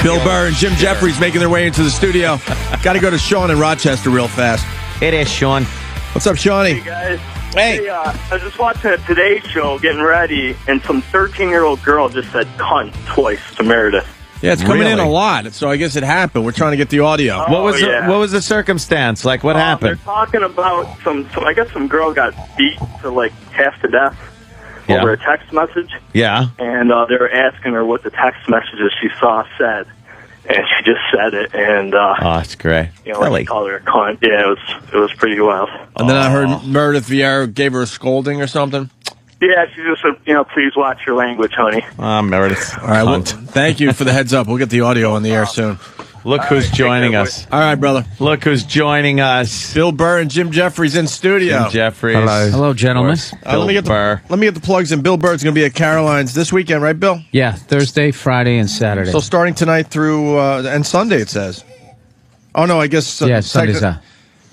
Bill Burr and Jim Jeffries making their way into the studio. Got to go to Sean in Rochester real fast. It is, Sean. What's up, Shawnee? Hey, guys. Hey. I was just watching a Today Show, getting ready, and some 13-year-old girl just said cunt twice to Meredith. Yeah, it's coming in a lot, so I guess it happened. We're trying to get the audio. What was the circumstance? Like, what happened? They're talking about I guess some girl got beat to, like, half to death over a text message. Yeah. And they were asking her what the text messages she saw said. And she just said it, and that's great. Really? Called her a cunt. Yeah, it was pretty wild. And then I heard Meredith Vieira gave her a scolding or something. Yeah, she just said, please watch your language, honey. Meredith. All right, well, thank you for the heads up. We'll get the audio on the air soon. Look who's joining us. All right, brother. Look who's joining us. Bill Burr and Jim Jeffries in studio. Jim Jeffries. Hello, gentlemen. Let me get the plugs in. Bill Burr's going to be at Caroline's this weekend, right, Bill? Yeah, Thursday, Friday, and Saturday. So starting tonight through and Sunday, it says. Oh no, I guess Sunday's out.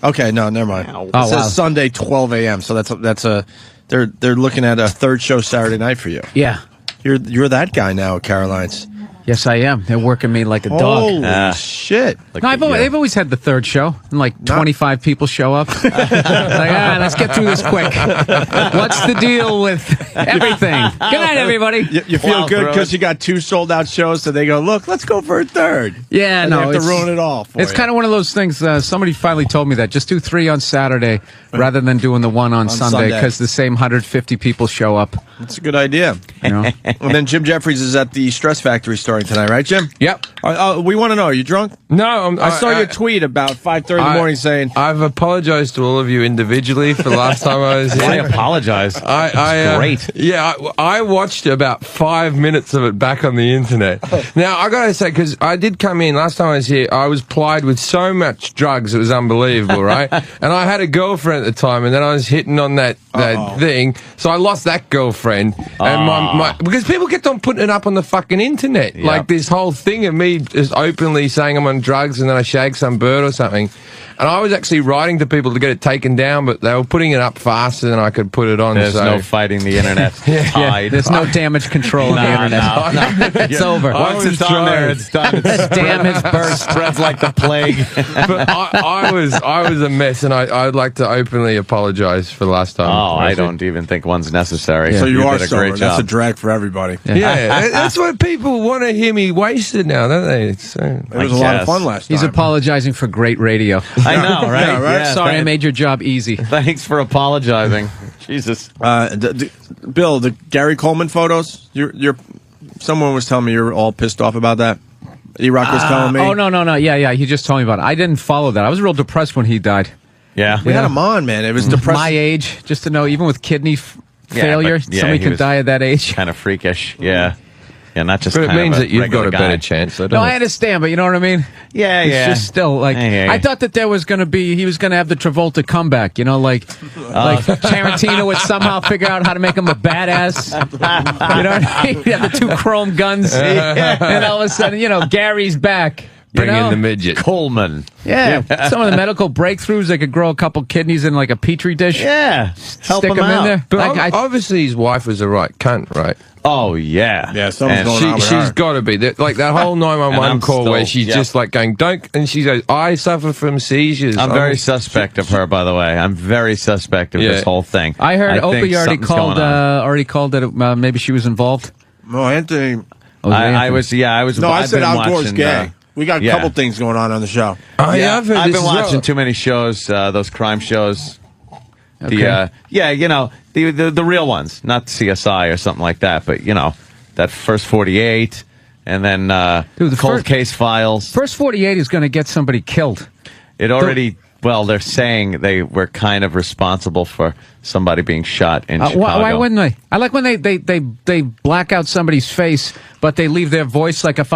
Okay, no, never mind. It says Sunday 12 a.m. So that's a they're looking at a third show Saturday night for you. Yeah, you're that guy now at Caroline's. Yes, I am. They're working me like a dog. Holy shit! No, they've always had the third show, and like 25 people show up. Like, let's get through this quick. What's the deal with everything? Good night, everybody. You feel good because you got 2 sold out shows, so they go, look, let's go for a third. Yeah, and no, they have to ruin it all. It's kind of one of those things. Somebody finally told me that just do 3 on Saturday rather than doing the 1 on Sunday because the same 150 people show up. That's a good idea. You know? And then Jim Jeffries is at the Stress Factory starting tonight, right, Jim? Yep. We want to know, are you drunk? No, I saw your tweet about 5:30 in the morning saying I've apologized to all of you individually for the last time I was here. I apologize. Great. Yeah, I watched about 5 minutes of it back on the internet. Now I gotta say, because I did come in last time I was here, I was plied with so much drugs it was unbelievable, right? And I had a girlfriend at the time, and then I was hitting on that thing, so I lost that girlfriend. And because people kept on putting it up on the fucking internet, like this whole thing of me just openly saying I'm on drugs and then I shagged some bird or something. And I was actually writing to people to get it taken down, but they were putting it up faster than I could put it on. There's no fighting the internet. There's no damage control on the internet. It's over. Once it's on there, it's done. Damn, his bird spreads like the plague. But I was a mess, and I'd like to openly apologize for the last time. Oh, I don't even think one's necessary. So you are did a sober. great job. That's a drag for everybody. Yeah, that's what people want to hear me wasted now, don't they? It was a lot of fun last time. He's apologizing for great radio. I know, right? Yeah, right? Yeah, sorry, I made your job easy. Thanks for apologizing. Jesus. Bill, the Gary Coleman photos, someone was telling me you're all pissed off about that. E-Rock was telling me. Oh, no. Yeah, he just told me about it. I didn't follow that. I was real depressed when he died. Yeah. We had him on, man. It was depressing. My age, just to know, even with kidney failure, somebody could die at that age. Kind of freakish, yeah. Yeah, not just. But it kind means of that you've got a better chance. No, I understand, but you know what I mean? Yeah, it's just still like I thought that there was going to be he was going to have the Travolta comeback, you know, like Tarantino would somehow figure out how to make him a badass. You know what I mean? You have the 2 chrome guns, and all of a sudden, you know, Gary's back. Bring in the midget. Coleman. Yeah. Some of the medical breakthroughs, they could grow a couple kidneys in like a petri dish. Yeah. Stick them in there. But obviously his wife was a right cunt, right? Oh, yeah. Yeah, something's going on with she's her. got to be. Like that whole 911 call where she's just like going, don't, and she goes, I suffer from seizures. I'm very suspect of her, by the way. I'm very suspect of this whole thing. I heard Opie already called that maybe she was involved. No, Anthony. I was. No, I said Al Gore's watching, gay. We got a couple things going on the show. Oh, yeah, I've been watching too many shows, those crime shows. Okay. You know, the real ones, not CSI or something like that, but, you know, that First 48, and then the Cold Case Files. First 48 is going to get somebody killed. It already... Well, they're saying they were kind of responsible for somebody being shot in Chicago. Why wouldn't they? I like when they black out somebody's face, but they leave their voice. Like if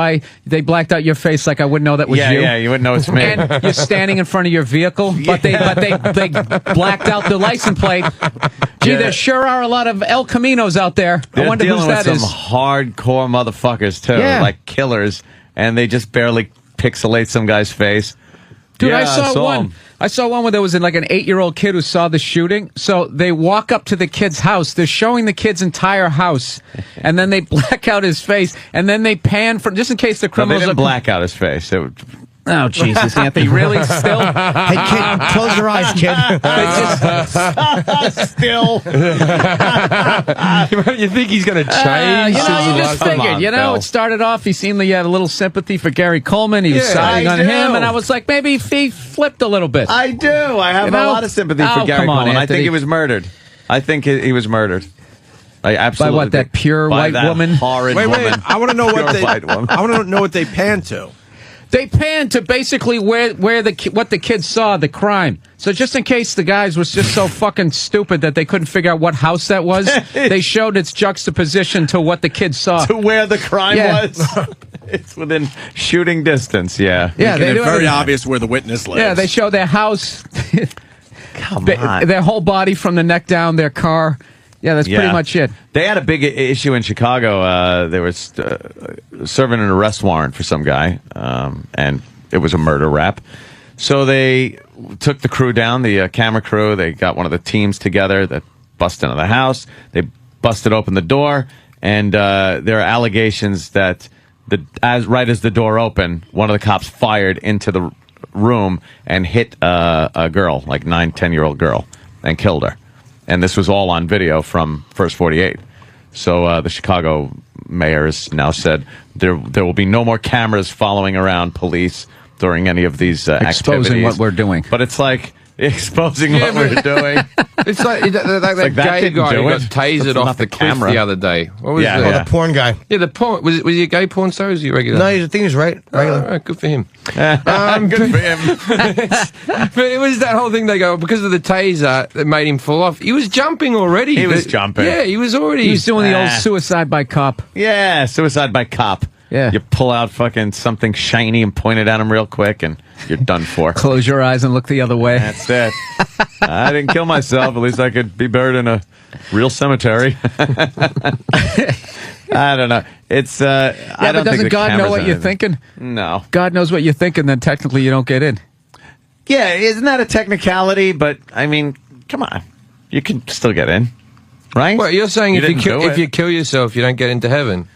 they blacked out your face, like I wouldn't know that was you. Yeah, you wouldn't know it's me. And you're standing in front of your vehicle, but they blacked out the license plate. Gee, there sure are a lot of El Caminos out there. I wonder who that is. Some hardcore motherfuckers too, like killers, and they just barely pixelate some guy's face. Dude, yeah, I saw one. him. I saw one where there was like an 8-year-old kid who saw the shooting. So they walk up to the kid's house. They're showing the kid's entire house, and then they black out his face, and then they pan from just in case the criminals. No, they didn't black out his face. Oh, Jesus, Anthony, really? Still? Hey, kid, close your eyes, kid. Still. You think he's going to change? You just figured. It started off, he seemed like he had a little sympathy for Gary Coleman. He was siding on him, and I was like, maybe he flipped a little bit. I do. I have a lot of sympathy for Gary Coleman. Anthony. I think he was murdered. I think he was murdered. I absolutely. By what, that pure white woman? Horrid woman. Wait. I want to know what they pan to. They panned to basically where what the kids saw, the crime. So just in case the guys was just so fucking stupid that they couldn't figure out what house that was, they showed its juxtaposition to what the kids saw. To where the crime was. It's within shooting distance, yeah. Yeah, it's very obvious where the witness lives. Yeah, they show their house, Come on. their whole body from the neck down, their car. Yeah, that's pretty much it. They had a big issue in Chicago. They were serving an arrest warrant for some guy, and it was a murder rap. So they took the crew down, the camera crew. They got one of the teams together that busted into the house. They busted open the door, and there are allegations that right as the door opened, one of the cops fired into the room and hit a girl, like 9-10-year-old girl, and killed her. And this was all on video from First 48. So the Chicago mayor has now said there will be no more cameras following around police during any of these Exposing activities. what we're doing. But it's like exposing what we're doing. It's like that gay guy who got tasered off the cliff the other day. What was the porn guy. Yeah, the porn. Was he a gay porn star or was he regular? No, I think he's right. Regular. Right, good for him. Good for him. But it was that whole thing they go, because of the taser that made him fall off. He was jumping already. He was jumping. Yeah, he was already. He was doing the old suicide by cop. Yeah, suicide by cop. Yeah. You pull out fucking something shiny and point it at him real quick, and you're done for. Close your eyes and look the other way. That's it. I didn't kill myself. At least I could be buried in a real cemetery. I don't know. It's I don't but doesn't think God know what you're thinking? No. God knows what you're thinking, then technically you don't get in. Yeah, isn't that a technicality? But I mean, come on, you can still get in, right? Well, you're saying if you it. kill yourself, you don't get into heaven.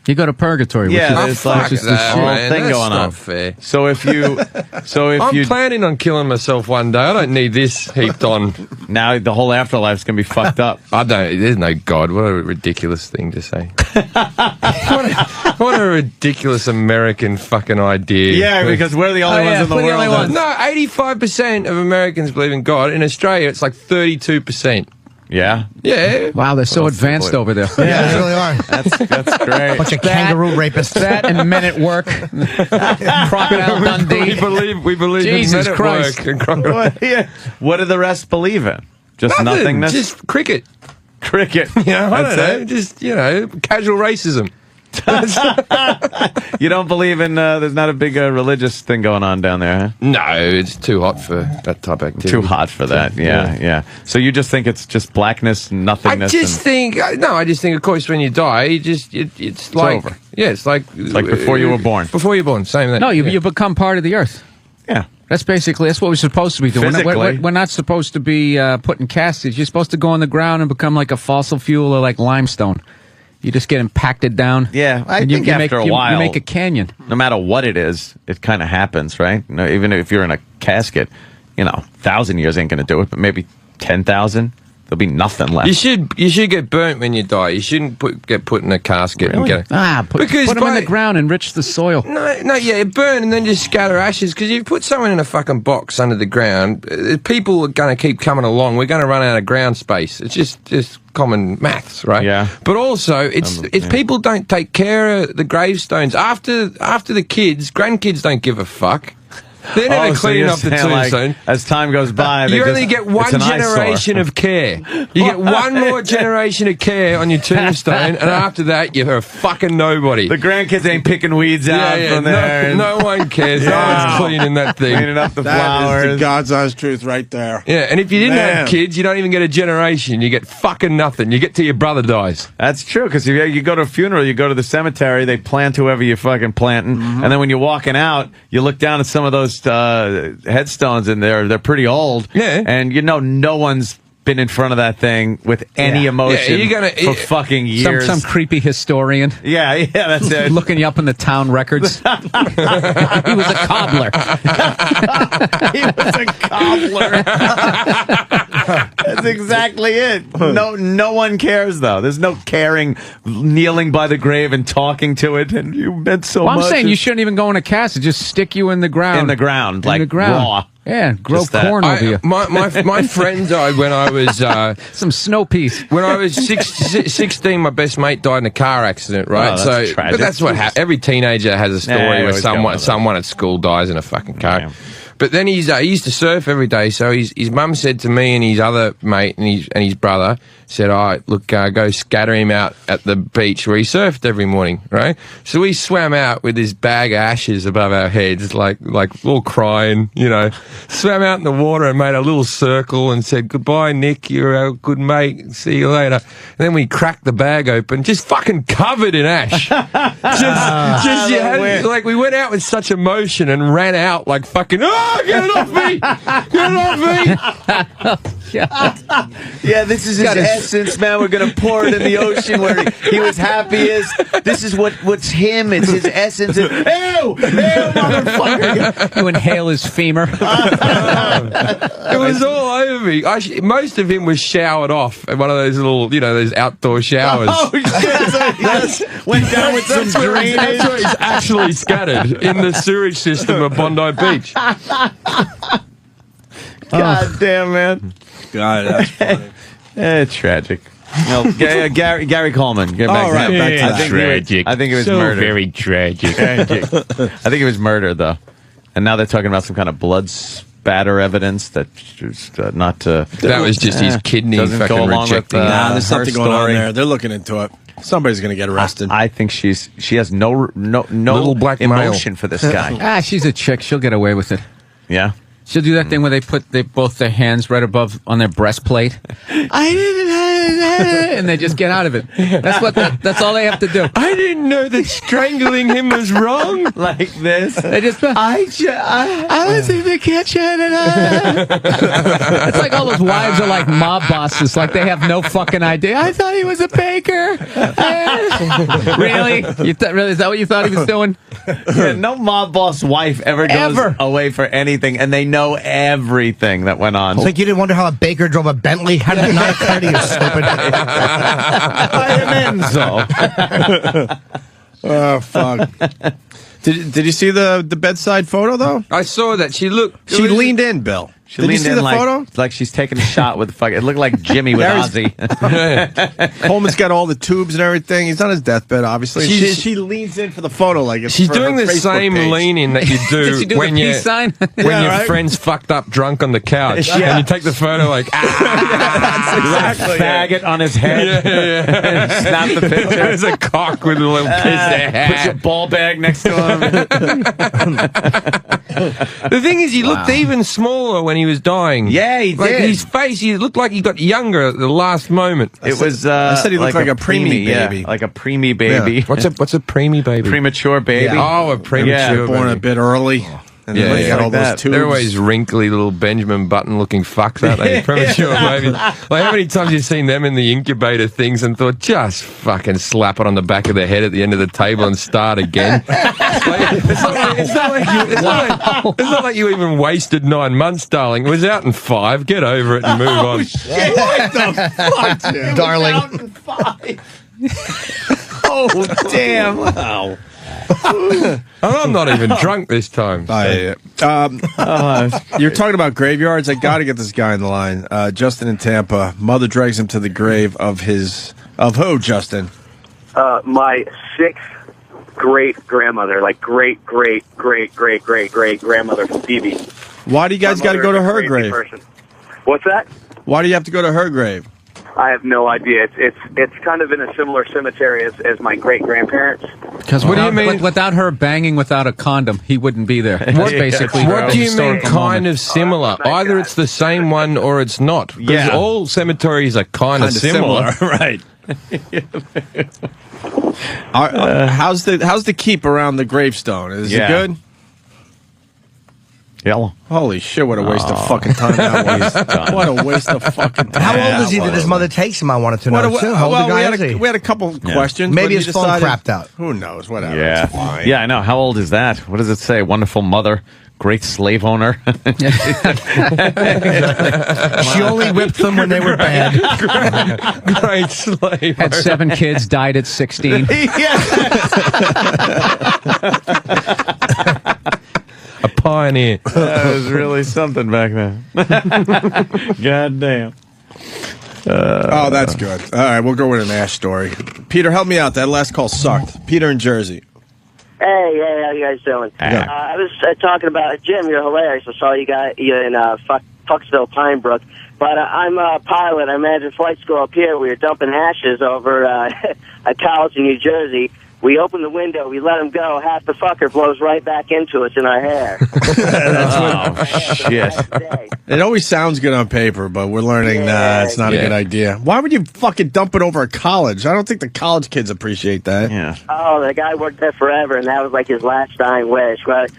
You go to purgatory. Yeah, which there's is, like which is the that, shit. man. thing That's going not on. fair. So if I'm planning on killing myself one day. I don't need this heaped on. Now the whole afterlife's gonna be fucked up. There's no God. What a ridiculous thing to say. what a ridiculous American fucking idea. Yeah, because we're the only ones in the world. No, 85% of Americans believe in God. In Australia, it's like 32%. Yeah. Yeah. Wow, they're so advanced over there. Yeah, they really are. That's great. Bunch of kangaroo rapists. That and Men at Work. Crocodile Dundee. We believe Jesus in Men at Christ. Work and Crocodile. What do the rest believe in? Just nothingness? Just cricket. Cricket. Yeah, I don't know. it? Just, casual racism. You don't believe in, there's not a big religious thing going on down there, huh? No, it's too hot for that type of activity. Too hot for that, yeah. So you just think it's just blackness, nothingness? I just think, of course, when you die, it's like... over. Yeah, it's like before you were born. Before you were born, same thing. No, you become part of the earth. Yeah. That's what we're supposed to be doing. Physically. We're not supposed to be putting caskets. You're supposed to go on the ground and become like a fossil fuel or like limestone. You just get impacted down. Yeah, I and think after a while... You make a canyon. No matter what it is, it kind of happens, right? Even if you're in a casket, 1,000 years ain't going to do it, but maybe 10,000, there'll be nothing left. You should get burnt when you die. You shouldn't get put in a casket and get... Put them in the ground, enrich the soil. No, burn and then just scatter ashes, because if you put someone in a fucking box under the ground, people are going to keep coming along. We're going to run out of ground space. It's just common maths, right? Yeah. But also, it's people don't take care of the gravestones after the kids. Grandkids don't give a fuck. They're never cleaning up the tombstone. As time goes by, you only get one generation of care. You get one more generation of care on your tombstone, and after that, you're a fucking nobody. The grandkids ain't picking weeds out from there. No one cares. No one's cleaning that thing. Cleaning up the That flowers. is the God's honest truth right there. Yeah, and if you didn't have kids, you don't even get a generation. You get fucking nothing. You get till your brother dies. That's true, because you go to a funeral, you go to the cemetery, they plant whoever you're fucking planting, and then when you're walking out, you look down at some of those headstones in there. They're pretty old. Yeah. And no one's been in front of that thing with any emotion for fucking years. Some creepy historian. Yeah, that's it. Looking you up in the town records. He was a cobbler. He was a cobbler. That's exactly it. No one cares, though. There's no caring, kneeling by the grave and talking to it, and you meant so much. I'm saying you shouldn't even go in a casket. Just stick you in the ground. In the ground, like raw. Yeah, grow corn over you. My friend died when I was... some snow peas. When I was 16, my best mate died in a car accident, right? Oh, that's tragic. But that's what happens. Every teenager has a story where someone at school dies in a fucking car. Yeah. But then he used to surf every day, so his mum said to me and his other mate and his brother, said, all right, look, go scatter him out at the beach where he surfed every morning, right? So we swam out with this bag of ashes above our heads, like all crying, you know. Swam out in the water and made a little circle and said, goodbye, Nick, you're our good mate, see you later. And then we cracked the bag open, just fucking covered in ash. We went out with such emotion and ran out like fucking, oh, get it off me! Get it off me! Yeah, this is his essence, man. We're gonna pour it in the ocean where he was happiest. This is what's him. It's his essence. Ew, motherfucker! You inhale his femur. It was all over me. Most of him was showered off at one of those little, those outdoor showers. Oh shit! So he just went down with some drainage. That's where he's actually scattered in the sewage system of Bondi Beach. God damn, man. God, that's funny. It's tragic. No, Gary Coleman. Get back back to tragic. I think it was murder. Very tragic. I think it was murder, though. And now they're talking about some kind of blood spatter evidence that just not to. That was just his kidney fucking rejecting. There's something going on there. They're looking into it. Somebody's going to get arrested. I think she has no little black emotion for this guy. She's a chick. She'll get away with it. Yeah. She'll do that thing where they put both their hands right above on their breastplate. And they just get out of it. That's all they have to do. I didn't know that strangling him was wrong. Like this. They just I was in the kitchen and it's like all those wives are like mob bosses, like they have no fucking idea. I thought he was a baker. Really? Really? Is that what you thought he was doing? Yeah, no mob boss wife ever goes away for anything, and they know everything that went on. It's like you didn't wonder how a baker drove a Bentley? How did it not occur to you, stupid? I am Enzo. Oh, fuck. Did you see the bedside photo, though? I saw that. She leaned in, Bill. Did you see the photo? Like she's taking a shot with it looked like Jimmy with Ozzy. Coleman's got all the tubes and everything. He's on his deathbed, obviously. She leans in for the photo like it's she's for doing her the Facebook same page. leaning that you do, Did she do when the you peace sign? when your friend's fucked up drunk on the couch and you take the photo like Exactly. Faggot on his head. Yeah. Snap the picture. There's a cock with a little piss there. Put your ball bag next to him. The thing is, he looked even smaller when he was dying. Yeah, he like did. His face, he looked like he got younger at the last moment. It was. I said he looked like a preemie baby. Yeah, like a preemie baby. Yeah. What's a preemie baby? Premature baby. Yeah. Oh, a premature born baby. a bit early. And then they got all those tubes. They're always wrinkly little Benjamin Button-looking fucks, aren't they? Premature babies. Like, how many times have you seen them in the incubator things and thought, just fucking slap it on the back of their head at the end of the table and start again? It's not like you even wasted 9 months, darling. It was out in 5. Get over it and move on. Shit. What the fuck, dude? Darling. Out in 5. Oh, damn. Wow. I'm not even drunk this time. You're talking about graveyards. I got to get this guy in the line. Justin in Tampa. Mother drags him to the grave of who, Justin? My 6th great-grandmother, like great-great-great-great-great-great-grandmother Phoebe. Why do you guys got to go to her grave? What's that? Why do you have to go to her grave? I have no idea. It's kind of in a similar cemetery as my great-grandparents. Because what do you mean? Without her banging without a condom, he wouldn't be there. That's basically. What do you mean kind of similar? Either it's the same one or it's not. Because all cemeteries are kind of similar. Right. How's the keep around the gravestone? Is it good? Yellow. Holy shit, what a waste of fucking time that was. What a waste of fucking time. How old is he that his mother takes him? I wanted to know, too. How old the guy is he? We had a couple questions. Maybe his phone crapped out. Who knows? Whatever. Yeah. It's fine. Yeah, I know. How old is that? What does it say? Wonderful mother. Great slave owner. She only whipped them when they were bad. Great slave. Had 7 kids, died at 16. A pioneer. That was really something back then. God damn. Oh, that's good. All right, we'll go with an Ash story. Peter, help me out. That last call sucked. Peter in Jersey. Hey, how you guys doing? I was talking about Jim. You're hilarious. I saw you in Fucksville, Pinebrook. But I'm a pilot. I manage a flight school up here. We were dumping ashes over a college in New Jersey. We open the window, we let him go. Half the fucker blows right back into us in our hair. Shit. It always sounds good on paper, but we're learning it's not a good idea. Why would you fucking dump it over a college? I don't think the college kids appreciate that. Yeah. Oh, the guy worked there forever, and that was like his last dying wish. But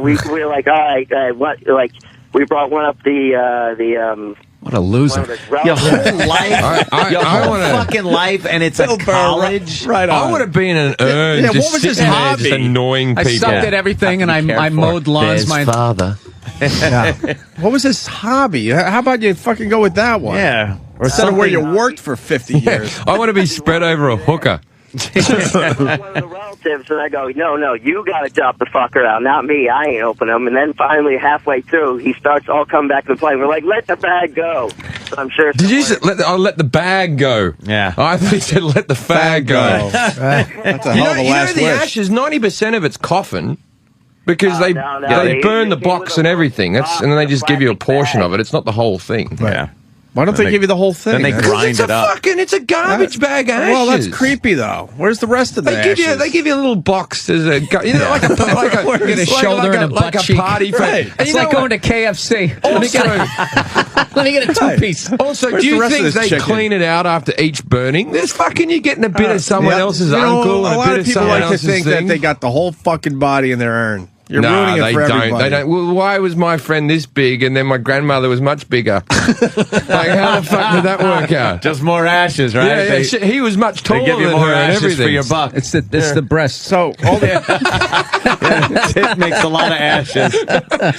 we were like, all right, what? Like, we brought one up the What a loser. Your whole life, fucking life, and it's a college. Right on. I would have been an urn. Yeah, just what was his sitting there, hobby? just annoying people. I sucked at everything, and I mowed lawns. My father. What was his hobby? How about you fucking go with that one? Yeah. Or instead of where you worked for 50 years. I want to be spread over a hooker. one of the relatives, and I go, no, you got to dump the fucker out, not me. I ain't open him. And then finally, halfway through, he starts all come back to the plane. We're like, let the bag go. So I'm sure. Did you say let the bag go? Yeah. I thought you said let the fag go. That's a hell of a last the wish. ashes, 90% of it's coffin. Because they burn the box and everything. And then they just give you a portion of it. It's not the whole thing. Yeah. Why don't they give you the whole thing? Then they grind it up. It's a garbage bag of ashes. Well, that's creepy, though. Where's the rest of the ashes? They give you a little box as a, like a get a shoulder and a butt like a cheek. party. Right. It's like going to KFC. Let me get a two-piece. Also, Where's do the you rest of think this they chicken? clean it out after each burning? There's fucking, you're getting a bit of someone else's uncle and a bit of someone else's A lot of people like to think that they got the whole fucking body in their urn. You're ruining it for everybody. They don't. Well, why was my friend this big and then my grandmother was much bigger? Like, how the fuck did that work out? Just more ashes, right? Yeah, he was much taller They give you than more her and ashes everything. for your buck. It's the breast. So all the It makes a lot of ashes.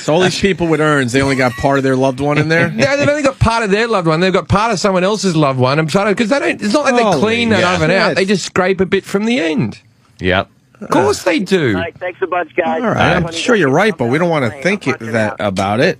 so all these people with urns, they only got part of their loved one in there. Yeah, they've only got part of their loved one. They've got part of someone else's loved one. I'm trying to, because they don't. It's not like they clean that oven out. They just scrape a bit from the end. Yep. Of course they do. All right, thanks a bunch, guys. All right, I'm sure you're right, but we don't want to think that about it.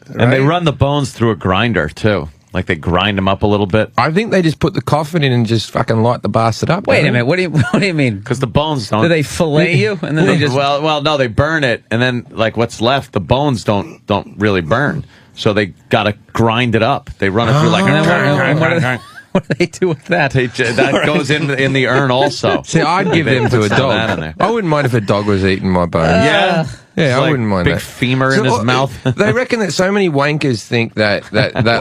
And they run the bones through a grinder, too. Like they grind them up a little bit. I think they just put the coffin in and just fucking light the bastard up. Wait a minute. What do you mean? Because the bones don't. Do they fillet you and then they just? Well, no, they burn it, and then like what's left, the bones don't really burn. So they gotta grind it up. They run it through like. What do they do with that? That goes in the urn also. See, I'd give them to a dog. I wouldn't mind if a dog was eating my bones. Yeah. Yeah, I like wouldn't mind big that. femur in his mouth. They reckon that so many wankers think that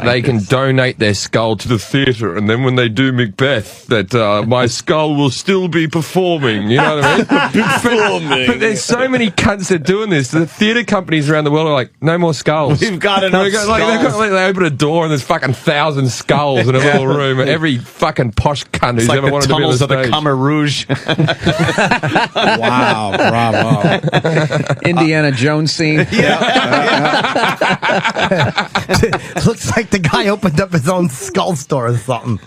they can donate their skull to the theatre, and then when they do Macbeth, that my skull will still be performing. You know what I mean? Performing. But there's so many cunts that are doing this. The theatre companies around the world are like, no more skulls. We've got enough skulls. They open a door and there's fucking 1,000 skulls in a little room. Every fucking posh cunt who's ever wanted to be on the stage. It's like the tunnels of the Khmer Rouge. Wow, bravo. Indiana Jones scene. Looks like the guy opened up his own skull store or something.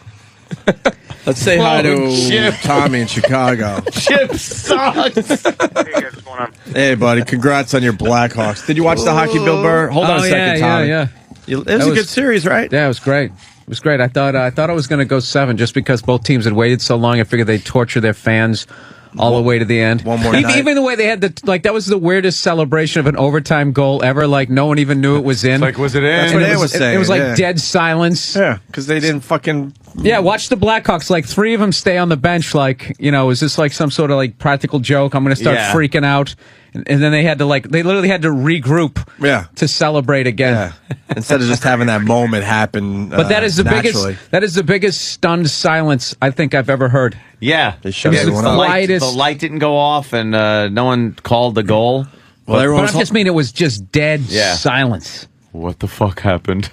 Let's say hi to Tommy in Chicago. Chip sucks. Hey guys, what's going on? Hey, buddy, congrats on your Blackhawks. Did you watch the hockey, Bill Burr? Hold on a second, Tommy. Yeah. It was a good series, right? Yeah, it was great. It was great. I thought I was going to go 7 just because both teams had waited so long. I figured they'd torture their fans all the way to the end. One more night. Even the way they had that was the weirdest celebration of an overtime goal ever. Like no one even knew it was in. Like, was it in? That's what they was saying. It was like dead silence. Yeah, because they didn't fucking. Yeah, watch the Blackhawks. Like 3 of them stay on the bench. Like, is this like some sort of like practical joke? I'm going to start freaking out. And then they literally had to regroup to celebrate again. Yeah. Instead of just having that moment happen. But that is the naturally. biggest stunned silence I think I've ever heard. Yeah. They shut everyone up. The light didn't go off and no one called the goal. But I just mean it was just dead silence. What the fuck happened?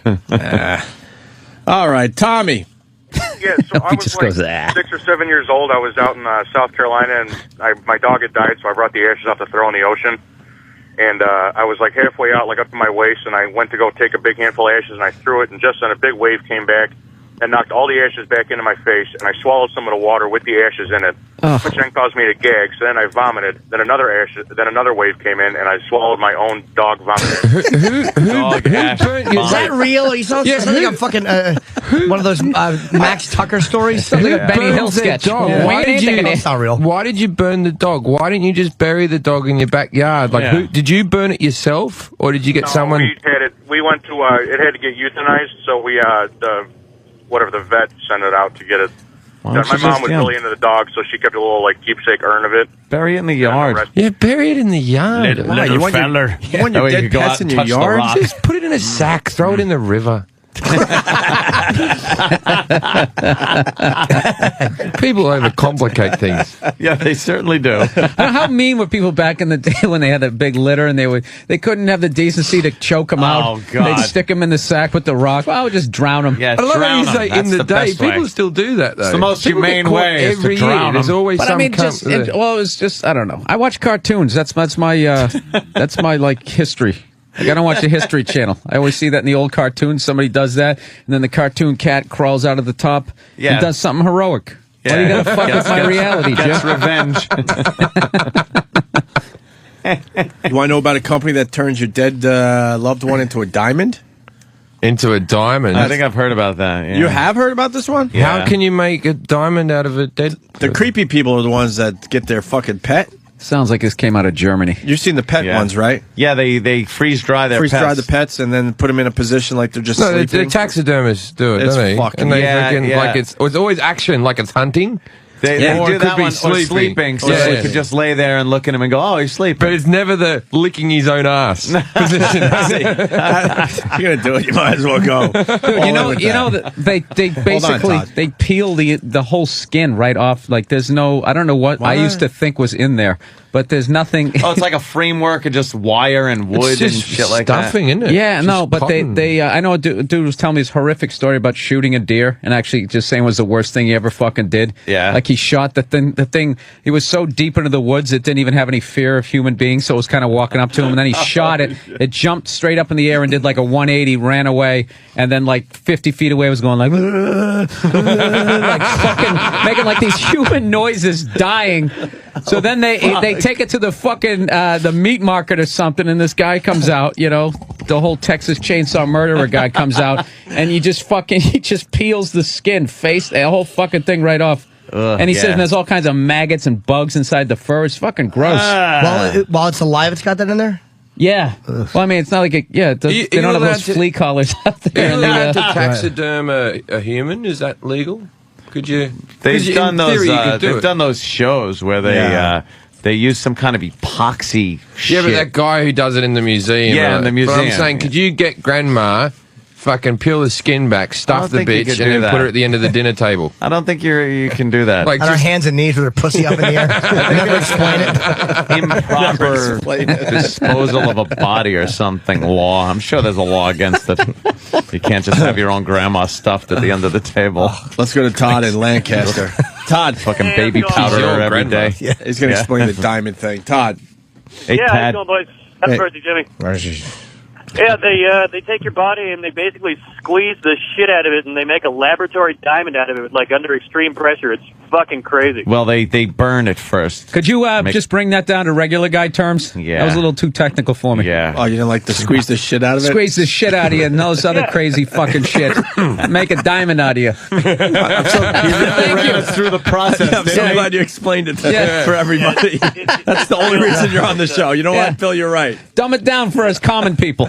All right, Tommy. Yeah, so I was like 6 or 7 years old. I was out in South Carolina, and my dog had died, so I brought the ashes out to throw in the ocean. And I was like halfway out, like up to my waist, and I went to go take a big handful of ashes, and I threw it, and just then a big wave came back and knocked all the ashes back into my face, and I swallowed some of the water with the ashes in it, which then caused me to gag. So then I vomited. Then another wave came in, and I swallowed my own dog vomit. Is that real? Are you something like a fucking one of those Max Tucker stories? Something like a Benny Hill sketch. Why did you? It's not real. Why did you burn the dog? Why didn't you just bury the dog in your backyard? Like, did you burn it yourself, or did you get someone? We we went to, it had to get euthanized, so we, the vet sent it out to get it. Why My don't you mom just, was you know, really into the dog, so she kept a little, like, keepsake urn of it. Bury it in the yard. Yeah, bury it in the yard. Little you want your- feller. you want your That way dead you go pets out in and your touch the yard? rock. Just put it in a sack, throw it in the river. People overcomplicate things. Yeah, they certainly do. How mean were people back in the day when they had that big litter and they couldn't have the decency to choke them out? Oh, God. They'd stick them in the sack with the rock. Well, I would just drown them. Yeah, I love how you drown 'em. say That's in the day. best way. People still do that, though. It's the most People get humane caught way is to every drown year. There's 'em. always But some I mean, cunt there. it was just I don't know. I watch cartoons. That's my that's my like history. Like, I don't watch the History Channel. I always see that in the old cartoons. Somebody does that, and then the cartoon cat crawls out of the top Yeah. and does something heroic. Why do you gotta fuck with my reality, Gets Jim? revenge. You want to know about a company that turns your dead loved one into a diamond? Into a diamond. I think I've heard about that. Yeah. You have heard about this one? How can you make a diamond out of a dead? The creepy people are the ones that get their fucking pet. Sounds like this came out of Germany. You've seen the pet Yeah. ones, right? Yeah, they freeze dry their Freeze pets. dry the pets and then put them in a position like they're just No, the sleeping. taxidermists do it, It's don't they? fucking- And they Yeah, reckon yeah. like it's always action, like it's hunting. They Or do it that could be one or sleeping, so Yeah. they could just lay there and look at him and go, "Oh, he's sleeping." But it's never the licking his own ass position. If you're gonna do it, you might as well go. Dude, you know that they basically Todd. they peel the whole skin right off. Like there's no, I don't know what I used to think was in there, but there's nothing. Oh, it's like a framework of just wire and wood and just shit like stuffing, that. isn't it? Yeah, Just no, but cotton. they I know a dude was telling me this horrific story about shooting a deer and actually just saying it was the worst thing he ever fucking did. Yeah. Like he shot the thing, he was so deep into the woods it didn't even have any fear of human beings, so it was kind of walking up to him, and then he shot it. It jumped straight up in the air and did like a 180, ran away, and then like 50 feet away was going like, like fucking making like these human noises, dying. So then they take it to the fucking the meat market or something, and this guy comes out, you know, the whole Texas Chainsaw Murderer guy comes out, and he just peels the skin, the whole fucking thing right off. And he says there's all kinds of maggots and bugs inside the fur. It's fucking gross. While it's alive, it's got that in there? Yeah. Well, I mean, it's not like they don't have those flea collars out there. Are you in the, allowed to taxiderm a human? Is that legal? Could you? They've done those. Theory, you could do They've it. done those shows where they use some kind of epoxy. Yeah, but shit. that guy who does it in the museum. Yeah, in the But I'm museum. saying, could you get grandma, fucking peel the skin back, I stuff don't the think you bitch, could and do then that. put her at the end of the dinner table? I don't think you can do that. Like On our just, hands and knees with her pussy up in the air. Never explain it. Improper disposal of a body or something law. I'm sure there's a law against it. You can't just have your own grandma stuffed at the end of the table. Let's go to Todd in Lancaster. Todd, fucking baby powder She's your her every grandma. day. Yeah, he's going to explain the diamond thing. Todd. Hey, yeah, how you Tad. doing, boys? Happy Hey. birthday, Jimmy. Yeah, they take your body and they basically squeeze the shit out of it, and they make a laboratory diamond out of it, like under extreme pressure. It's fucking crazy. Well, they burn it first. Could you just bring that down to regular guy terms? Yeah. That was a little too technical for me. Yeah. Oh, you didn't like to squeeze the shit out of it? Squeeze the shit out of you and those other crazy fucking shit. Make a diamond out of you. I'm so, you really ran us through the process. I'm so glad you explained it for everybody. That's the only reason you're on the show. You know what, Phil? You're right. Dumb it down for us common people.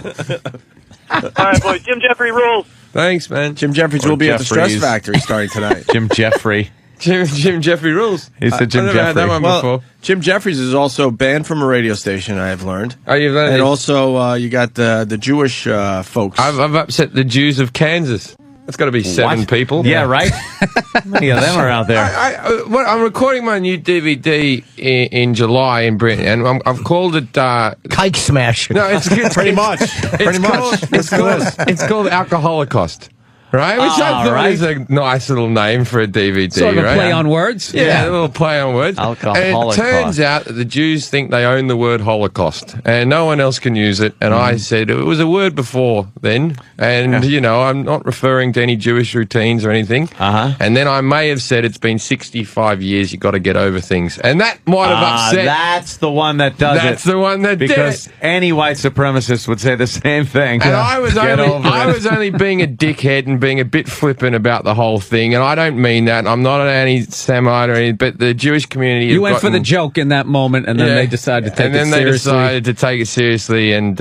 All right, boys. Jim Jeffrey rules. thanks, man. Jim Jeffries Or will be at the Stress Jeffries. Factory starting tonight. Jim Jeffrey. Jim Jeffrey rules. He said Jim I've never had that Jeffrey. one Well, before. Jim Jeffries is also banned from a radio station, I have learned. Oh, you've learned And it. also, you got the Jewish folks. I've upset the Jews of Kansas. That's got to be 7 people. Yeah, right? How many of them are out there? I'm recording my new DVD in July in Britain, and I've called it. Kike Smash. No, it's Pretty much. Pretty much. It's called Alcoholocaust. Right? Which I thought is a nice little name for a DVD, Sort of a right? play on words. Yeah, a little play on words. Alcoholic. And it turns out that the Jews think they own the word Holocaust, and no one else can use it. And I said it was a word before then, and you know I'm not referring to any Jewish routines or anything. And then I may have said it's been 65 years. You got to get over things, and that might have upset. That's the one that does it. That's the one that because did it. any white supremacist would say the same thing. And I was Get over I it. was only being a dickhead and being a bit flippant about the whole thing, and I don't mean that. I'm not an anti-Semite or anything, but the Jewish community. You have went for the gotten- joke in that moment, and then they decided to take and then it they seriously. decided to take it seriously, and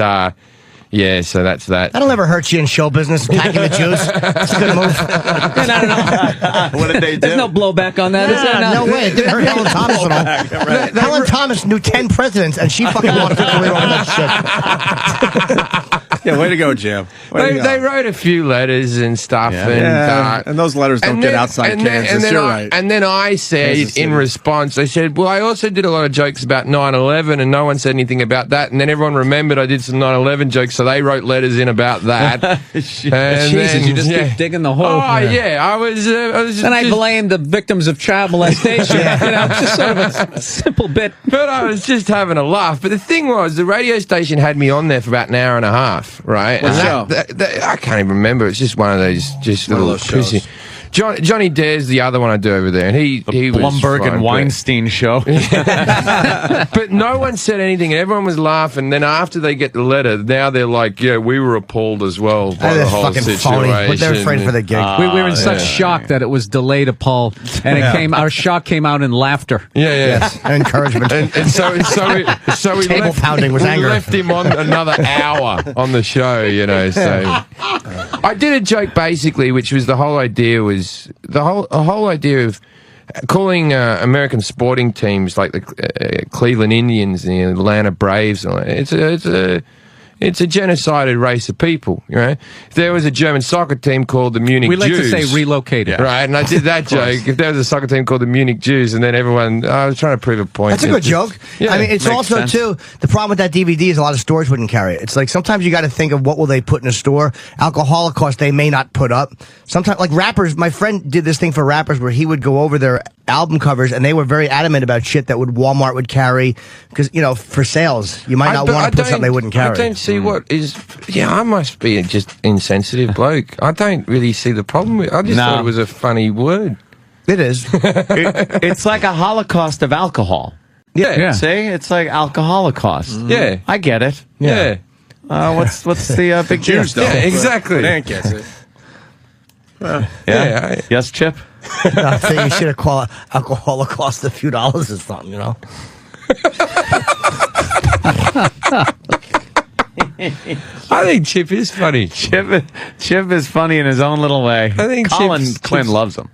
Yeah, so that's that. That'll never hurt you in show business. Packing the juice. It's a good move. What did they do? There's no blowback on that, is there? No way. It didn't hurt Helen Thomas at all. Right. Helen Thomas knew 10 presidents, and she fucking walked her career over that shit. Yeah, way to go, Jim. They wrote a few letters and stuff, and those letters don't get outside Kansas. You're right. And then I said, in response, I said, well, I also did a lot of jokes about 9/11, and no one said anything about that. And then everyone remembered I did some 9/11 jokes, so they wrote letters in about that. Jesus, you just keep digging the hole. Oh, yeah. I was and I blame the victims of child molestation. Just sort of a simple bit. But I was just having a laugh. But the thing was, the radio station had me on there for about an hour and a half, right? What show? I can't even remember. It's just one of those, little shows. Johnny Dare's the other one I do over there, and he was Blumberg fine, and Weinstein show. But no one said anything, and everyone was laughing. Then after they get the letter, now they're like, "Yeah, we were appalled as well by the whole fucking situation." phony. But they're afraid for the gig. We were in such shock that it was delayed, Paul, and it came. Our shock came out in laughter. Yeah. And encouragement. And so we Table pounding with anger. left him on another hour on the show, So I did a joke basically, which was the whole idea was the whole idea of calling American sporting teams like the Cleveland Indians and the Atlanta Braves. It's a genocided race of people, right? If there was a German soccer team called the Munich Jews... We like to say relocated. Right, and I did that joke. If there was a soccer team called the Munich Jews, and then everyone... I was trying to prove a point. That's a good joke. Yeah, I mean, it's also, sense. too, the problem with that DVD is a lot of stores wouldn't carry it. It's like sometimes you got to think of what will they put in a store. Alcoholocaust they may not put up. Sometimes, like rappers, my friend did this thing for rappers where he would go over their album covers, and they were very adamant about shit that Walmart would carry because, for sales, you might not want to put something they wouldn't carry. I don't see what is... Yeah, I must be a just insensitive bloke. I don't really see the problem with it. I just thought it was a funny word. It is. It's like a holocaust of alcohol. Yeah. See? It's like alcoholocaust. Yeah. I get it. Yeah. What's the big deal? Jews, though. Yeah, exactly. Dan gets it. Yeah. Yes, Chip? I think you should have called alcohol cost a few dollars or something, I think Chip is funny. Chip is funny in his own little way. I think Colin Chip's- Quinn loves him.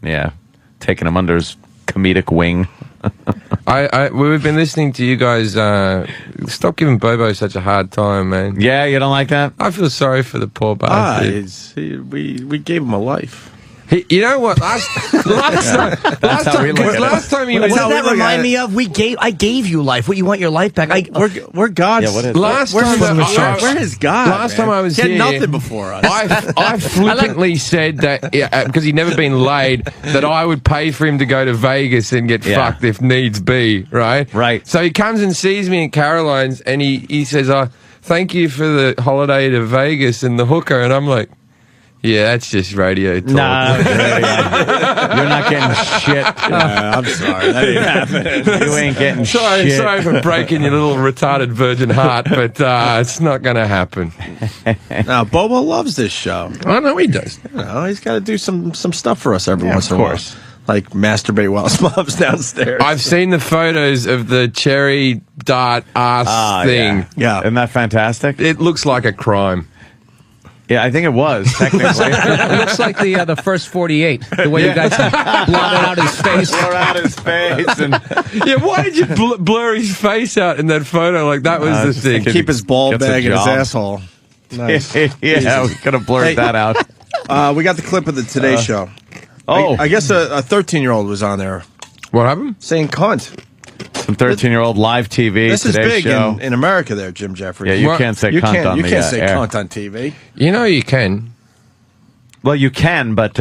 Yeah. Taking him under his comedic wing. We've been listening to you guys. Stop giving Bobo such a hard time, man. Yeah, you don't like that? I feel sorry for the poor bastard. We gave him a life. You know what? Last time he What was. does that remind me of? I gave you life. What, you want your life back? We're God's. Yeah, what is Last We're time where is God? Last man? time I was He had here, nothing before us. I flippantly said that because he'd never been laid, that I would pay for him to go to Vegas and get fucked if needs be. Right. Right. So he comes and sees me in Caroline's, and he says, "Thank you for the holiday to Vegas and the hooker," and I'm like, "Yeah, that's just radio talk." Nah, you're not getting shit. I'm sorry. That didn't happen. You ain't getting Sorry shit. for breaking your little retarded virgin heart, but it's not going to happen. Now, Bobo loves this show. I know he does. He's got to do some stuff for us every once in a of while. course. Like masturbate while his mom's downstairs. I've seen the photos of the cherry dart ass thing. Yeah. Isn't that fantastic? It looks like a crime. Yeah, I think it was, technically. It looks like the first 48. The way you guys blotted out his face. Blur out his face. And Yeah, why did you blur his face out in that photo? Like, that was the thing. Keep his ball Gets a bag in his job. asshole. Nice. yeah, we could have blurred that out. We got the clip of the Today Show. Oh. I guess a 13-year-old was on there What happened? saying cunt. Some 13-year-old live TV. This is Today big show. in America there, Jim Jeffries. Yeah, you can't say cunt on you the can't say air. cunt on TV. You know you can. Well, you can, but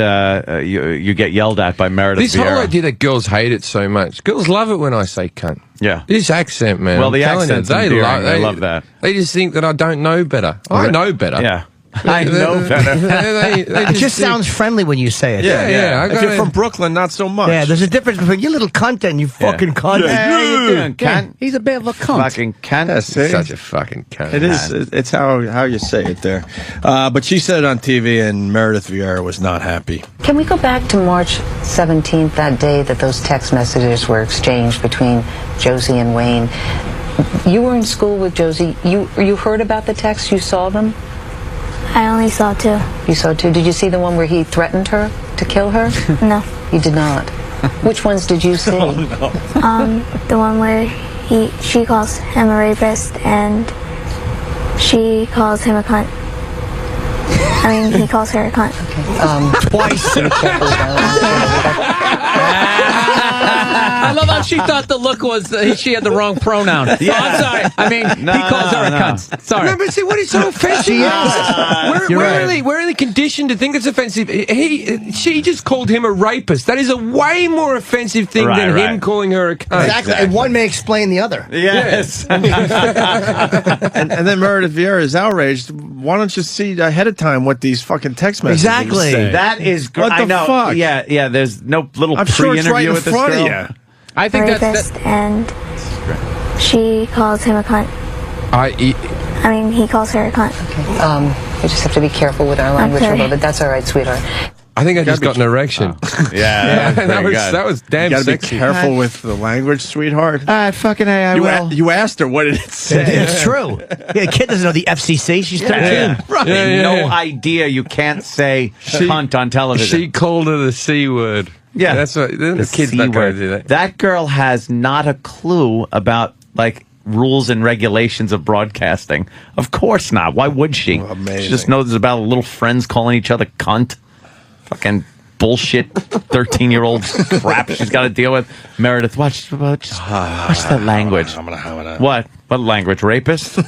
you get yelled at by Meredith This whole Vieira. idea that girls hate it so much. Girls love it when I say cunt. Yeah. This accent, man. Well, I'm the telling you, accent's endearing. They love that. They just think that I don't know better. I know better. Yeah. I know better. They It just think- sounds friendly when you say it. Yeah. If you're from Brooklyn, not so much. Yeah, there's a difference between you little cunt and you fucking cunt. Hey, how you doing, cunt? He's a bit of a cunt. Fucking cunt. Yeah, see? Such a fucking cunt. It is. It's how you say it there. But she said it on TV, and Meredith Vieira was not happy. Can we go back to March 17th, that day that those text messages were exchanged between Josie and Wayne? You were in school with Josie. You heard about the texts? You saw them? I only saw 2. You saw 2. Did you see the one where he threatened her to kill her? No. You did not. Which ones did you see? The one where she calls him a rapist and she calls him a cunt. I mean, he calls her a cunt. Twice. I love how she thought the look was she had the wrong pronoun. Yeah. Oh, I'm sorry. I mean, he calls her a cunt. Sorry. Remember, see what is so offensive? Where are they conditioned to think it's offensive? She just called him a rapist. That is a way more offensive thing than him calling her a cunt. Exactly. And one may explain the other. Yes. and then Meredith Vieira is outraged. Why don't you see ahead of time what these fucking text messages say? That is great. What the fuck? Yeah. There's no little I'm sure it's pre-interview right in with this front girl. of you. I think rapist and she calls him a cunt. I mean, he calls her a cunt. We just have to be careful with our language a little bit. That's all right, sweetheart. I think I just got an erection. Yeah, that was damn you gotta sexy. be careful with the language, sweetheart. Fucking I will. You asked her, what did it say? It's true. Yeah, kid doesn't know the FCC. She's 13. Yeah. Right. No idea you can't say cunt on television. She called her the C word. Yeah. That's what the kids not going to do that. That girl has not a clue about, like, rules and regulations of broadcasting. Of course not. Why would she? Amazing. She just knows about little friends calling each other cunt. Fucking bullshit 13-year-old crap she's got to deal with. Meredith, watch that language. What language? Rapist?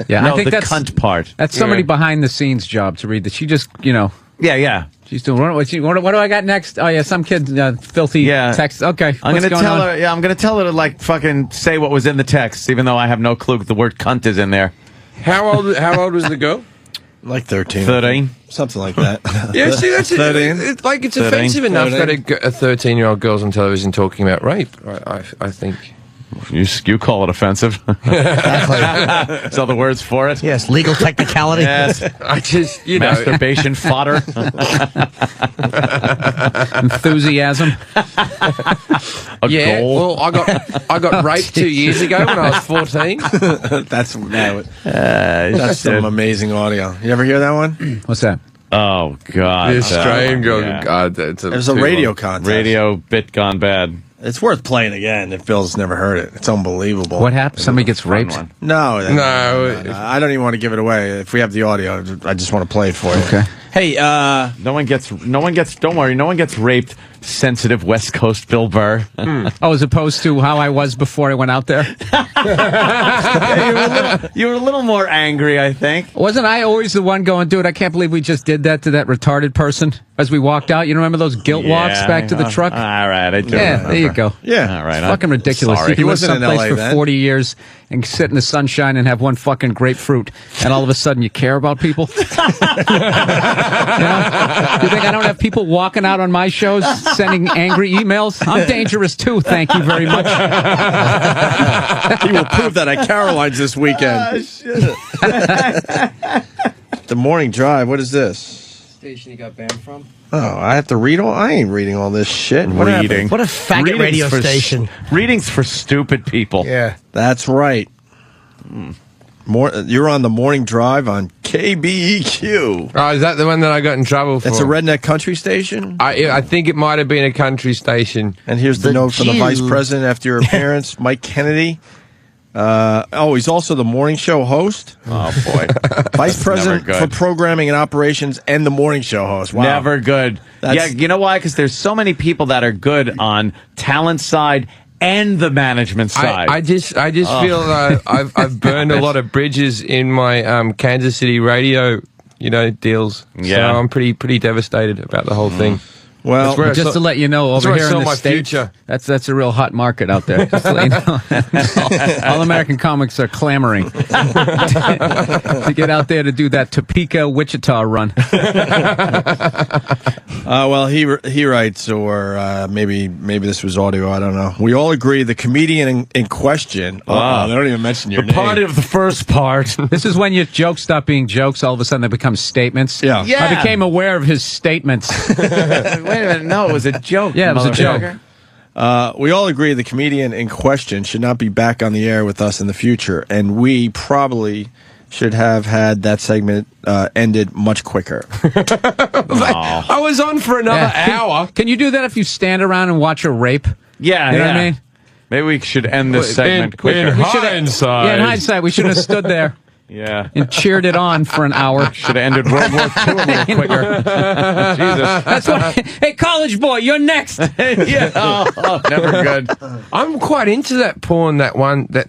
Yeah, no, I think the that's cunt part. That's somebody behind the scenes job to read that. She just, Yeah. She's doing what do I got next? Oh yeah, some kid filthy text. Okay, I'm what's gonna going tell on? her. Yeah, I'm gonna tell her to like fucking say what was in the text, even though I have no clue the word cunt is in there. How old was the girl? Like 13. 13. Something like that. Yeah, see, that's 13. It's 13. offensive enough that a 13-year-old girl's on television talking about rape. I think. You call it offensive. Exactly. So the words for it. Yes, legal technicality. Yes. I just, masturbation fodder. Enthusiasm. Goal. Well, I got raped 2 years ago when I was 14. That's some amazing audio. You ever hear that one? What's that? Oh God. The Australian girl. Yeah. God, There's a radio contest. Radio bit gone bad. It's worth playing again if Bill's never heard it. It's unbelievable. What happened? Somebody gets raped? No. No. I don't even want to give it away. If we have the audio, I just want to play it for you. Okay. Hey, don't worry, no one gets raped. Sensitive West Coast Bill Burr. Oh, as opposed to how I was before I went out there? You were a little more angry, I think. Wasn't I always the one going, dude, I can't believe we just did that to that retarded person as we walked out? You remember those guilt walks back to the truck? All right, I do. Yeah, there you go. Yeah. All right. It's fucking ridiculous. Sorry. You can live wasn't in someplace LA for then. 40 years and sit in the sunshine and have one fucking grapefruit, and all of a sudden you care about people? You think I don't have people walking out on my shows sending angry emails? I'm dangerous too, thank you very much. He will prove that at Caroline's this weekend. The Morning Drive, what is this? Station you got banned from? Oh, I have to read all? I ain't reading all this shit. What happened? What a faggot radio station. Readings for stupid people. Yeah. That's right. You're on the Morning Drive on KBEQ. Oh, is that the one that I got in trouble for? It's a redneck country station? I think it might have been a country station. And here's the note from the vice president after your appearance, Mike Kennedy. He's also the morning show host. Oh, boy. Vice president for programming and operations and the morning show host. Wow. Never good. Yeah, you know why? Because there's so many people that are good on talent side and the management side. I just feel I've burned a lot of bridges in my Kansas City radio, deals. Yeah. So I'm pretty devastated about the whole thing. Well, just to let you know, over here in the States, future. that's a real hot market out there. Just to let you know. All American comics are clamoring to get out there to do that Topeka, Wichita run. He writes, or maybe this was audio, I don't know. We all agree the comedian in question, they don't even mention your name. Part of the first part. This is when your jokes stop being jokes, all of a sudden they become statements. Yeah. I became aware of his statements. Wait a minute. No, it was a joke. Yeah, it was a joke. We all agree the comedian in question should not be back on the air with us in the future, and we probably should have had that segment ended much quicker. I was on for another hour. Can you do that if you stand around and watch a rape? Yeah, you know what I mean? Maybe we should end this segment quicker. In hindsight. Yeah, in hindsight, we should have stood there. Yeah. And cheered it on for an hour. Should have ended World War II a little quicker. Jesus. That's why. Hey, college boy, you're next. Yeah. Oh, never good. I'm quite into that porn, that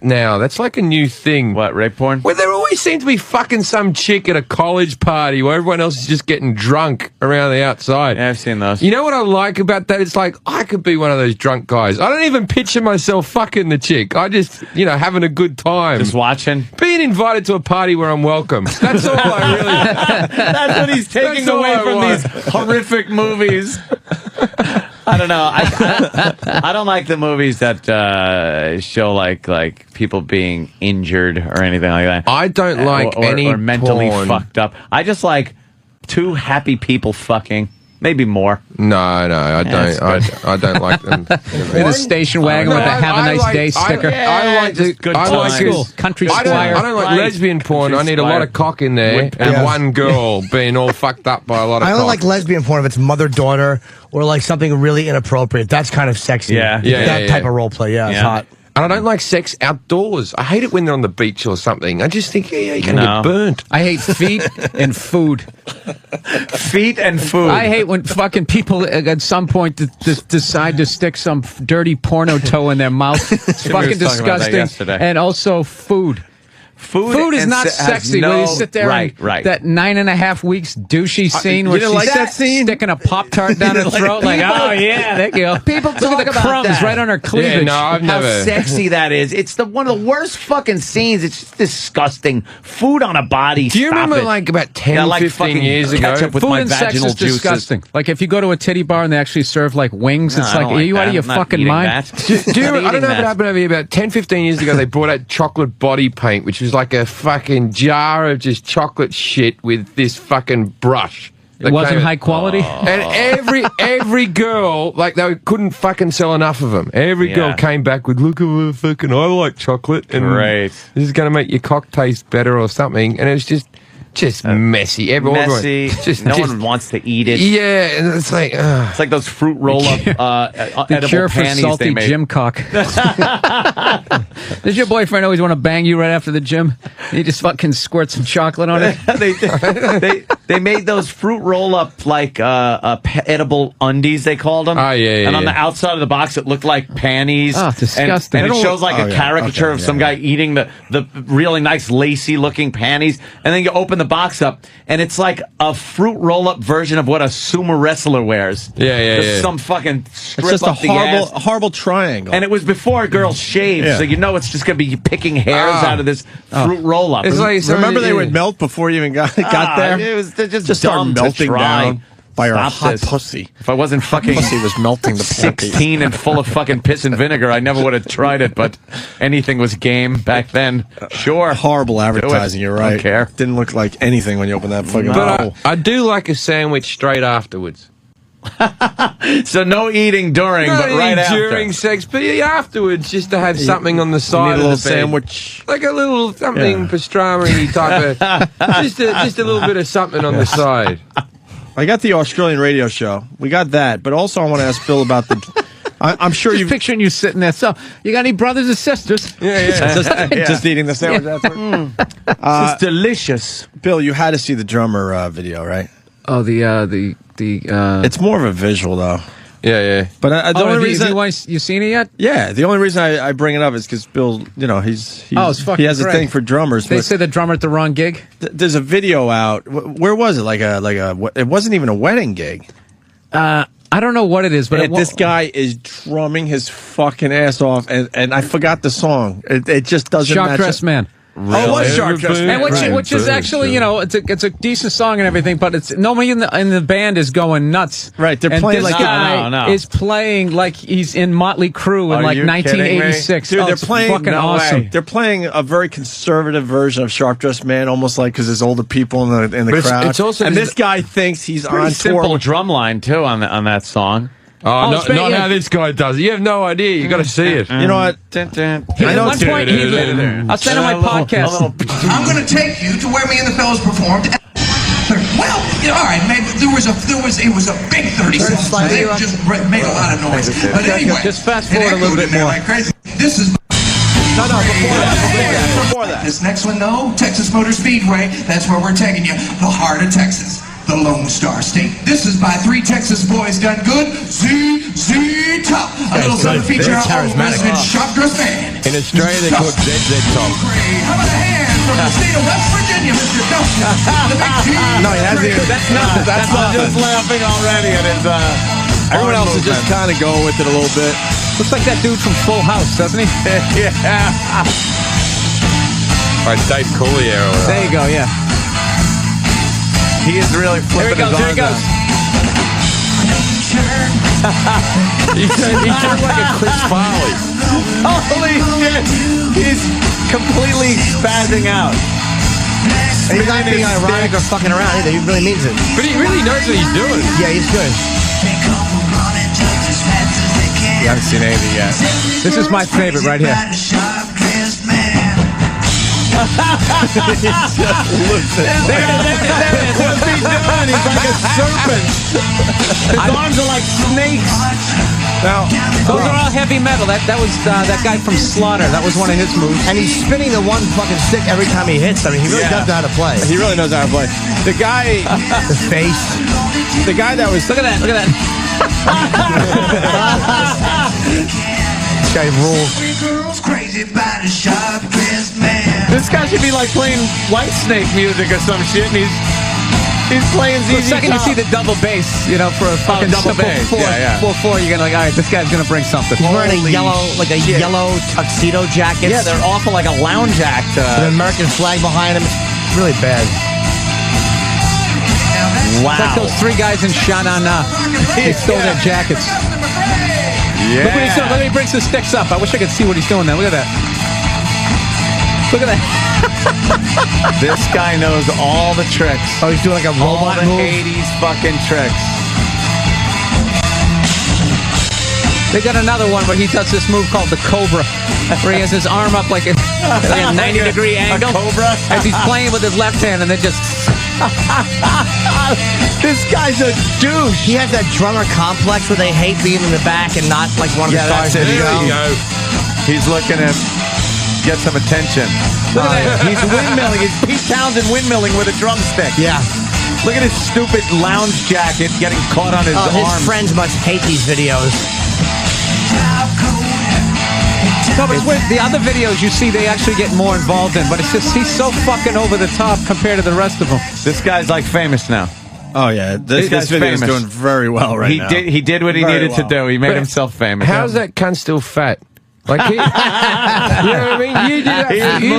now. That's like a new thing. What, rape porn? Where there always seems to be fucking some chick at a college party where everyone else is just getting drunk around the outside. Yeah, I've seen those. You know what I like about that? It's like, I could be one of those drunk guys. I don't even picture myself fucking the chick. I just, having a good time. Just watching? Being invited to a party where I'm welcome. That's all I really... That's what he's taking away from these horrific movies. I don't know. I don't like the movies that show like people being injured or anything like that. I don't like any or mentally porn. fucked up. I just like two happy people fucking. Maybe more. No, I don't. I don't like them. In a station wagon with a "Have a nice day" sticker. I like the good country I squire. don't like lesbian porn. I need a lot of cock in there and one girl being all fucked up by a lot of I cock. don't like lesbian porn if it's mother-daughter or like something really inappropriate. That's kind of sexy. That type of role play. Yeah, it's hot. And I don't like sex outdoors. I hate it when they're on the beach or something. I just think, you're going to get burnt. I hate feet and food. Feet and food. I hate when fucking people at some point decide to stick some dirty porno toe in their mouth. It's fucking disgusting. And also food. Food is not sexy. When you sit there and that 9.5 weeks douchey scene where she's sticking a Pop-Tart down her throat like, oh yeah, there you go. People Look at the crumbs right on her cleavage. Yeah, no, I've How never. sexy that is. It's one of the worst fucking scenes. It's just disgusting. Food on a body. Do you Stop remember it. like about 10, 15 years ago? Ketchup with Food my and sex vaginal is disgusting. juices. Like if you go to a titty bar and they actually serve like wings, No, it's I like, don't are you like out of that. your I'm not fucking eating mind? that. Do you, I don't know that. what happened over here. About 10, 15 years ago, they brought out chocolate body paint, which was like a fucking jar of just chocolate shit with this fucking brush. It wasn't high quality? And every girl, like, they couldn't fucking sell enough of them. Every girl came back with, look at the fucking, I like chocolate. And Great. This is going to make your cock taste better or something. And it was just messy. Messy. No one wants to eat it. Yeah, and it's like... It's like those fruit roll-up The edible cure for panties salty they make. gym cock. Does your boyfriend always want to bang you right after the gym? You just fucking squirt some chocolate on it? They made those fruit roll-up like edible undies, they called them. Oh, yeah. And on the outside of the box, it looked like panties. Oh, disgusting. And it shows like a caricature of some guy eating the really nice lacy-looking panties. And then you open the box up, and it's like a fruit roll-up version of what a sumo wrestler wears. Just some fucking strip It's just a up the ass. horrible triangle. And it was before girls shaved, so you know it's just going to be picking hairs out of this fruit roll-up. It's like Remember they would melt before you even got there? It was just start dumb melting to try. down by her Stop hot this. pussy. If I wasn't fucking Pussy was melting the panties. 16 and full of fucking piss and vinegar, I never would have tried it, but anything was game back then. Sure. Horrible advertising, you're right. Don't care. Didn't look like anything when you open that fucking But bottle. I do like a sandwich straight afterwards. So no eating during, Not but right eating after. during sex, but afterwards, just to have something on the side need a little of the bed. sandwich. Like a little something pastrami type of, just a little bit of something on the side. I got the Australian radio show. We got that, but also I want to ask Bill about the... I'm sure Just you've... picturing you sitting there. So, you got any brothers or sisters? just eating the sandwich. That's It's delicious. Bill, you had to see the drummer video, right? Oh, It's more of a visual, though. Yeah. But the only reason... You seen it yet? Yeah, the only reason I bring it up is because Bill, he's it's fucking he has a great. thing for drummers. They but say the drummer at the wrong gig? there's a video out. Where was it? It wasn't even a wedding gig. I don't know what it is, but This guy is drumming his fucking ass off, and I forgot the song. It just doesn't Shark match Dress up. Man. Oh, it was Shark Dress Man. And which is actually, it's a decent song and everything, but it's nobody in the band is going nuts. Right, they're and playing this like guy is playing like he's in Motley Crue in Are like you kidding me? 1986. Dude, they're it's playing fucking awesome. They're playing a very conservative version of Shark Dress Man, almost like because there's older people in the But crowd. it's also and this guy thinks he's Pretty on simple tour. drum line too on that song. Oh, not how this guy does it. You have no idea. You got to see it. You know what? At one point, I'll send him my podcast. I'm going to take you to where me and the fellows performed. Well, all right, maybe it was a big 30 songs. They just made a lot of noise. But anyway, just fast forward a little bit more. Like crazy. This is. Before that. This next one, though, Texas Motor Speedway. That's where we're taking you. The heart of Texas. The Lone Star State. This is by 3 Texas boys done good. ZZ Top. A little something feature our own resident shop dress band. In Australia, they call it ZZ Top. How about a hand from the state of West Virginia, Mr. Dawson? No, he hasn't even. That's nothing. That's I'm just laughing already at his. Everyone else is just kind of going with it a little bit. Looks like that dude from Full House, doesn't he? Yeah. Like Dave Coulier. There you go. Yeah. He is really flipping his arms. Here he goes. He turned like a Chris Farley. Holy shit! He's completely spazzing out. And he's not being ironic or fucking around either. He really means it. But he really knows what he's doing. Yeah, he's good. You haven't seen anything yet. This is my favorite right here. There it is. What's he doing? He's like a serpent. His arms are like snakes. Now, those are all heavy metal. That was that guy from Slaughter. That was one of his moves. And he's spinning the one fucking stick every time he hits. I mean, he really does know how to play. He really knows how to play. The guy, the face, the guy that was. Look at that! Look at that! This guy rules. This guy should be like playing Whitesnake music or some shit, and he's playing ZZ Top. The second you see the double bass, you know, for a fucking double bass, 4-4, you're gonna like, all right, this guy's gonna bring something. He's wearing a yellow tuxedo jacket. Yeah, they're awful like a lounge act. With an American flag behind him. It's really bad. Wow. It's like those 3 guys in Sha-Na-Na. They stole their jackets. Yeah. Look what he's doing. Look at he brings the sticks up. I wish I could see what he's doing there. Look at that. Look at that. This guy knows all the tricks. Oh, he's doing like a robot move? All the 80s fucking tricks. They got another one where he does this move called the Cobra, where he has his arm up like a 90-degree angle. A cobra? As he's playing with his left hand, and then just... This guy's a douche. He has that drummer complex where they hate being in the back and not like one of the stars of the show. He's looking to get some attention. Look at that. He's windmilling. He's Pete Townsend windmilling with a drumstick. Yeah. Look at his stupid lounge jacket getting caught on his arm. His friends must hate these videos. No, but it's weird. The other videos you see, they actually get more involved in, but it's just, he's so fucking over the top compared to the rest of them. This guy's like famous now. Oh yeah, this video is doing very well right now. He did what he needed to do. He made himself famous. How's that cunt still fat? Like he, you know what I mean? You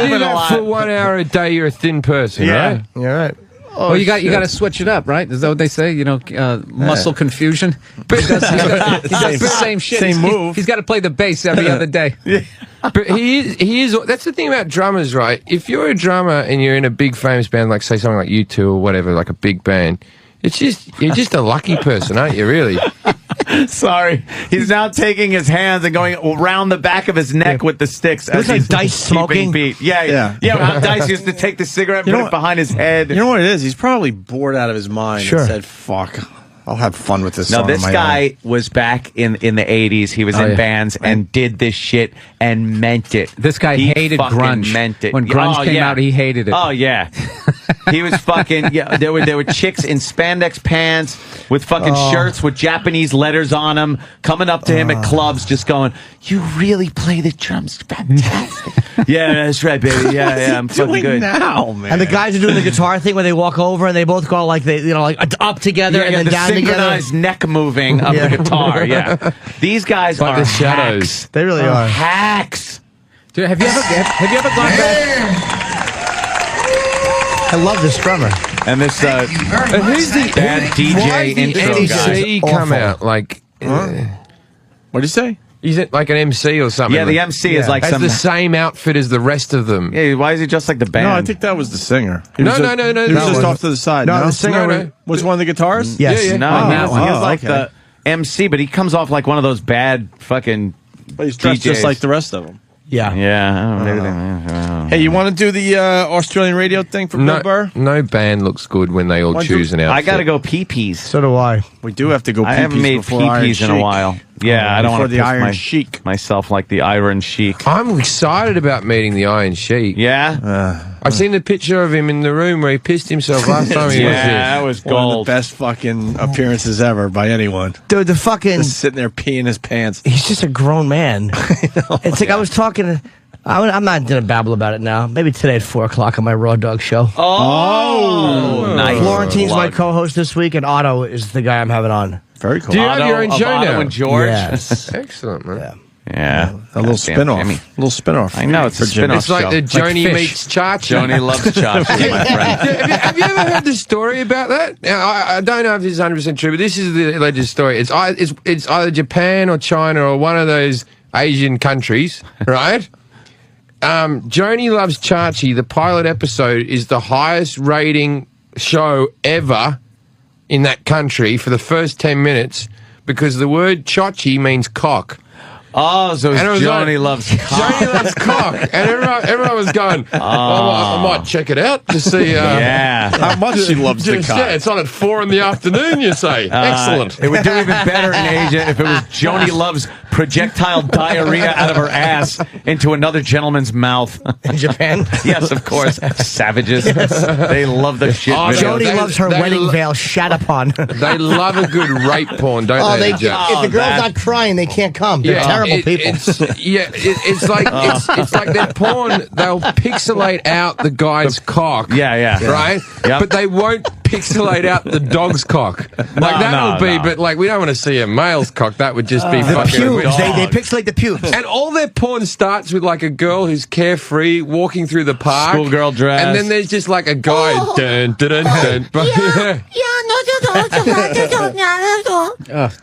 do that for 1 hour a day. You're a thin person, right? You're right. Well, you got to switch it up, right? Is that what they say? You know, muscle confusion. But he does the same shit. Same move. He's got to play the bass every other day. But he is. That's the thing about drummers, right? If you're a drummer and you're in a big famous band, like say something like U2 or whatever, like a big band, you're just a lucky person, aren't you? Really. Sorry, he's now taking his hands and going around the back of his neck with the sticks. It's like Dice smoking. Beat. Yeah. How Dice used to take the cigarette, and put it behind his head. You know what it is? He's probably bored out of his mind. Sure. And said, "Fuck, I'll have fun with this." No, song this on my guy own. was back in the 80s. He was in bands and did this shit and meant it. This guy hated grunge. Meant it. When grunge came out, he hated it. Oh yeah. He was fucking there were chicks in spandex pants with fucking shirts with Japanese letters on them coming up to him at clubs just going, "You really play the drums fantastic." Yeah, that's right, baby. Yeah, I'm fucking good. Now, man. And the guys are doing the guitar thing where they walk over and they both go like up together and then the down together. synchronized neck moving of the guitar. Yeah. These guys are the shadows. hacks. They really are. Hacks. Dude, have you ever gone back? I love this drummer. And this who's the bad DJ intro MC guy? come out like? What'd you say? Is it like an MC or something? Yeah, the MC is like has the same outfit as the rest of them. Yeah, why is he just like the band? No, I think that was the singer. No. He was just off to the side. No, the singer was one of the guitarists. Yes. No, he was like MC, but he comes off like one of those bad fucking. But he's dressed just DJs. like the rest of them. Yeah. Yeah. Hey, you want to do the Australian radio thing for Bill Burr? No band looks good when they all choose an outfit. I got to go pee-pees. So do I. We do have to go I pee-pees haven't made before Iron pee-pees in a Sheik. while. Yeah, I don't Before want to the Iron Sheik. myself like the Iron Sheik. I'm excited about meeting the Iron Sheik. Yeah? I've seen the picture of him in the room where he pissed himself last time he was here. that was One of gold. the best fucking appearances ever by anyone. Dude, the fucking... Just sitting there peeing his pants. He's just a grown man. It's like I was talking... I'm not going to babble about it now. Maybe today at 4 o'clock on my Raw Dog show. Oh, nice. Florentine's my Plug. co-host this week, and Otto is the guy I'm having on. Very cool. Do you have your own of show Otto now? and George? Yes. Excellent, man. Yeah. A little Goddamn spin-off. Jimmy. A little spin-off. I know, it's a for Jimmy. spin-off It's like show. the Joni fish. meets Chachi. Joni loves Chachi, my friend. Have you ever heard the story about that? Now, I don't know if this is 100% true, but this is the alleged story. It's either Japan or China or one of those Asian countries, right? Joni Loves Chachi, the pilot episode, is the highest rating show ever in that country for the first 10 minutes because the word Chachi means cock. Oh, so And it was Joni like, loves cock. Joni loves cock. And everyone was going, I might check it out to see Yeah. How much she loves the cock. Yeah, it's on at 4 in the afternoon, you say. Excellent. It would do even better in Asia if it was Joni loves projectile diarrhea out of her ass into another gentleman's mouth. In Japan? Yes, of course. Savages. They love the shit Oh, video. Joni loves her they wedding lo- veil shat upon. They love a good rape porn, don't Oh, they? if Jack? the girl's not crying, they can't come. They're terrible people. It's like their porn. They'll pixelate out the guy's cock. Yeah. Right? Yep. But they won't pixelate out the dog's cock. Like that would be, but like we don't want to see a male's cock. That would just be The fucking. pubes. They pixelate the pubes. And all their porn starts with like a girl who's carefree walking through the park. Schoolgirl dress. And then there's just like a guy. Dun, dun, dun, dun.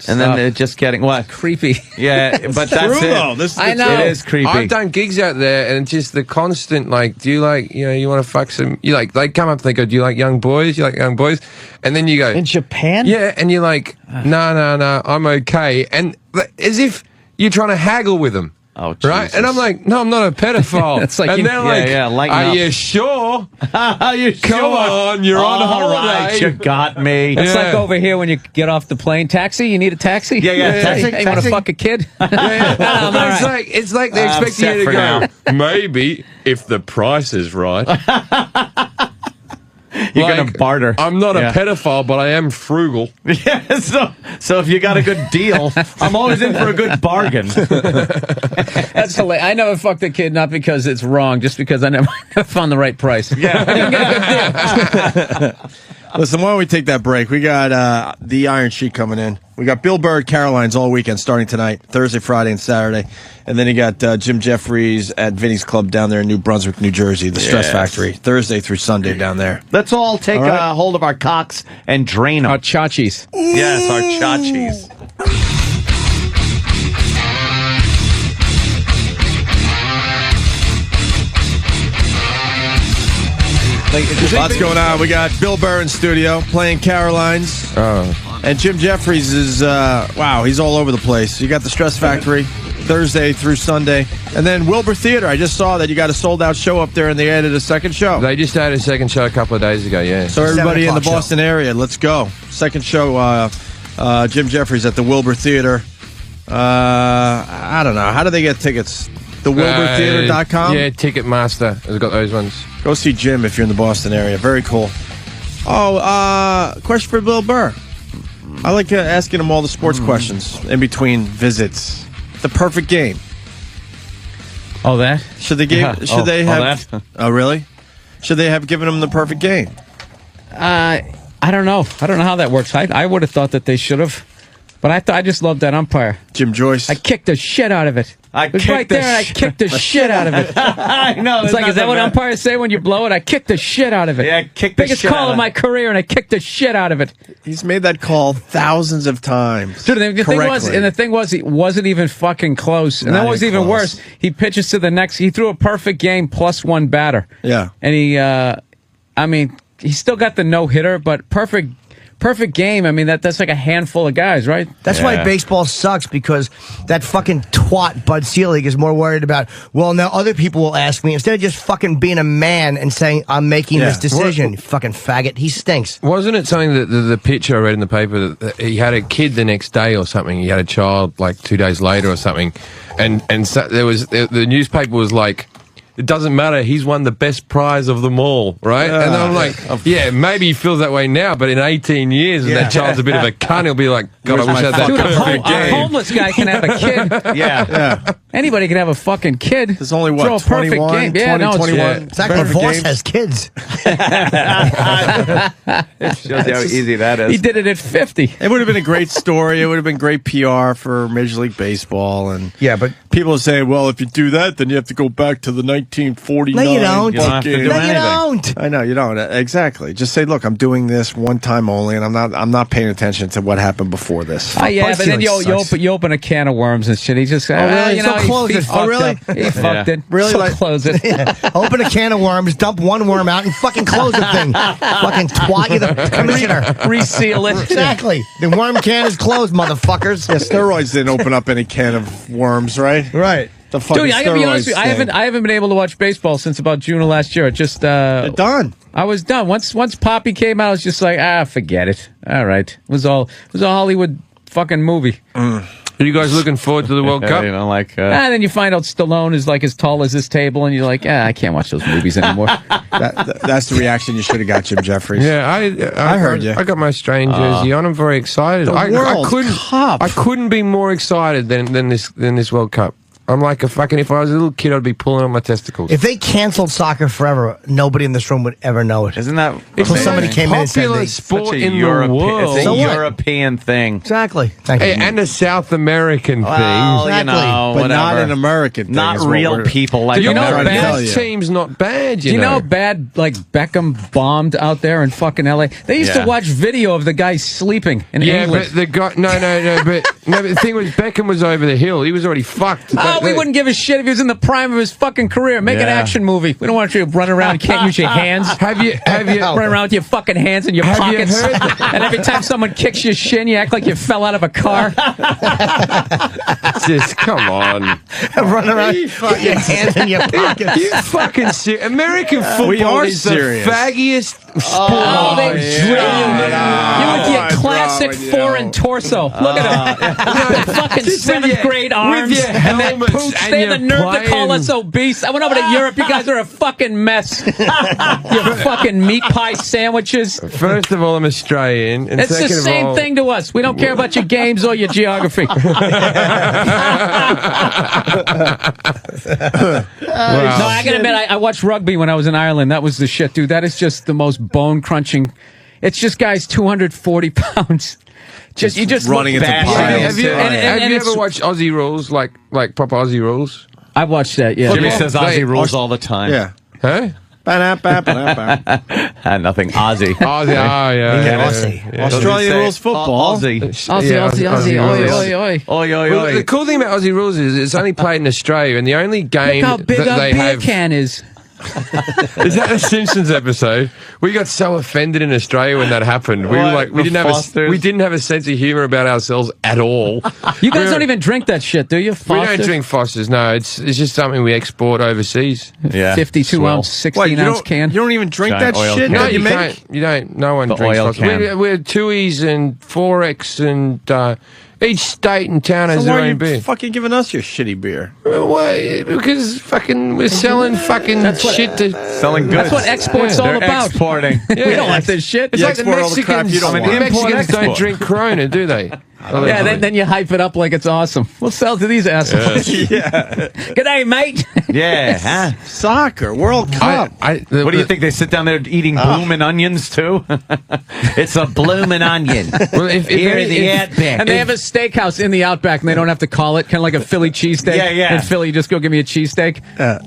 And then they're just getting what? Creepy. Yeah, but that's True, it. though. This is I the know. truth. It is creepy. I've done gigs out there, and it's just the constant like, do you like, you want to fuck some? You like, they come up and they go, do you like young boys? You like young boys? And then you go, In Japan? yeah, and you're like, no, I'm okay, and as if you're trying to haggle with them. Oh, right? Jesus. And I'm like, no, I'm not a pedophile. It's like and you- they're yeah, like, lighten are up. you sure? Are you Come sure? on, you're on All holiday. right, you got me. It's Yeah. like over here when you get off the plane. Taxi? You need a taxi? Yeah, taxi, Hey, you want taxi. to fuck a kid? Yeah. I'm all It's right. it's like they're I'm expecting set you to for go, now. maybe if the price is right. You're going to barter. I'm not Yeah. a pedophile, but I am frugal. Yeah, so if you got a good deal, I'm always in for a good bargain. That's hilarious. I never fucked a kid, not because it's wrong, just because I never found the right price. Yeah. I didn't get a good deal. Listen, why don't we take that break? We got the Iron Sheik coming in. We got Bill Burr at Caroline's all weekend, starting tonight, Thursday, Friday, and Saturday. And then you got Jim Jeffries at Vinny's Club down there in New Brunswick, New Jersey, the Stress Yes. Factory, Thursday through Sunday down there. Let's all take All right. hold of our cocks and drain them. Our chachis. Yes, our chachis. Lots going on. We got Bill Burr in studio playing Caroline's. And Jim Jeffries is, wow, he's all over the place. You got the Stress Factory Thursday through Sunday. And then Wilbur Theater. I just saw that you got a sold-out show up there, and they added a second show. They just had a second show a couple of days ago, yeah. So everybody in the 7 o'clock Boston area, let's go. Second show, Jim Jeffries at the Wilbur Theater. I don't know. How do they get tickets? TheWilburTheater.com? Yeah, Ticketmaster has got those ones. Go see Jim if you're in the Boston area. Very cool. Oh, question for Bill Burr. I like asking him all the sports questions in between visits. The perfect game. Oh, that? Should they give? Yeah. Should they have? that? Oh, really? Should they have given him the perfect game? I don't know. I don't know how that works. I would have thought that they should have. But I just love that umpire. Jim Joyce. I kicked the shit out of it. It was right there, and I kicked the shit out of it. I know. It's like, is that what umpires say when you blow it? I kicked the shit out of it. Yeah, kick the Biggest shit call out of my career, and I kicked the shit out of it. He's made that call thousands of times. Dude, the thing was, he wasn't even fucking close. And Not that was even even close. worse. He pitches to the next. He threw a perfect game plus one batter. Yeah. And he still got the no hitter, but perfect perfect game. I mean, that's like a handful of guys, right? That's why baseball sucks, because that fucking twat Bud Selig is more worried about, well, now other people will ask me, instead of just fucking being a man and saying, I'm making this decision. You fucking faggot. He stinks. Wasn't it something that the picture I read in the paper that he had a kid the next day or something? He had a child like 2 days later or something. And so there was, the newspaper was like, it doesn't matter, he's won the best prize of them all, right? And I'm like, yeah, maybe he feels that way now, but in 18 years, and that child's a bit of a cunt, he'll be like, God, I wish I had that perfect game. A homeless guy can have a kid. Anybody can have a fucking kid. There's only, what, Throw a perfect 21, game. 20, 21? Exactly. Voss has kids. It shows you how easy that is. He did it at 50. It would have been a great story. It would have been great PR for Major League Baseball. And but people are saying, well, if you do that, then you have to go back to the 1949. No, you don't. You don't have to do No, you anything. don't. I know you don't. Exactly. Just say, look, I'm doing this one time only, and I'm not paying attention to what happened before this. Yeah, but then you open a can of worms and shit. He just really? you So know, close he it. fucked Oh, really? up. He fucked it. Really? So Like- close it. Open a can of worms, dump one worm out, and fucking close the thing. Fucking twat, you the commissioner. Reseal it. Exactly. The worm can is closed, motherfuckers. Yeah, steroids didn't open up any can of worms, right? Right. The fucking Dude, I gotta be honest with you. steroids I haven't been able to watch baseball since about June of last year. It just They're done. I was done. Once Poppy came out, I was just like, forget it. All right. It was a Hollywood fucking movie. Are you guys looking forward to the World Cup? You know, like, And then you find out Stallone is like as tall as this table, and you're like, I can't watch those movies anymore. That's the reaction you should have got, Jim Jeffries. Yeah, I heard you. I got my Australian jersey on. I'm very excited. I couldn't be more excited than this World Cup. I'm like if I was a little kid, I'd be pulling on my testicles. If they canceled soccer forever, nobody in this room would ever know it. Isn't that Until somebody came in and said popular they... sport such a in the European, world? it's a So what? European thing. Exactly. Thank you. And a South American Well, thing. you know, but not whatever. an American thing. Not is what real we're- people like Do you know Americans. bad you. team's not bad? Do you know how bad like Beckham bombed out there in fucking LA? They used to watch video of the guy sleeping in England. But the guy, but the thing was, Beckham was over the hill. He was already fucked. We wouldn't give a shit if he was in the prime of his fucking career. Make an action movie. We don't want you to run around and can't use your hands. Have you run around with your fucking hands in your Have you pockets? heard And every time someone kicks your shin, you act like you fell out of a car. Just come on. Run around with your hands in your pockets. You fucking serious? American football We are is serious. the faggiest sport. Oh, they drill you. You with your Oh, classic bro, foreign torso. Look at him. Fucking Just with 7th your- grade with arms. your And then helmets pooch. and They have the your nerve to call playing- us obese. I went over to Europe. You guys are a fucking mess. Your fucking meat pie sandwiches. First of all, I'm Australian. And It's the second of same all, thing to us. We don't care about your games or your geography. Wow. No, I gotta admit, I watched rugby when I was in Ireland. That was the shit, dude. That is just the most bone crunching. It's just guys 240 pounds. You just running look into bad. piles. Have you, And have you it's- ever watched Aussie rules, like proper Aussie rules? I watched that. Yeah. Jimmy Yeah. says Aussie rules all the time. Yeah. Huh? Nothing. Aussie. Aussie, yeah. Aussie. Australian rules football. Aussie. Aussie. Oi, oi, oi. Oi, oi, Well, oi. the cool thing about Aussie rules is it's only played in Australia, and the only game Look how big that a they beer have can is. is that a Simpsons episode. We got so offended in Australia when that happened. We were What? like, The Fosters? we didn't have a sense of humor about ourselves at all. You guys We're- don't even drink that shit, do you? We Foster's? don't drink Fosters. No, it's just something we export overseas. Yeah. 52 Swell. ounce, 16 ounce can. You don't even drink Giant that oil shit can. No, that you you make? can't. You don't. No one The drinks oil Fosters. can. We're Tui's and Forex, and each state and town has So their why are own you beer. fucking giving us your shitty beer? Why? Because fucking we're selling fucking shit to. Selling goods. That's what export's all They're about. exporting. We don't want this shit. It's You like the export all the crap Mexicans. you don't The want. Mexicans Import, don't export. drink Corona, do they? Yeah, then you hype it up like it's awesome. We'll sell to these assholes. Yeah. G'day, mate. Yeah. Huh? Soccer, World Cup. What do you think? They sit down there eating bloomin' onions too? It's a bloomin' onion. Well, if Here any- in the if- Outback. And they have a steakhouse in the Outback, and they don't have to call it, kind of like a Philly cheesesteak. Yeah, yeah. In Philly, you just go give me a cheesesteak.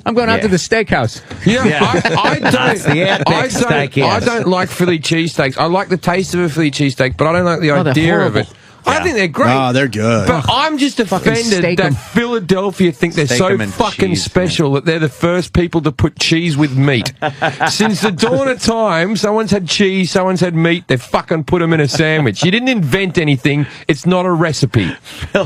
I'm going out to the steakhouse. Yeah, Yeah. I That's the Outback steak, I yes. don't like Philly cheesesteaks. I like the taste of a Philly cheesesteak, but I don't like the Oh, they're idea of it. horrible. I think they're great. Oh, they're good. But I'm just offended that Philadelphia think they're so fucking special that they're the first people to put cheese with meat. Since the dawn of time, someone's had cheese, someone's had meat, they fucking put them in a sandwich. You didn't invent anything. It's not a recipe.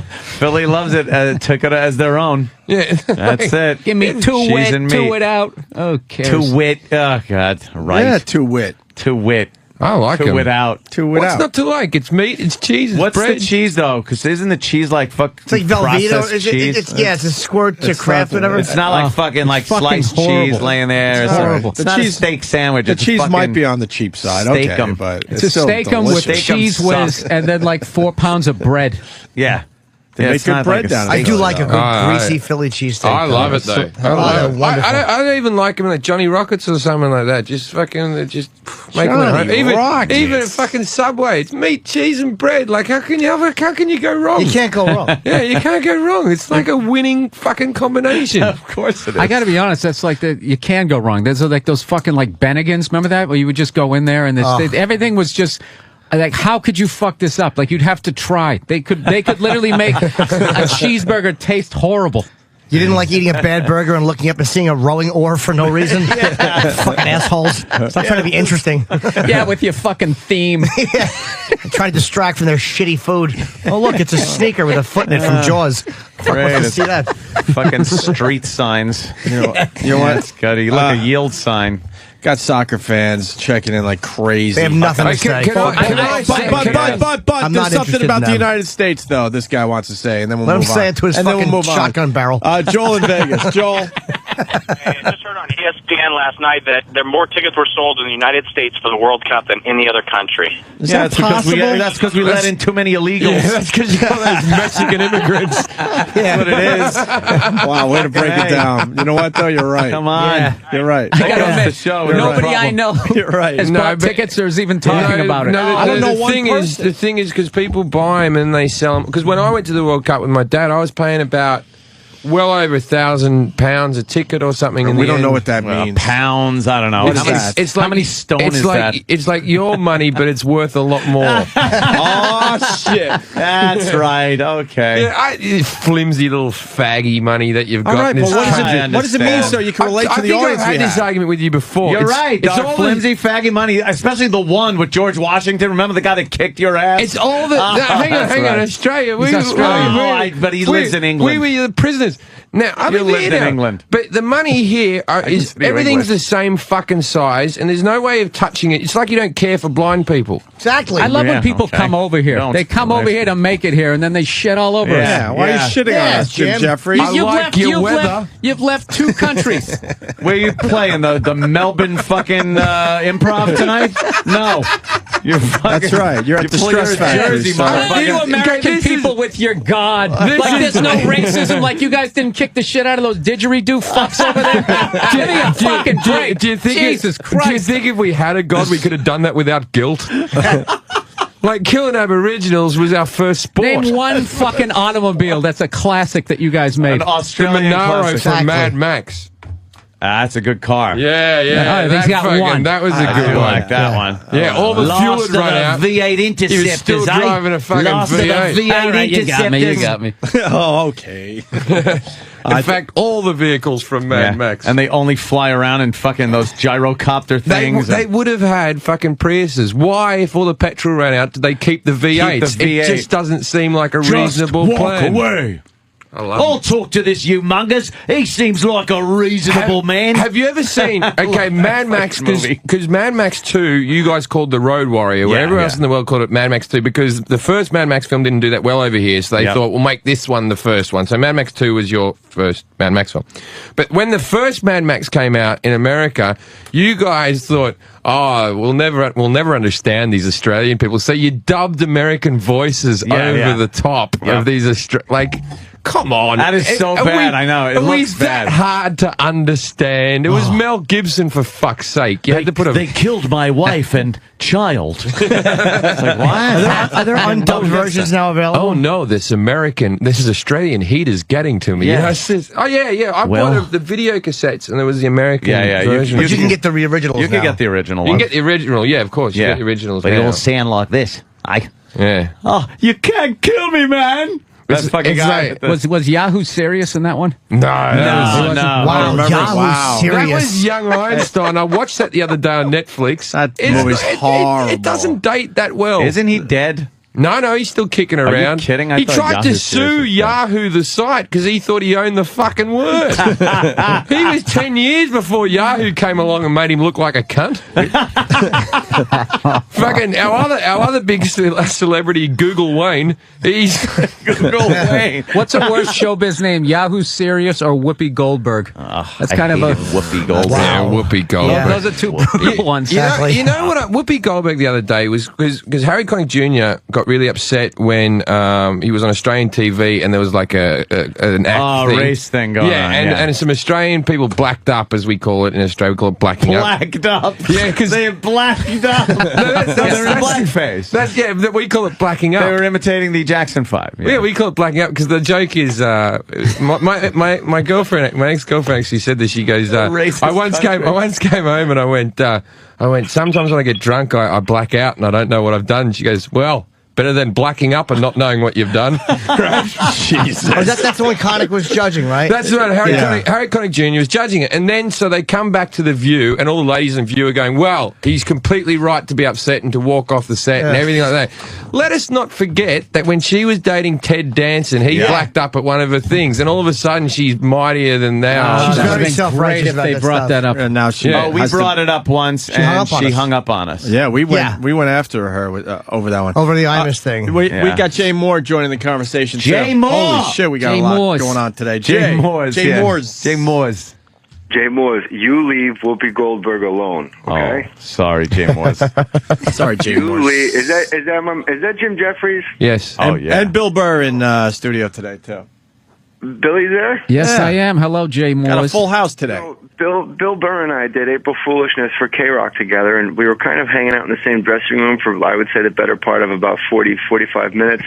Philly loves it. Took it as their own. Yeah. That's it. Give me two Cheese wit, and two meat. wit out. Okay. Two wit. Oh, God. Right. Yeah, two wit. Two wit. I like two them. wit out. Two wit What's out. not to like? It's meat, it's cheese, it's What's bread. the cheese, though? Because isn't the cheese like fuck? It's like Velveeta. processed cheese? It's a squirt to Kraft, whatever. It's not like fucking like sliced cheese laying there. It's horrible. It's not a steak sandwich. The It's cheese fucking might be on the cheap side. steak Okay, 'em. but It's a still steak 'em with delicious. cheese whiz and then like 4 pounds of bread. Yeah. They make it's good not bread like a down I there. do like a good Oh, greasy Philly cheesesteak. I love it though. I love it. wonderful. I don't even like them like Johnny Rockets or something like that. Just fucking, just make them at home. Johnny Rockets. Even at fucking Subway, it's meat, cheese, and bread. Like how can you go wrong? You can't go wrong. Yeah, you can't go wrong. It's like a winning fucking combination. Of course it is. I got to be honest. That's like you can go wrong. There's like those fucking like Bennigan's. Remember that? Where you would just go in there and everything was just. Like, how could you fuck this up? Like, you'd have to try. They could literally make a cheeseburger taste horrible. You didn't like eating a bad burger and looking up and seeing a rowing oar for no reason? Fucking assholes. Stop trying to be interesting. Yeah, with your fucking theme. Yeah. Trying to distract from their shitty food. Oh, look, it's a sneaker with a foot in it from Jaws. Fuck, Great. let's see that. Fucking street signs. You know what? That's good. You look a yield sign. Got soccer fans checking in like crazy. They have nothing to say. But there's something about the United States, though, this guy wants to say, and then we'll Let move him on. say it to his And then fucking we'll move on. shotgun barrel. Joel in Vegas. Joel. Hey, I just heard on ESPN last night that there more tickets were sold in the United States for the World Cup than any other country. Is that possible? That's because we let in too many illegals. Yeah, that's because you got those Mexican immigrants. That's what it is. Wow, way to break it down. You know what, though? You're right. Come on. Yeah. You're right. I gotta That's admit, the show. nobody You're right. I know You're right. has bought tickets or is even talking about it. I don't know the one thing person. The thing is, because people buy them and they sell them. Because when I went to the World Cup with my dad, I was paying about well over £1,000 a ticket or something. We don't know what that Well, means. pounds. I don't know. What is How many- that? It's How like, many stone it's is like, that? It's like your money, but it's worth a lot more. Oh, shit. That's right. Okay. Yeah, flimsy little faggy money that you've got. All right, in but this what does it mean so you can relate I to the think audience I've had we this have? argument with you before. You're right. It's Our all flimsy, faggy money, especially the one with George Washington. Remember the guy that kicked your ass? It's all the. hang on, Australia. He's Australian. But he lives in England. We were the prisoners. Now, I'm You in lived there in now. England. But the money here is speak everything's English. the same fucking size, and there's no way of touching it. It's like you don't care for blind people. Exactly. I love Yeah, when people okay. come over here. Don't They come over here to make it here, and then they shit all over Yeah, us. why are you shitting on us, Jim Jeffries? I like your weather. You've left 2 countries. Where you playing? The Melbourne fucking improv tonight? No. You're fucking, That's right. You're at the you're Stress Factory. Jersey, son. motherfucker. You American people with your God. Like there's no racism. Like you guys didn't kick the shit out of those didgeridoo fucks over there. Give me a fucking break. Do you think Jesus Christ. Do you think if we had a god, we could have done that without guilt? Like killing Aboriginals was our first sport. Name one fucking automobile that's a classic that you guys made. An The Australian Monaro classic. from Mad Max. That's a good car. Yeah, yeah. he's got fucking- one. That was a I good do one. like that one. Yeah, all the fuel had run out. V8 He Interceptors, was still driving a fucking V8. V8 You got me. You got me. Oh, okay. In fact, all the vehicles from Mad Max. And they only fly around in fucking those gyrocopter things. They would have had fucking Priuses. Why, if all the petrol ran out, did they keep the V8s? Keep the It V8. just doesn't seem like a reasonable plan. away. I love I'll it. talk to this humongous. He seems like a reasonable man. Have you ever seen, okay, Mad Max, movie. because Mad Max 2, you guys called The Road Warrior, where Yeah, everyone else yeah. in the world called it Mad Max 2, because the first Mad Max film didn't do that well over here, so they Yep. thought, we'll make this one the first one. So Mad Max 2 was your first Mad Max film. But when the first Mad Max came out in America, you guys thought, oh, we'll never understand these Australian people. So you dubbed American voices Yeah, over yeah. the top Yeah. of these like, come on. That is so Are bad, I know. It are we looks that bad. hard to understand? It was Mel Gibson, for fuck's sake. You had to put a... They killed my wife and child. It's like, what? Are there undubbed versions now available? Oh no, this Australian heat is getting to me. Yes. Oh yeah. I Well- bought the video cassettes and there was the American Yeah. version. But you can get the originals You now. can get the original You one. can get the original, yeah, of course. You yeah. get the originals But now. it'll sound like this. Yeah. Oh, you can't kill me, man. That's fucking guy. Was Yahoo serious in that one? No. No. Wow, Yahoo serious. That was Young Einstein. I watched that the other day on Netflix. That movie's horrible. It doesn't date that well. Isn't he dead? No, he's still kicking around. Are you kidding? He tried to sue Yahoo, the site, because he thought he owned the fucking word. He was 10 years before Yahoo came along and made him look like a cunt. Fucking our other big celebrity, Google Wayne. He's Google Wayne. What's a worse showbiz name? Yahoo Serious or Whoopi Goldberg? That's kind of a Whoopi Goldberg. Yeah, Whoopi Goldberg. Yeah, those are two brutal ones. You know what? Whoopi Goldberg the other day was because Harry Connick Jr. got really upset when he was on Australian TV and there was like an act thing. Race thing going on. And some Australian people blacked up, as we call it in Australia. We call it blacking Blacked up. Yeah, because they blacked up. They're in blackface. We call it blacking up. They were imitating the Jackson 5. Yeah, we call it blacking up because the joke is my girlfriend, my ex-girlfriend actually said this. She goes, I once came home and I went, sometimes when I get drunk, I black out and I don't know what I've done. She goes, well, better than blacking up and not knowing what you've done. Right? Jesus. Oh, that's the one Connick was judging, right? That's right. Harry Connick Jr. was judging it. And then, so they come back to The View, and all the ladies in View are going, well, he's completely right to be upset and to walk off the set and everything like that. Let us not forget that when she was dating Ted Danson, he blacked up at one of her things, and all of a sudden she's mightier than thou. She's very self-righteous if they brought that up. And now she we brought it up once, and she hung up on us. Yeah, we went after her over that one. Over the Imus thing. We got Jay Moore joining the conversation. Jay Moore! Holy shit, we got a lot going on today. Jay Moores. Jay Moores. Jay Moores. Jay Moores, you leave Whoopi Goldberg alone, okay? Oh, sorry, Jay Moores. Sorry, Jay Moores. Is that Jim Jeffries? Yes. And Bill Burr in studio today, too. Billy there? Yes, I am. Hello, Jay Moores. Got a full house today. So, Bill Burr and I did April Foolishness for K-Rock together, and we were kind of hanging out in the same dressing room for, I would say, the better part of about 40, 45 minutes.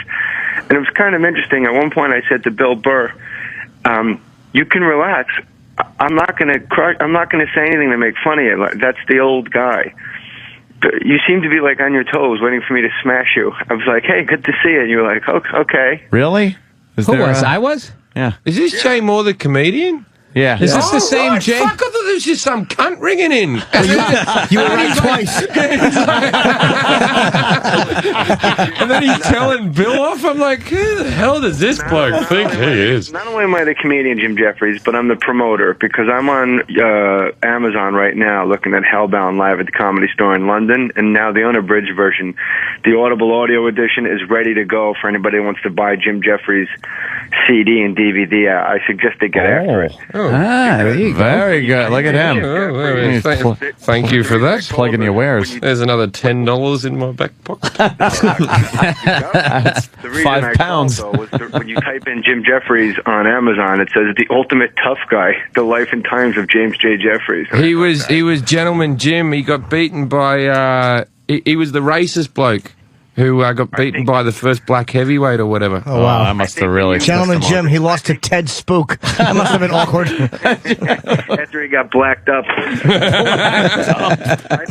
And it was kind of interesting. At one point, I said to Bill Burr, you can relax. I'm not going to say anything to make fun of you. That's the old guy. You seem to be like on your toes, waiting for me to smash you. I was like, hey, good to see you. And you were like, okay. Really? Who was? I was? Yeah. Is this Jay Moore, the comedian? Yeah. Is this the same Jay? Fuck, I thought there was just some cunt ringing in. You were right twice. And then he's telling Bill off. I'm like, who the hell does this bloke think he is? Not only am I the comedian Jim Jeffries, but I'm the promoter because I'm on Amazon right now looking at Hellbound live at the Comedy Store in London, and now the unabridged version, the Audible audio edition, is ready to go for anybody who wants to buy Jim Jeffries' CD and DVD. I suggest they get after it. There you go. Very good. Look at him. Thank you for that. Plugging your wares. There's another $10 in my back pocket. The reason I £5. called, though, was when you type in Jim Jeffries on Amazon, it says the ultimate tough guy, the life and times of James J. Jeffries. He was Gentleman Jim. He got beaten by he was the racist bloke who got beaten by the first black heavyweight or whatever. Oh, wow. I must have really... Gentleman Jim, he lost to Ted Spook. That must have been awkward. After he got blacked up.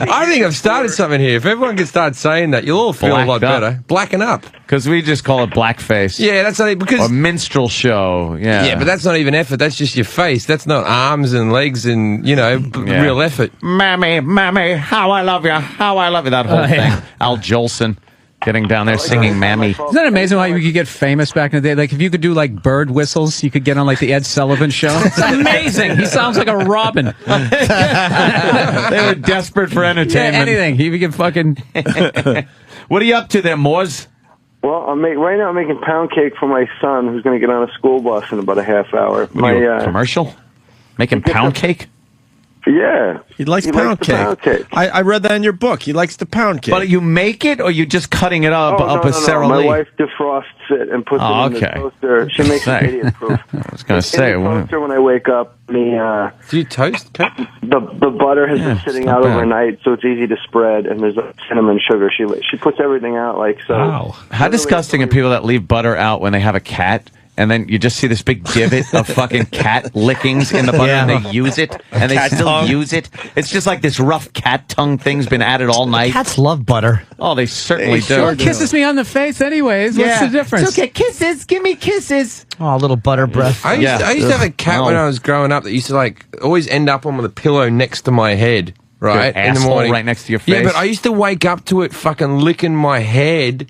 I think I've started something here. If everyone can start saying that, you'll all feel a lot better. Blacken up. Because we just call it blackface. Yeah, that's not because... Or minstrel show. Yeah, but that's not even effort. That's just your face. That's not arms and legs and, real effort. Mammy, how I love you. How I love you. That whole thing. Al Jolson. Getting down there singing Mammy. Isn't that amazing how you could get famous back in the day? Like, if you could do, like, bird whistles, you could get on, like, the Ed Sullivan Show. It's amazing. He sounds like a robin. They were desperate for entertainment. Yeah, anything. He could fucking... What are you up to there, Moores? Well, right now I'm making pound cake for my son, who's going to get on a school bus in about a half hour. Commercial? Making pound cake? Yeah. He likes pound cake. I read that in your book. He likes the pound cake. But you make it, or you just cutting it up a Sara My Lee? wife defrosts it and puts it in the toaster. She makes it idiot-proof. I was going to say. In the toaster when I wake up, do you toast? The butter has been sitting out overnight, so it's easy to spread, and there's cinnamon sugar. She puts everything out like so. Wow. How disgusting are people that leave butter out when they have a cat and then you just see this big divot of fucking cat lickings in the butter, and they use it, and they Cat still tongue. use it. It's just like this rough cat tongue thing's been added all night. Cats love butter. Oh, they certainly do. Well, it kisses me on the face anyways. What's the difference? It's okay. Kisses. Give me kisses. Oh, a little butter breath. I used to have a cat when I was growing up that used to like always end up on the pillow next to my head, right? Your in the asshole morning, right next to your Yeah, face. but I used to wake up to it fucking licking my head.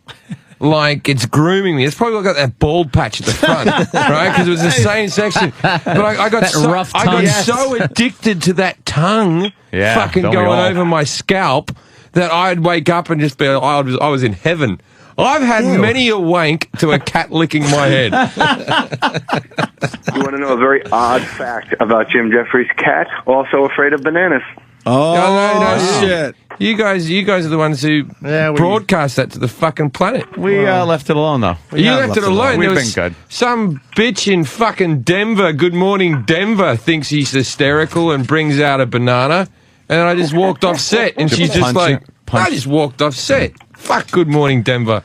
Like it's grooming me. It's probably got that bald patch at the front, right? Because it was the same section. But I got That so rough I tongue. got Yes. so addicted to that tongue, Yeah, fucking don't we going all? over my scalp, that I'd wake up and just be, I was in heaven. I've had many a wank to a cat licking my head. You want to know a very odd fact about Jim Jeffries' cat? Also afraid of bananas. Oh, shit. You guys are the ones who broadcast that to the fucking planet. We left it alone, though. You left it alone. We've There been was good. Some bitch in fucking Denver, Good Morning Denver, thinks he's hysterical and brings out a banana. And I just walked off set, and she's just like, I just walked off set. Fuck Good Morning Denver.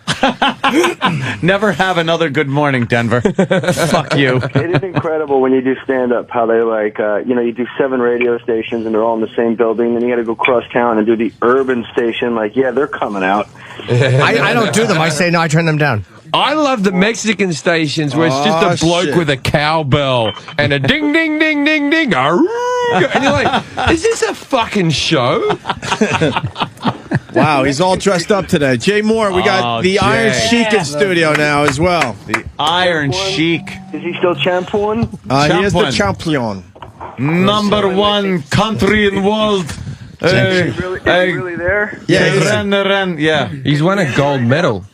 Never have another good morning, Denver. Fuck you. It is incredible when you do stand-up, how they like, you do 7 radio stations and they're all in the same building, then you got to go cross town and do the urban station. Like, yeah, they're coming out. I don't do them. I say no. I turn them down. I love the Mexican stations where it's just a bloke with a cowbell and a ding, ding, ding, ding, ding. And you're like, is this a fucking show? Wow, he's all dressed up today. Jay Moore, we got the Iron Sheik in studio now as well. The Iron Sheik. Is he still champion? He is the champion. Number 1 country in world. Is he really there? Yeah. He's won a gold medal.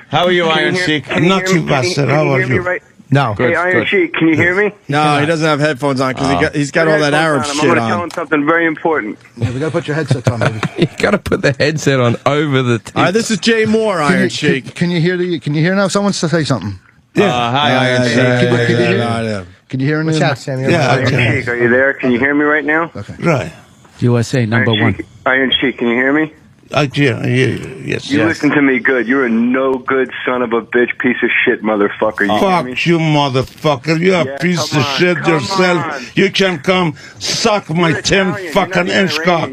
How are you, Iron Sheik? Not too bad, sir. How are you? No. Hey, Iron Sheik, can you hear me? No, he doesn't have headphones on because he's got all that Arab I'm shit going to tell on. him something very important. Yeah, we got to put your headsets on, baby. You got to put the headset on over the TV. All right, this is Jay Moore, Iron Sheik. Can you hear Can you hear now? Someone say something. Hi, Iron Sheik. Can you hear him? What's up, Sam? Iron Sheik, are you there? Can you hear me right now? Okay. Right. USA number Iron 1. Sheik, Iron Sheik, can you hear me? I hear you. Yes. You listen to me good. You're a no good son of a bitch, piece of shit, motherfucker. You hear me? Fuck you, motherfucker. You're a piece of shit yourself. You can come suck my 10 fucking inch cock.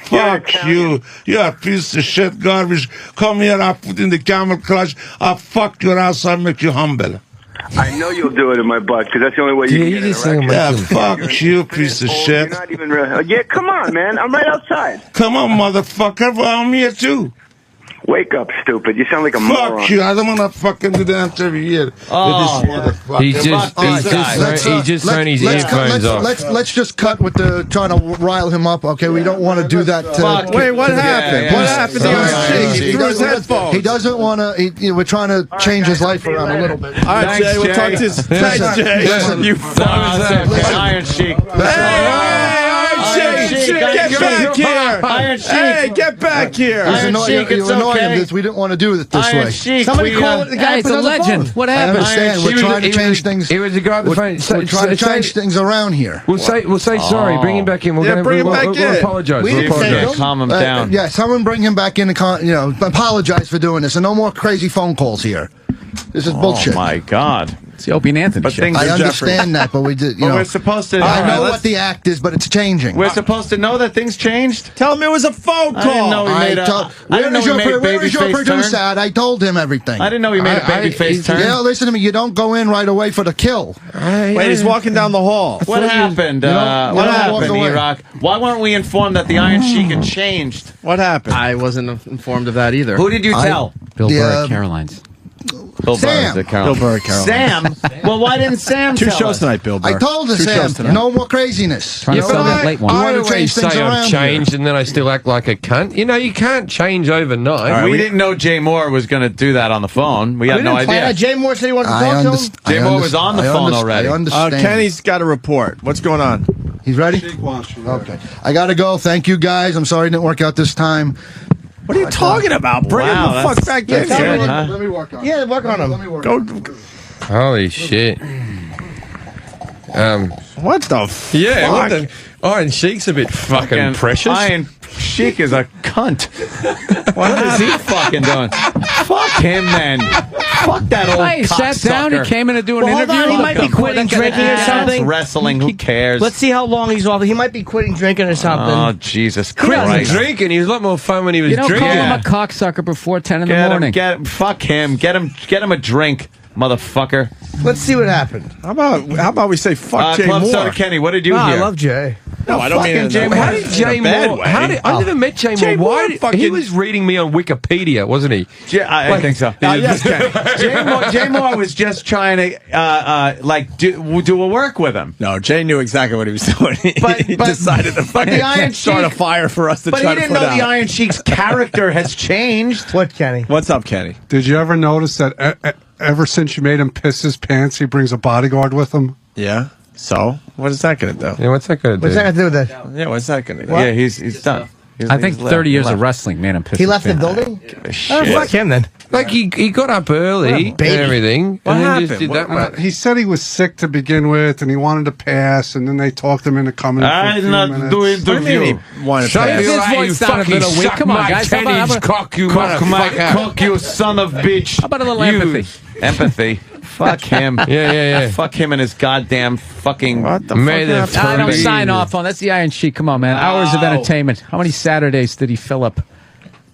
Fuck you. You're a piece of shit garbage. Come here, I'll put in the camel clutch. I'll fuck your ass. I'll make you humble. I know you'll do it in my butt, because that's the only way you can get it. Right? Yeah, fuck you, piece of shit. You're not even real. Yeah, come on, man. I'm right outside. Come on, motherfucker. Well, I'm here too. Wake up, stupid. You sound like a Fuck moron. you. I don't want to fucking do the interview here. Oh, With this motherfucker. He just turned his earphones off. Let's just cut with the trying to rile him up. Okay, we don't want to do that. Wait, what happened? What happened to Iron Sheik? He threw his headphones. He doesn't want to. We're trying to change his life around a little bit. All right, Jay, we'll talk to you. Thanks, Jay. You Iron Sheik. Iron Sheik, get back here. Iron Sheik. Hey, get back here. Iron Sheik, it's okay. We didn't want to do it this Iron way. Sheik, Somebody call the guy. It's a legend. What I happened? understand. We're trying to change things. He was the guy on the phone. We're trying to change things around here. We'll say sorry. Bring him back in. Yeah, bring him back we'll in. apologize. We We'll didn't say apologize. Calm him down. Yeah, someone bring him back in and apologize for doing this, and no more crazy phone calls here. This is bullshit. Oh my God. It's the Opie and Anthony But show. things I are understand that, but we did. But we're supposed to. I know All right, what the act is, but it's changing. We're supposed to know that things changed. Tell him it was a phone call. I didn't know he made Where is your babyface producer turn. at? I told him everything. I didn't know he made a babyface turn. Yeah, listen to me. You don't go in right away for the kill. Wait, he's walking down the hall. What happened? you What don't happened, walk away. E-Rock? Why weren't we informed that the Iron Sheik had changed? What happened? I wasn't informed of that either. Who did you tell? Bill Yeah. Burr at Caroline's. Bill Sam. Burr, Bill Burr, Caroline. Sam? Well, why didn't Sam Two tell shows us? tonight, Bill Burr. I told Two shows Sam, tonight. no more craziness. Trying to sell that late one. You I want to always change things say around I've changed and then I still act like a cunt. You know, you can't change overnight. All right, we didn't know Jay Moore was going to do that on the phone. We had no idea. Jay Moore said he wanted to talk to him. Jay Moore was on the phone already. I understand. Kenny's got a report. What's going on? He's ready? Okay. I got to go. Thank you, guys. I'm sorry it didn't work out this time. What are you talking about? Bring him the fuck back in that's here. good, huh? Let me work on it. Yeah, work on him. Let me work Go. on it. Holy shit. What the fuck? Yeah, what the... Iron Sheik's a bit fucking precious. Iron Sheik is a cunt. What is he fucking doing? Fuck him, then. Fuck that old He sat down. He cocksucker. came in to do an Well, hold interview. on, he might be quitting drinking or something. It's wrestling. Who cares? Let's see how long he's off. He might be quitting drinking or something. Oh, Jesus He wasn't Christ. drinking. He was a lot more fun when he was You don't drinking. call him a cocksucker before 10 in the Get morning. him, fuck him. Get him a drink, motherfucker. Let's see what happened. How about we say fuck Jay Club Moore? Soda Kenny, what did you hear? I love Jay. No, I don't mean it. Jay Moore. How did Jay Moore? I never met Jay Moore. Why did, he was reading me on Wikipedia, wasn't he? I think so. Yes, Kenny. Jay Moore was just trying to do a work with him. No, Jay knew exactly what he was doing. He decided to but the Iron start a Sheik- fire for us to But try he to didn't put know out. the Iron Sheik's character has changed. What, Kenny? What's up, Kenny? Did you ever notice that ever since you made him piss his pants, he brings a bodyguard with him? Yeah. So, what is that going to do? Yeah, what's that going to do? What's that got to do with that? Yeah, what's that going to do? Yeah, he's done. I think 30 years of wrestling made him piss He his left the pants. building? Shit. Fuck him then. Like he got up early and everything, What and then happened? just did that much. He said he was sick to begin with, and he wanted to pass, and then they talked him into coming in for a I'm few not minutes. doing What do you mean interview. he wanted to Shut pass? your His mouth, voice you sounded a fucking little weak. suck Come on, my guys. How about- Kenny's how about- cock, you Cock my motherfucker. cock, you son of bitch. How about a little You- empathy? Empathy. Fuck him. Yeah. Fuck him and his goddamn fucking. What the May the fuck happened? I don't Please. sign off on. That's the Iron Sheik. Come on, man. Hours of entertainment. How many Saturdays did he fill up?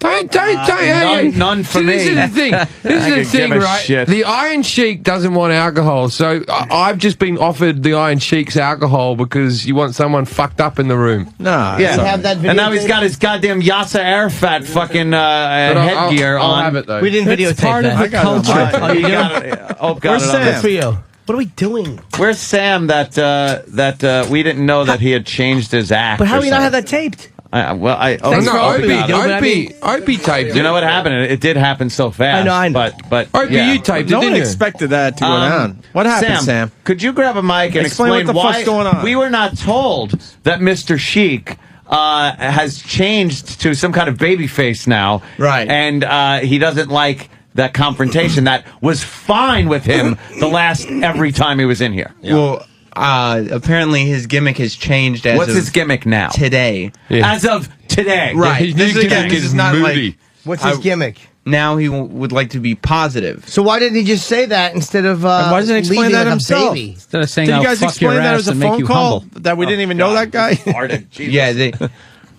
None for See, This me. is the thing. This I is the could thing, give a right? shit. The Iron Sheik doesn't want alcohol, so I've just been offered the Iron Sheik's alcohol because you want someone fucked up in the room. Nah. Yeah, have that video and now he's tape? got his goddamn Yasser Arafat fucking But headgear I'll on. have it though. We didn't videotape part of that. the culture. Oh, you got it. Oh, got Where's it on Sam? Good for you. What are we doing? Where's Sam? That we didn't know that he had changed his act. But how or do you not have something. that taped? Thanks for Opie, opening it. Opie taped You know it. what happened? It did happen so fast. I know. But Opie, yeah. you taped No it, one didn't you? expected that to go down. What happened, Sam? Could you grab a mic and Explain what explain the why fuck's going on. we were not told that Mr. Sheik has changed to some kind of baby face now, Right. And he doesn't like that confrontation that was fine with him every time he was in here. Well, apparently his gimmick has changed as What's of his gimmick now? today. As of today, Right. His This new is, again, gimmick this is is not moody. like What's his gimmick? now he would like to be positive. So why didn't he just say that instead of why doesn't he explain leaving that like himself? a baby? Instead of saying, Did you "I'll guys fuck your explain that ass as a and make phone you call humble"? that we didn't even know that guy? Yeah,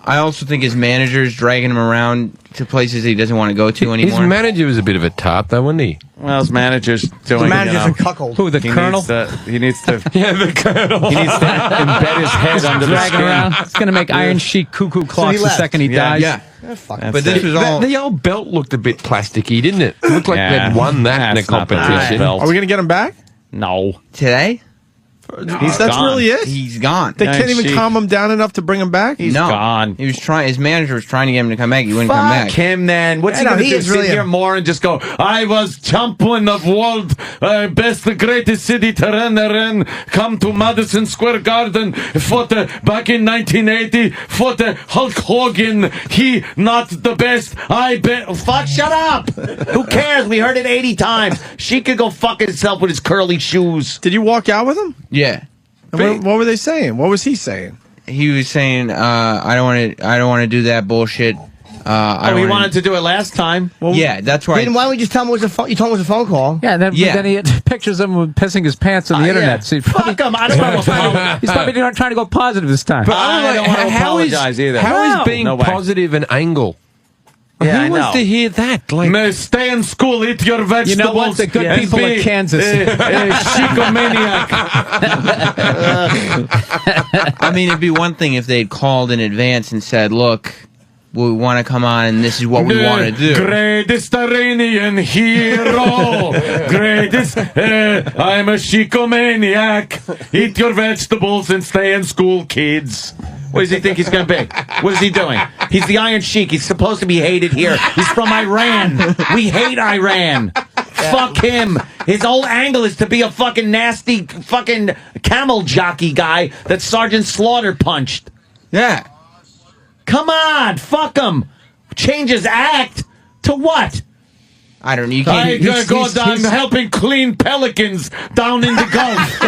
I also think his manager's dragging him around to places he doesn't want to go to His anymore. manager was a bit of a tart, though, wasn't he? Well, his manager's doing. The manager's you know, a cuckold. Who, the colonel? He needs to. Yeah, the colonel. He needs to embed his head under the Dragging skin. around. It's going to make Iron Sheik cuckoo clocks the left. second he Yeah. dies. Yeah. That's But this it. was all. The old belt looked a bit plasticky, didn't it? It looked like Yeah. they'd won that in a That's not the competition. belt. Are we going to get him back? No. Today? He's That's gone. really it? He's gone. They can't even Sheik. calm him down enough to bring him back? He's no. gone. He was trying. His manager was trying to get him to come back. He wouldn't come Fuck back. him then. What's he Yeah, no, going to he do? is Sit really here a- more and just go, I was champion of world, best, greatest city to run. Come to Madison Square Garden, fought back in 1980, fought Hulk Hogan. He not the best. I bet. Fuck, shut up. Who cares? We heard it 80 times. She could go fuck himself with his curly shoes. Did you walk out with him? Yeah. And what were they saying? What was he saying? He was saying, I don't want to do that bullshit. I Oh, don't he wanna- wanted to do it last time. Yeah, that's right. Then why don't we just tell him it was a phone? You told him it was a phone call. Yeah, then he had pictures of him pissing his pants on the internet. Yeah. So he's Fuck him. I don't want to he's probably trying to go positive this time. But I don't want to apologize either. How No. is being No way. positive an angle? Yeah, I Who wants know. to hear that? Like, Stay in school, eat your vegetables. You know what? The good and people be of Kansas. Chicomaniac. I mean, it'd be one thing if they'd called in advance and said, "Look, we want to come on, and this is what we want to do." Greatest Iranian hero. Greatest. I'm a Chicomaniac. Eat your vegetables and stay in school, kids. What does he think he's going to be? What is he doing? He's the Iron Sheik. He's supposed to be hated here. He's from Iran. We hate Iran. Fuck him. His whole angle is to be a fucking nasty fucking camel jockey guy that Sergeant Slaughter punched. Yeah. Come on. Fuck him. Change his act to what? I don't know. You can't. I'm helping clean pelicans down in the Gulf.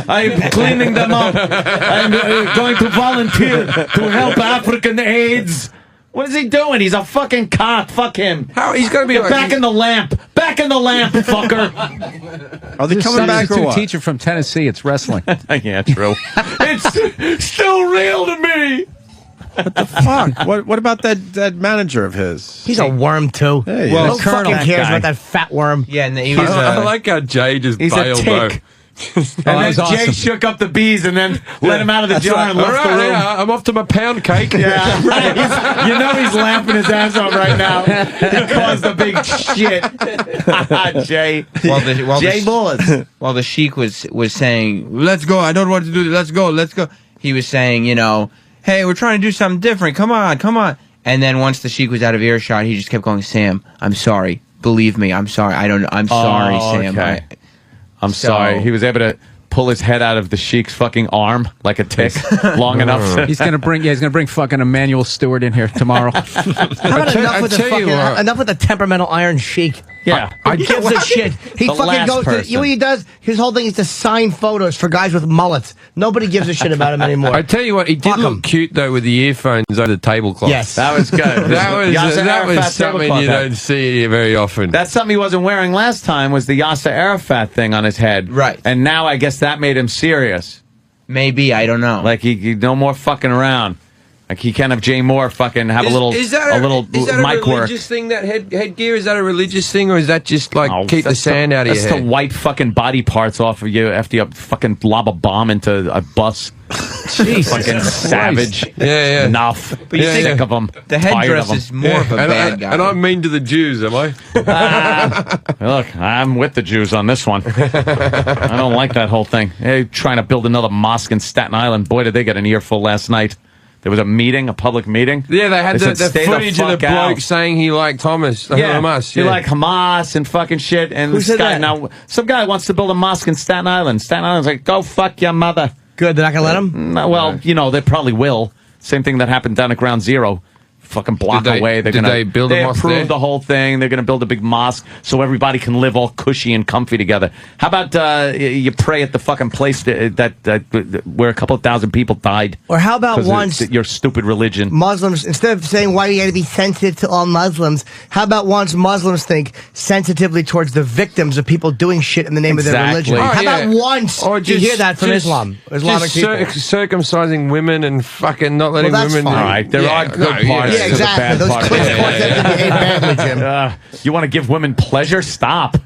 I'm cleaning them up. I'm going to volunteer to help African AIDS. What is he doing? He's a fucking cock. Fuck him. How he's going to be Get like, back in the lamp. Back in the lamp, fucker. Are they His coming back or substitute what? teacher from Tennessee. It's wrestling. Yeah, true. It's still real to me. Fuck. What about that manager of his? He's a worm too. Hey, Who that's- fucking that cares guy. about that fat worm? Yeah, and he was. I like how Jay just He's a bailed though. tick. And then Jay shook up the bees and then let him out of the jar and All left the right, room. yeah, I'm off to my pound cake. Yeah, right. You know he's laughing his ass off right now. He caused a big shit. Jay. Jay Bullets. While the Sheik was saying, "Let's go. I don't want to do this. Let's go." He was saying, "Hey, we're trying to do something different. Come on." And then once the Sheik was out of earshot, he just kept going, "Sam, I'm sorry. Believe me, I'm sorry. I'm sorry, Sam." Okay. I'm sorry. He was able to pull his head out of the Sheik's fucking arm like a tick long enough. He's gonna bring fucking Emmanuel Stewart in here tomorrow. How about enough with the temperamental Iron Sheik? Yeah. Who gives a shit? He The fucking last goes to, person. you know what he does? His whole thing is to sign photos for guys with mullets. Nobody gives a shit about him anymore. I tell you what, he did look cute though with the earphones over the tablecloth. Yes. That was good. that Yasser was Arafat something tablecloth you hat. don't see very often. That's something he wasn't wearing last time was the Yasser Arafat thing on his head. Right. And now I guess that made him serious. Maybe, I don't know. Like he no more fucking around. Like he can't have Jay Moore fucking have a little is that mic a work. religious thing, that headgear? Is that a religious thing, or is that just like keep the That's sand out of your That's head? to wipe fucking body parts off of you after you fucking lob a bomb into a bus. Jesus fucking Christ. savage. Yeah. Enough. But you think sick of them. the headdress is more of a bad guy. And I'm mean to the Jews, am I? Look, I'm with the Jews on this one. I don't like that whole thing. Hey, trying to build another mosque in Staten Island. Boy, did they get an earful last night. There was a meeting, a public meeting. Yeah, they had the said, "Stay footage of the fuck out." bloke saying he liked Hamas. He like Hamas and fucking shit. And Who this said guy that? now, some guy wants to build a mosque in Staten Island. Staten Island's like, go fuck your mother. Good, they're not going to let him? No, well, they probably will. Same thing that happened down at Ground Zero. Fucking block Did they- away. did they build a mosque approved there? the whole thing. They're going to build a big mosque so everybody can live all cushy and comfy together. How about you pray at the fucking place that where a couple of thousand people died? Or how about 'Cause of once your stupid religion? Muslims, instead of saying why you got to be sensitive to all Muslims, how about once Muslims think sensitively towards the victims of people doing shit in the name of their religion? Oh, How yeah. about once Or you hear that from just- Islamic just people? Circumcising women and fucking not letting Well, that's women. fine. All right, there are good parts Yeah, to the exactly. bad Those part. clips cause them to behave badly, Jim. You want to give women pleasure? Stop.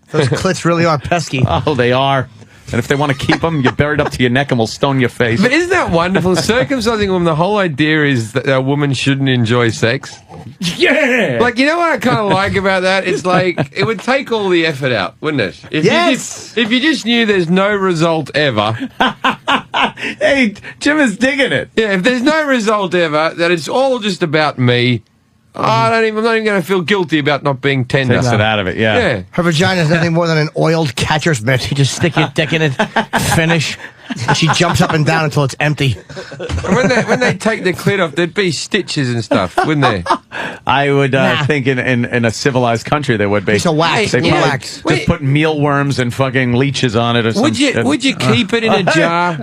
Those clits really are pesky. Oh, they are. And if they want to keep them, you bury it up to your neck and we'll stone your face. But isn't that wonderful? Circumcising women, the whole idea is that a woman shouldn't enjoy sex. Yeah! Like, you know what I kind of like about that? It's like, it would take all the effort out, wouldn't it? If you just knew there's no result ever. Hey, Jim is digging it. Yeah, if there's no result ever, that it's all just about me, I'm not even going to feel guilty about not being tender. Takes it out of it, yeah. Her vagina is nothing more than an oiled catcher's mitt. You just stick your dick in it, finish, and she jumps up and down until it's empty. And when they take the clit off, there'd be stitches and stuff, wouldn't there? I would think in a civilized country there would be. It's a wax. They probably Wax. just put mealworms and fucking leeches on it or something. Would you keep it in a jar?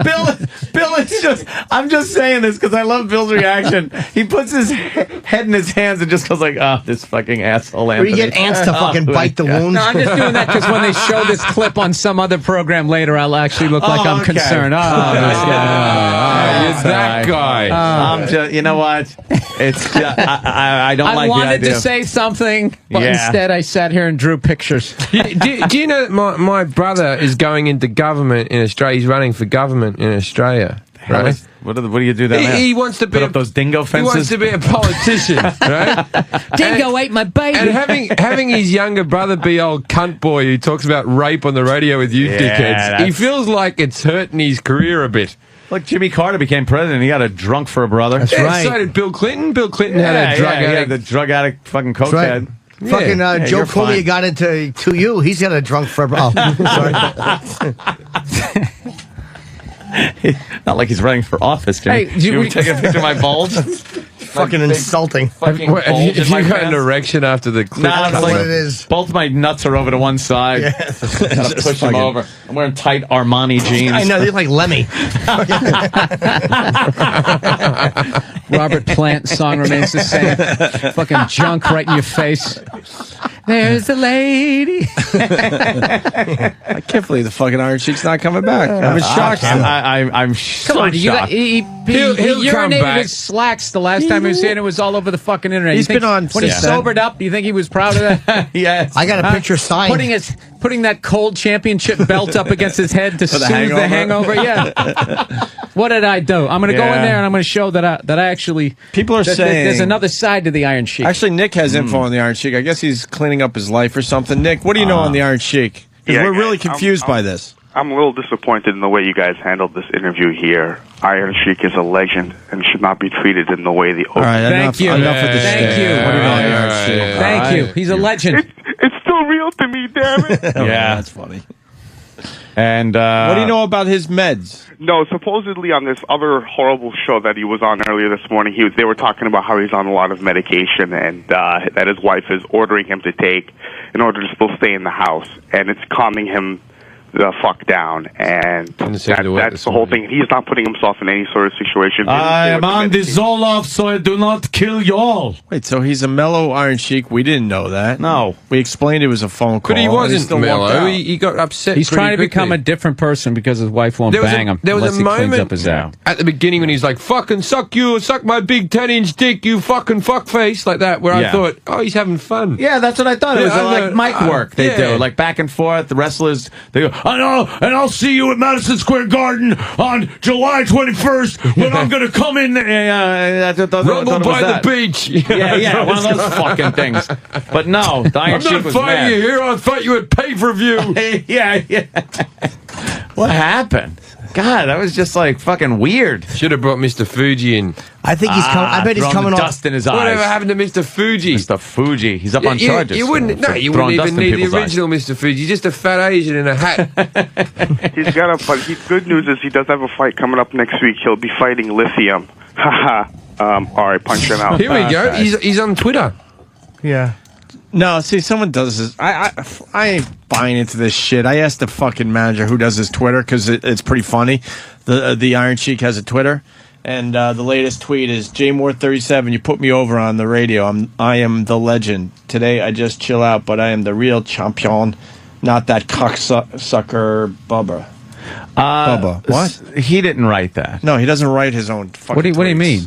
Bill is just, I'm just saying this because I love Bill's reaction. He puts his head in his hands and just goes like, oh, this fucking asshole Where Anthony. you get ants to fucking bite the wounds. No, I'm just doing that because when they show this clip on some other program later, I'll actually look like I'm okay. concerned. Oh, this guy. You're that guy. I'm just, you know what? It's just, I don't I like the wanted idea. to say something, but Yeah. instead I sat here and drew pictures. do you know that my brother is going into government in Australia? He's running for government in Australia. Right? What do you do down there? He wants to Put be up those dingo fences. He wants to be a politician, right? Dingo ate my baby. And having his younger brother be old cunt boy who talks about rape on the radio with you dickheads, he that's- feels like it's hurting his career a bit. Look, Jimmy Carter became president. He got a drunk for a brother. That's Yeah, right. so did Bill Clinton. Bill Clinton had a drug He had addict. the drug addict fucking That's right. cokehead. Fucking Yeah, Joe you're Cooley fine. got into to you. He's got a drunk for. Oh, sorry. Not like he's running for office, Jimmy. Hey, you take a picture of my balls? fucking insulting. Have you got an erection after the clip? Nah, it's That's like, what it is. both my nuts are over to one side. Gotta push them over. I'm wearing tight Armani jeans. I know, they're like Lemmy. Robert Plant song remains the same. Fucking junk right in your face. There's the lady. I can't believe the fucking Iron Sheik's not coming back. I'm shocked. I'm so Come on, shocked. he He'll come urinated back. his slacks the last time he was here, and it was all over the fucking internet. He's You think been on when he since then. sobered up. Do you think he was proud of that? Yes. I got a picture signed. Putting that cold championship belt up against his head to For the soothe the hangover? hangover. Yeah. What did I do? I'm going to go in there and I'm going to show that I actually. People are that saying there's another side to the Iron Sheik. Actually, Nick has info on the Iron Sheik. I guess he's cleaning up his life or something. Nick, what do you know on the Iron Sheik? Because we're really confused by this. I'm a little disappointed in the way you guys handled this interview here. Iron Sheik is a legend and should not be treated in the way the. All right, enough with the Thank you. What do you know on the Iron Sheik? Thank you. He's a legend. It's still real to me, damn it. Yeah, that's funny. And what do you know about his meds? No, supposedly on this other horrible show that he was on earlier this morning, they were talking about how he's on a lot of medication and that his wife is ordering him to take in order to still stay in the house, and it's calming him the fuck down, and that's the whole thing. He's not putting himself in any sort of situation. I am on the Zoloft, so I do not kill y'all. Wait, so he's a mellow Iron Sheik? We didn't know that. No. We explained it was a phone call. But he and wasn't still walked mellow. out. He got upset. He's pretty trying to quickly. become a different person because his wife won't bang him There was unless a he cleans moment up his act. at the beginning when he's like, fucking suck my big 10-inch dick, you fucking fuckface, like that, where I Yeah. thought, oh, he's having fun. Yeah, that's what I thought. It was Yeah, like mic work they do, like back and forth. The wrestlers, they go, I know, and I'll see you at Madison Square Garden on July 21st when I'm going to come in there. Rumble by the beach. Yeah, one of those fucking things. But no, the Iron I'm Sheik not was fighting mad. you here. I thought you had pay-per-view. yeah. What happened? God, that was just like fucking weird. Should have brought Mr. Fuji in. I think he's coming. I bet he's throwing coming the off. dust in his eyes. Whatever happened to Mr. Fuji? Mr. Fuji, he's up on charges. You wouldn't. for No, you throwing wouldn't dust even in need the people's eyes. original Mr. Fuji. Just a fat Asian in a hat. He's got a. But good news is he does have a fight coming up next week. He'll be fighting Lithium. Haha. All right, punch him out. Here we go. He's on Twitter. Yeah. No, see, someone does this. I ain't buying into this shit. I asked the fucking manager who does his Twitter because it's pretty funny. The Iron Sheik has a Twitter, and the latest tweet is JMoore37. You put me over on the radio. I am the legend. Today I just chill out, but I am the real champion, not that cocksucker Bubba. Bubba, what? He didn't write that. No, he doesn't write his own. Fucking What do you tweets. mean?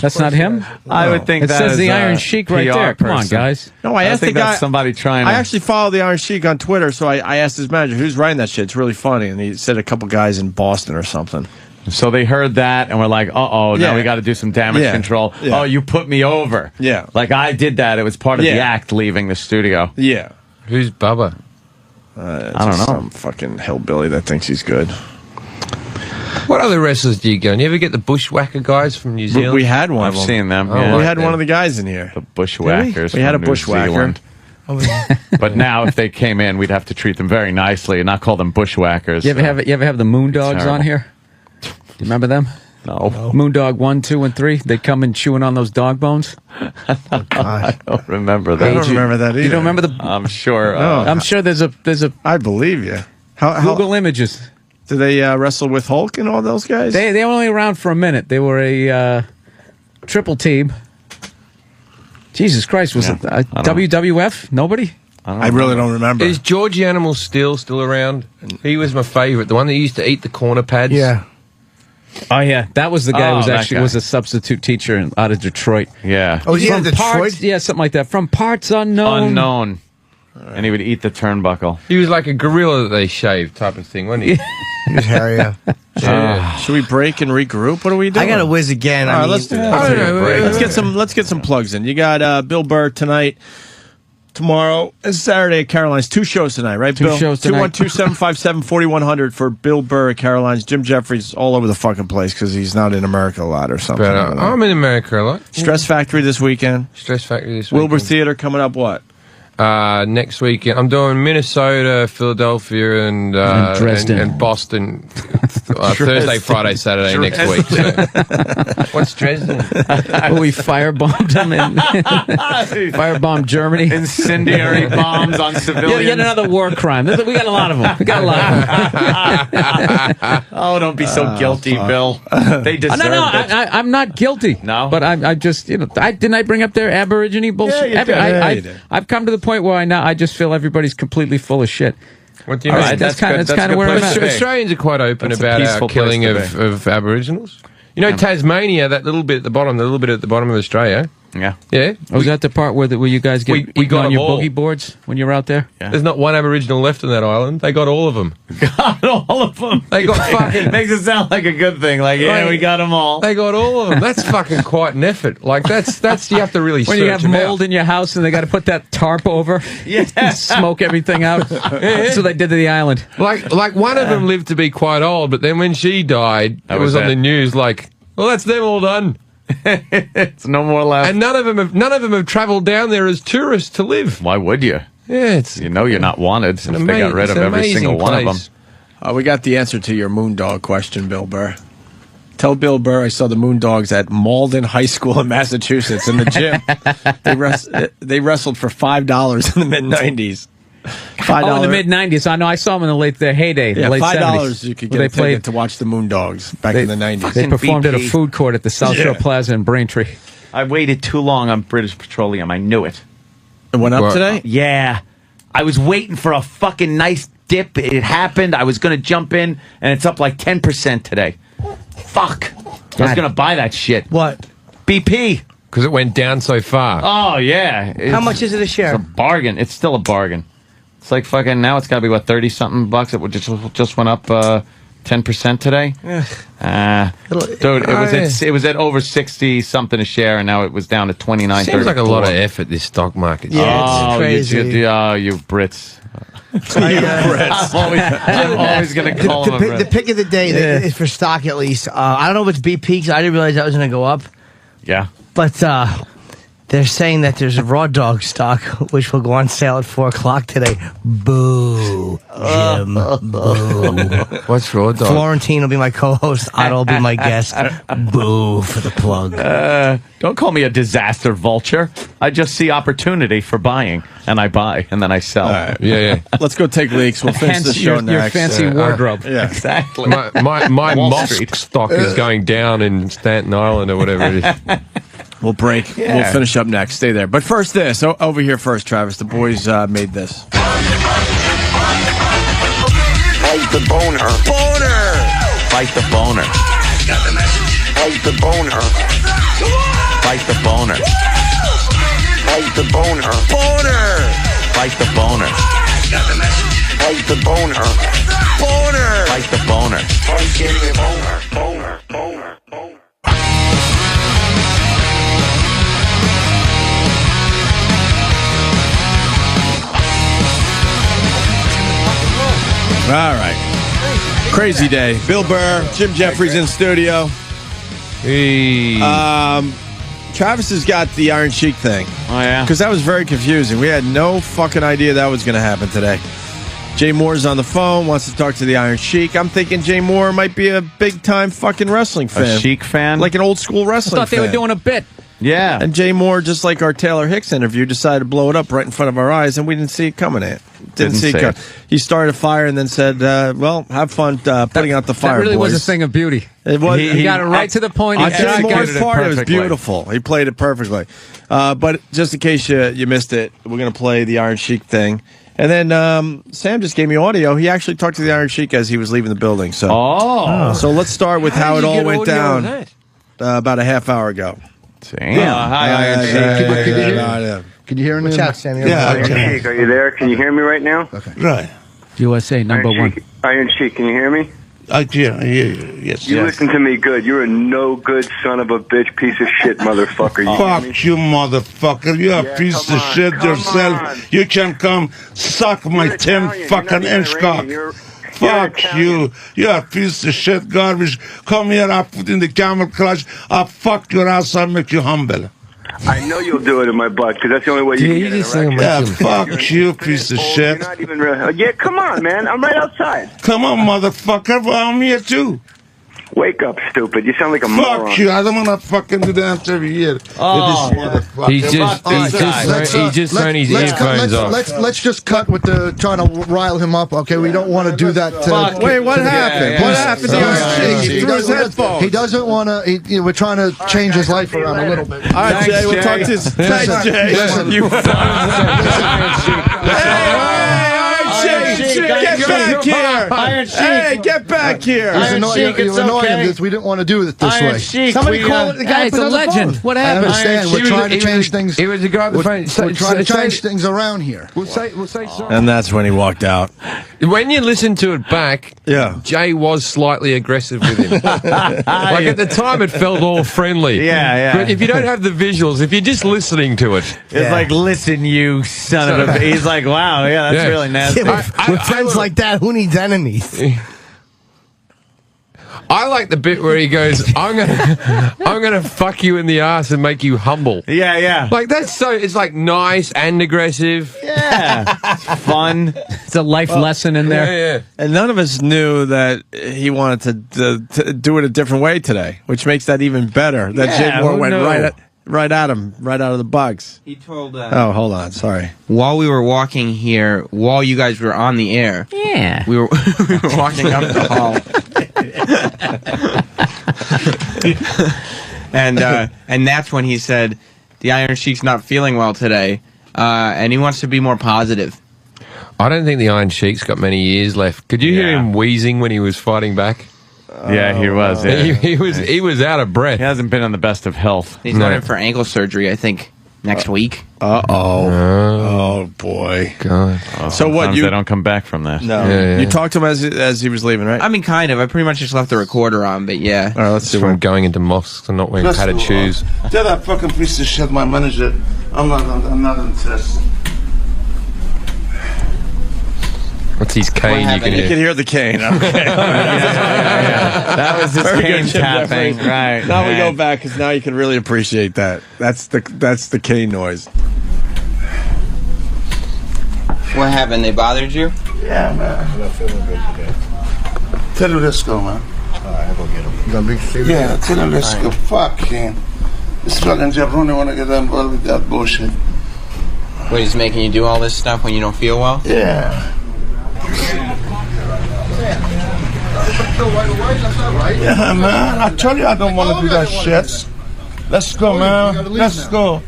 That's not him? I would think It that says is the a Iron Sheik right PR there. Come on, person. guys. No, I asked the think guy. that's somebody trying to. I actually follow the Iron Sheik on Twitter, so I asked his manager, who's writing that shit? It's really funny. And he said a couple guys in Boston or something. So they heard that and we're like, now Yeah. we got to do some damage Yeah. control. Yeah. Oh, you put me over. Yeah. Like I did that. It was part of the Yeah. act leaving the studio. Yeah. Who's Bubba? I don't know. Some fucking hillbilly that thinks he's good. What other wrestlers do you go? And you ever get the Bushwhacker guys from New Zealand? We had one I've of them. seen them. Oh, yeah. We had one of the guys in here. The Bushwhackers. We had from a New Bushwhacker. Zealand. But now, if they came in, we'd have to treat them very nicely and not call them Bushwhackers. You ever have the Moondogs Terrible. on here? Do you remember them? No. Moondog 1, 2, and 3. They come in chewing on those dog bones. I don't remember that. I don't remember that either. You don't remember the? I'm sure. I'm sure there's a. I believe you. How Google images. do they wrestle with Hulk and all those guys? They were only around for a minute. They were a triple team. Jesus Christ, was it I don't WWF? Nobody? I really don't remember. Is Georgie Animal Steel still around? He was my favorite. The one that used to eat the corner pads. Yeah. Oh yeah, that was the guy who was that actually guy. was a substitute teacher out of Detroit. Yeah. Oh, yeah, From Detroit. parts, yeah, something like that. From parts unknown. Unknown. And he would eat the turnbuckle. He was like a gorilla that they shaved type of thing, wasn't he? He's hairy, yeah. Should we break and regroup? What are we doing? I got to whiz again. All I right, mean, let's do I that. don't know. Let's get some plugs in. You got Bill Burr tonight. Tomorrow is Saturday at Caroline's. 2 shows tonight, right, Two Bill? shows tonight. 212-757-4100 for Bill Burr at Caroline's. Jim Jeffries all over the fucking place because he's not in America a lot or something. But I don't know. I'm in America a lot. Stress Factory this weekend. Stress Factory this week. Wilbur Theater coming up what? Next weekend. I'm doing Minnesota, Philadelphia, and Dresden. and Boston. Thursday, Friday, Saturday next week. So. What's Dresden? Well, we firebombed them in firebombed Germany. Incendiary bombs on civilians. Yet another war crime. We got a lot of them. We got a lot of them. Oh, don't be so guilty, Bill. They deserve it. I'm not guilty. No? But I just, didn't I bring up their Aborigine bullshit? Yeah, you did. I've come to the point where I just feel everybody's completely full of shit. What do you mean? Right, that's kind of where I'm at. Australians are quite open about our killing of Aboriginals. You know, Tasmania, that little bit at the bottom of Australia. Yeah. Yeah. Was that the part where you guys get we got on your all. boogie boards when you were out there? Yeah. There's not one Aboriginal left on that island. They got all of them. Got all of them. They got fucking... Makes it sound like a good thing. Like, yeah, we got them all. They got all of them. That's fucking quite an effort. Like, that's you have to really when search you have them mold out. in your house and they got to put that tarp over, smoke everything out. That's what they did to the island. Like one of them lived to be quite old, but then when she died, it was on the news like, well, that's them all done. It's no more left. And none of them have travelled down there as tourists to live. Why would you? Yeah, it's you're not wanted if they got rid of every single one of them. We got the answer to your moondog question, Bill Burr. Tell Bill Burr I saw the Moondogs at Malden High School in Massachusetts in the gym. They wrestled for $5 in the mid-'90s. $5 in the mid-'90s. I know. I saw them in the heyday, the late $5 '70s. you could get a ticket to watch the Moondogs back in the '90s. They performed at a food court at the South Shore Plaza in Braintree. I waited too long on British Petroleum. I knew it. It went up today? Yeah. I was waiting for a fucking nice dip. It happened. I was going to jump in, and it's up like 10% today. Fuck. I was going to buy that shit. What? BP. Because it went down so far. Oh, yeah. How much is it a share? It's a bargain. It's still a bargain. It's like fucking, now it's got to be, 30-something bucks? It just went up 10% today. Dude, it was at over 60-something a share, and now it was down to 29. Seems like a lot of effort, this stock market. Yeah, it's crazy. You Brits. I'm always going to call them a Brit. The pick of the day is for stock, at least. I don't know if it's BP, because I didn't realize that was going to go up. Yeah. But they're saying that there's a raw dog stock, which will go on sale at 4 o'clock today. Boo, Jim. Boo. What's raw dog? Florentine will be my co-host. Otto will be my guest. Boo for the plug. Don't call me a disaster vulture. I just see opportunity for buying, and I buy, and then I sell. All right. Yeah. Let's go take leaks. We'll finish the show your next. fancy wardrobe. Yeah. Exactly. My Wall mosque Street. stock is going down in Staten Island or whatever it is. We'll break. Yeah. We'll finish up next. Stay there. But first this. Over here first, Travis. The boys made this. Fight the boner. Fight the boner. Fight the boner. Fight the boner. Fight the boner. Fight the boner. Fight the boner. Fight the boner. Fight the boner. All right. Crazy day. Bill Burr, Jim Jeffries in studio. Hey. Travis has got the Iron Sheik thing. Oh, yeah? Because that was very confusing. We had no fucking idea that was going to happen today. Jay Moore's on the phone, wants to talk to the Iron Sheik. I'm thinking Jay Moore might be a big-time fucking wrestling fan. A Sheik fan? Like an old-school wrestling fan. I thought they were doing a bit. Yeah. And Jay Moore, just like our Taylor Hicks interview, decided to blow it up right in front of our eyes, and we didn't see it coming. Didn't see it coming. He started a fire and then said, well, have fun putting out the fire, That really boys. was a thing of beauty. It was, he got it right to the point. On He Jay executed Moore's it part, it was perfectly. beautiful. He played it perfectly. But just in case you missed it, we're going to play the Iron Sheik thing. And then Sam just gave me audio. He actually talked to the Iron Sheik as he was leaving the building. So, so let's start with how it all went down about a half hour ago. Hi, Iron Sheik. Can you hear me? Watch out, Sam. Iron Sheik, are you there? Can you hear me right now? Right. USA number Iron one. Sheik, Iron Sheik, can you hear me? I hear you. Yes. You listen to me good. You're a no good son of a bitch, piece of shit motherfucker. You hear me? Fuck you, motherfucker. You're a piece of shit yourself. on. You can come suck my You're 10 Italian. fucking You're not inch even cock. Iranian. You're Fuck you. You're a piece of shit garbage. Come here, I'll put in the camel clutch. I'll fuck your ass, I'll make you humble. I know you'll do it in my butt because that's the only way you can get it. Yeah, fuck you, piece of shit. You're not even real. Yeah, come on, man. I'm right outside. Come on, motherfucker. I'm here too. Wake up, stupid. You sound like a moron. Fuck you. I don't want to fucking do that every year. Oh, He's just throwing his earphones off. Let's just cut with the trying to rile him up. Okay, we don't want to do that. Wait, what happened? What happened to him? He threw his headphones. He doesn't want to. We're trying to change his life around a little bit. All right, Jay. We'll talk to you. Thanks, Jay. Get back here! Iron Sheik. Hey, get back here! You're annoying him. We didn't want to do it this way. Somebody call it the guy. It's a legend. What I happened? understand. We're trying to change things. He was the guy on the phone. We're trying to change things around here. We'll say sorry. And that's when he walked out. When you listen to it back, Jay was slightly aggressive with him. Like at the time, it felt all friendly. Yeah. But if you don't have the visuals, if you're just listening to it, it's like, listen, you son of a. He's like, wow, yeah, that's really nasty. With friends like that, who needs enemies? I like the bit where he goes, I'm gonna fuck you in the ass and make you humble. Yeah. Like that's it's like nice and aggressive. Yeah. It's fun. It's a life lesson in there. Yeah. And none of us knew that he wanted to do it a different way today, which makes that even better. That Jay Moore went right at him, right out of the box. He told. Oh, hold on. Sorry. While we were walking here, while you guys were on the air, we were walking up the hall, and that's when he said, "The Iron Sheik's not feeling well today, and he wants to be more positive." I don't think the Iron Sheik's got many years left. Could you hear him wheezing when he was fighting back? Yeah, he was. Yeah. He was out of breath. He hasn't been on the best of health. He's going in for ankle surgery, I think, next week. Oh boy. God. So what? Sometimes they don't come back from that. No. Yeah. You talked to him as he was leaving, right? I mean, kind of. I pretty much just left the recorder on, but yeah. All right, let's see. From going into mosques and not wearing padded shoes. Tell that fucking piece of shit, my manager. I'm not interested. What's his cane? You can hear the cane. Okay. That was his cane tapping. Right. Now we go back because now you can really appreciate that. That's the cane noise. What happened? They bothered you? Yeah, man. I'm not feeling good today. Tell him let's go, man. Alright, I'll go get him. You gonna be serious? Yeah, tell him let's go. Fuck him. This fucking jabroni wanna get involved with that bullshit. What, he's making you do all this stuff when you don't feel well? Yeah. Yeah, man. I told you I don't want to do that shit. Let's go, man. Let's go.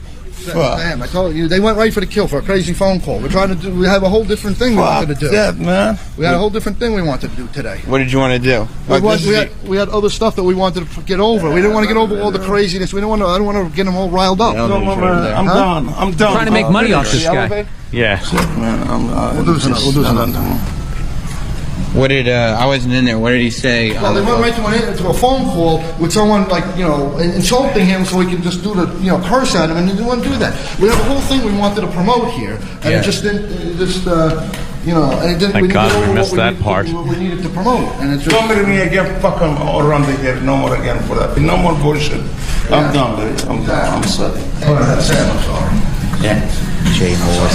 Damn, I told you they went right for the kill for a crazy phone call. We're trying to do. We have a whole different thing we wanted to do. That, man. We had a whole different thing we wanted to do today. What did you want to do? We had other stuff that we wanted to get over. We didn't want to get over all the craziness. We don't want to. I don't want to get them all riled up. I'm done. I'm done. Trying to make money off this guy. Yeah. We'll do something. What did I wasn't in there. What did he say? Well, they went right to a phone call with someone insulting him, so we could just do the curse at him, and they didn't want to do that. We have a whole thing we wanted to promote here, and it just didn't. And it didn't. Thank God we missed that part. What we needed to promote, and it's just. Don't let me again fucking around the head. No more again for that. No more bullshit. I'm done, baby. I'm done. I'm sorry. I'm sorry. Yeah. Jay Moore.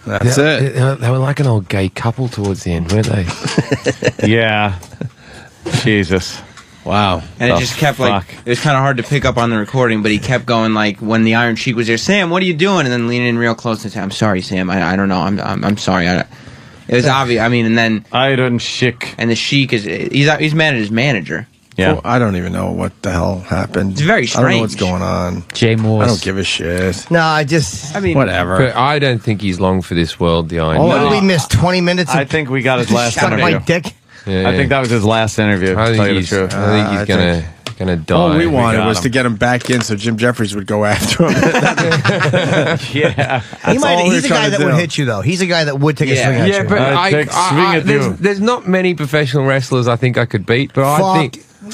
That's it. They were like an old gay couple towards the end, weren't they? Yeah. Jesus. Wow. And it just kept it was kind of hard to pick up on the recording, but he kept going when the Iron Sheik was there, Sam, what are you doing? And then leaning in real close and say, I'm sorry, Sam. I don't know. I'm sorry. It was obvious. I mean, and then Iron Sheik. And the Sheik he's mad at his manager. Yeah. Well, I don't even know what the hell happened. It's very strange. I don't know what's going on. Jay Moore. I don't give a shit. No, I mean, whatever. But I don't think he's long for this world, the Iron. What did we miss? 20 minutes? I think we got his last interview. My dick? I think that was his last interview. I think he's going to die. All we wanted was to get him back in so Jim Jeffries would go after him. Yeah. He's a guy that would hit you, though. He's a guy that would take a swing at you. Yeah, but there's not many professional wrestlers I think I could beat, but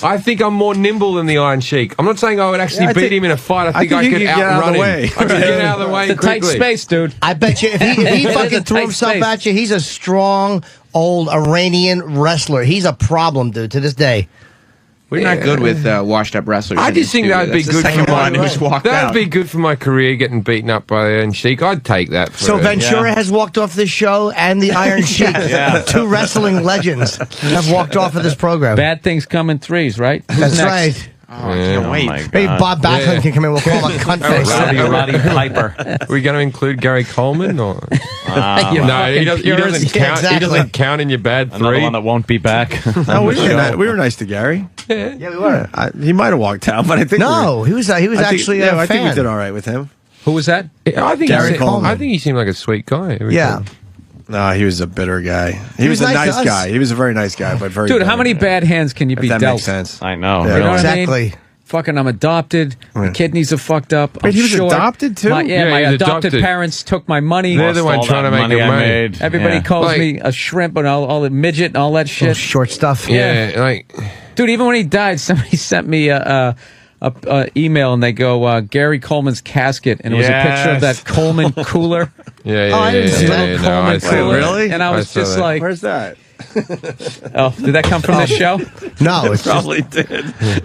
I think I'm more nimble than the Iron Sheik. I'm not saying I would actually beat him in a fight. I think I could outrun him. I could get out of the way quickly. Tight space, dude. I bet you if he fucking threw himself at you, he's a strong, old Iranian wrestler. He's a problem, dude, to this day. We're not good with washed-up wrestlers. I in just the think studio. that'd be That's the good second for one my who's walked That'd out. be good for my career, getting beaten up by the Iron Sheik. I'd take that. So Ventura has walked off this show, and the Iron Sheik, Yeah. two wrestling legends, have walked off of this program. Bad things come in threes, right? Who's That's next? right. Oh, I can't wait. Maybe Bob Backlund can come in. We'll call him a cunt face. Roddy Piper. Are we going to include Gary Coleman? Or? You No, he fucking doesn't purist. count. Exactly. He doesn't count in your bad Another three. one that won't be back. No, we were nice to Gary. Yeah. Yeah, we were. He might have walked out, but I think No, he was actually a I think we fan. did all right with him. Who was that? I think Gary he Coleman. I think he seemed like a sweet guy. every Yeah. time. No, he was a bitter guy. He was a was nice nice to us. guy. He was a very nice guy, but very Dude, bitter. how many bad hands can you If be that dealt? makes sense. I know. Yeah. You know what I Exactly. mean? Fucking, I'm adopted. My kidneys are fucked up. Wait, I'm he was short. adopted, too? My Yeah, my he's adopted adopted. parents took my money. They're the Lost one all trying to that make money good I money. made. Everybody Yeah. calls Like- me a shrimp and all the midget and all that Little shit. short stuff. Yeah, like Dude, even when he died, somebody sent me a email and they go, Gary Coleman's casket, and it was a picture of that Coleman cooler. yeah, Oh, I didn't see that. yeah. No, Coleman I saw cooler. that. Really? And I was saw just that. like, Where's that? oh, did that come from this show? No, it's just, Probably did.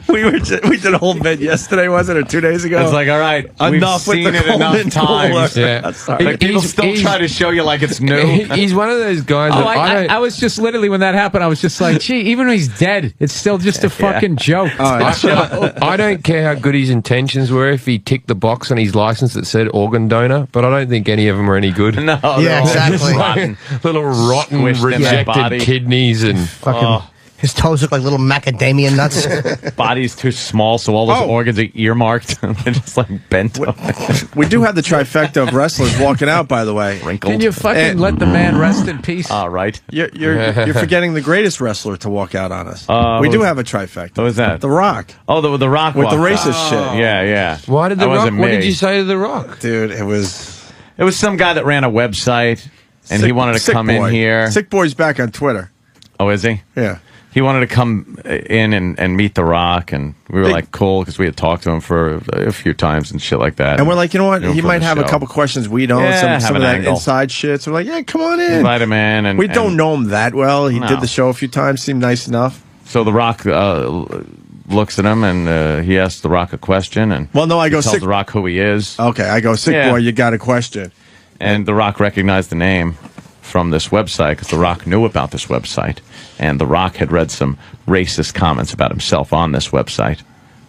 We did a whole bit yesterday, wasn't it, or 2 days ago? It's like, all right, Enough we've with seen the it enough Coleman times. cooler. Yeah. That's all right. Like, people still He's- try to show you like it's new. He's one of those guys Oh, that I was just literally, when that happened, I was just like, gee, even when he's dead, it's still just a fucking joke. I don't care how good his intentions were if he ticked the box on his license that said organ donor, but I don't think any of them are any good. No, Yeah, they're all exactly. rotten. Little rotten, Squished in that body. rejected kidneys and fucking, his toes look like little macadamia nuts. Body's too small, so all those organs are earmarked. They're just like bent up. We do have the trifecta of wrestlers walking out, by the way. Wrinkled. Can you fucking let the man rest in peace? All right. You're forgetting the greatest wrestler to walk out on us. We who's- do have a trifecta. Who is that? The Rock. Oh, the Rock With the walked racist out. shit. Yeah, yeah. Why did That the Rock? wasn't What me. did you say to the Rock? Dude, it was some guy that ran a website, and he wanted to Sick come Boy. in here. Sick Boy's back on Twitter. Oh, is he? Yeah. He wanted to come in and meet The Rock, and we were Big- like, cool, because we had talked to him for a few times and shit like that. And we're like, you know what? Knew him he from might the have a show. couple questions we don't. Yeah, some have of an that angle. inside shit. So we're like, yeah, come on in. Invite him in. And we don't and- know him that well. He No. did the show a few times. Seemed nice enough. So The Rock looks at him, and he asks The Rock a question, and Well, no, I he go, tells Sick. The Rock who he is. Okay, I go, Sick Yeah. Boy, you got a question. And The Rock recognized the name from this website because The Rock knew about this website. And The Rock had read some racist comments about himself on this website.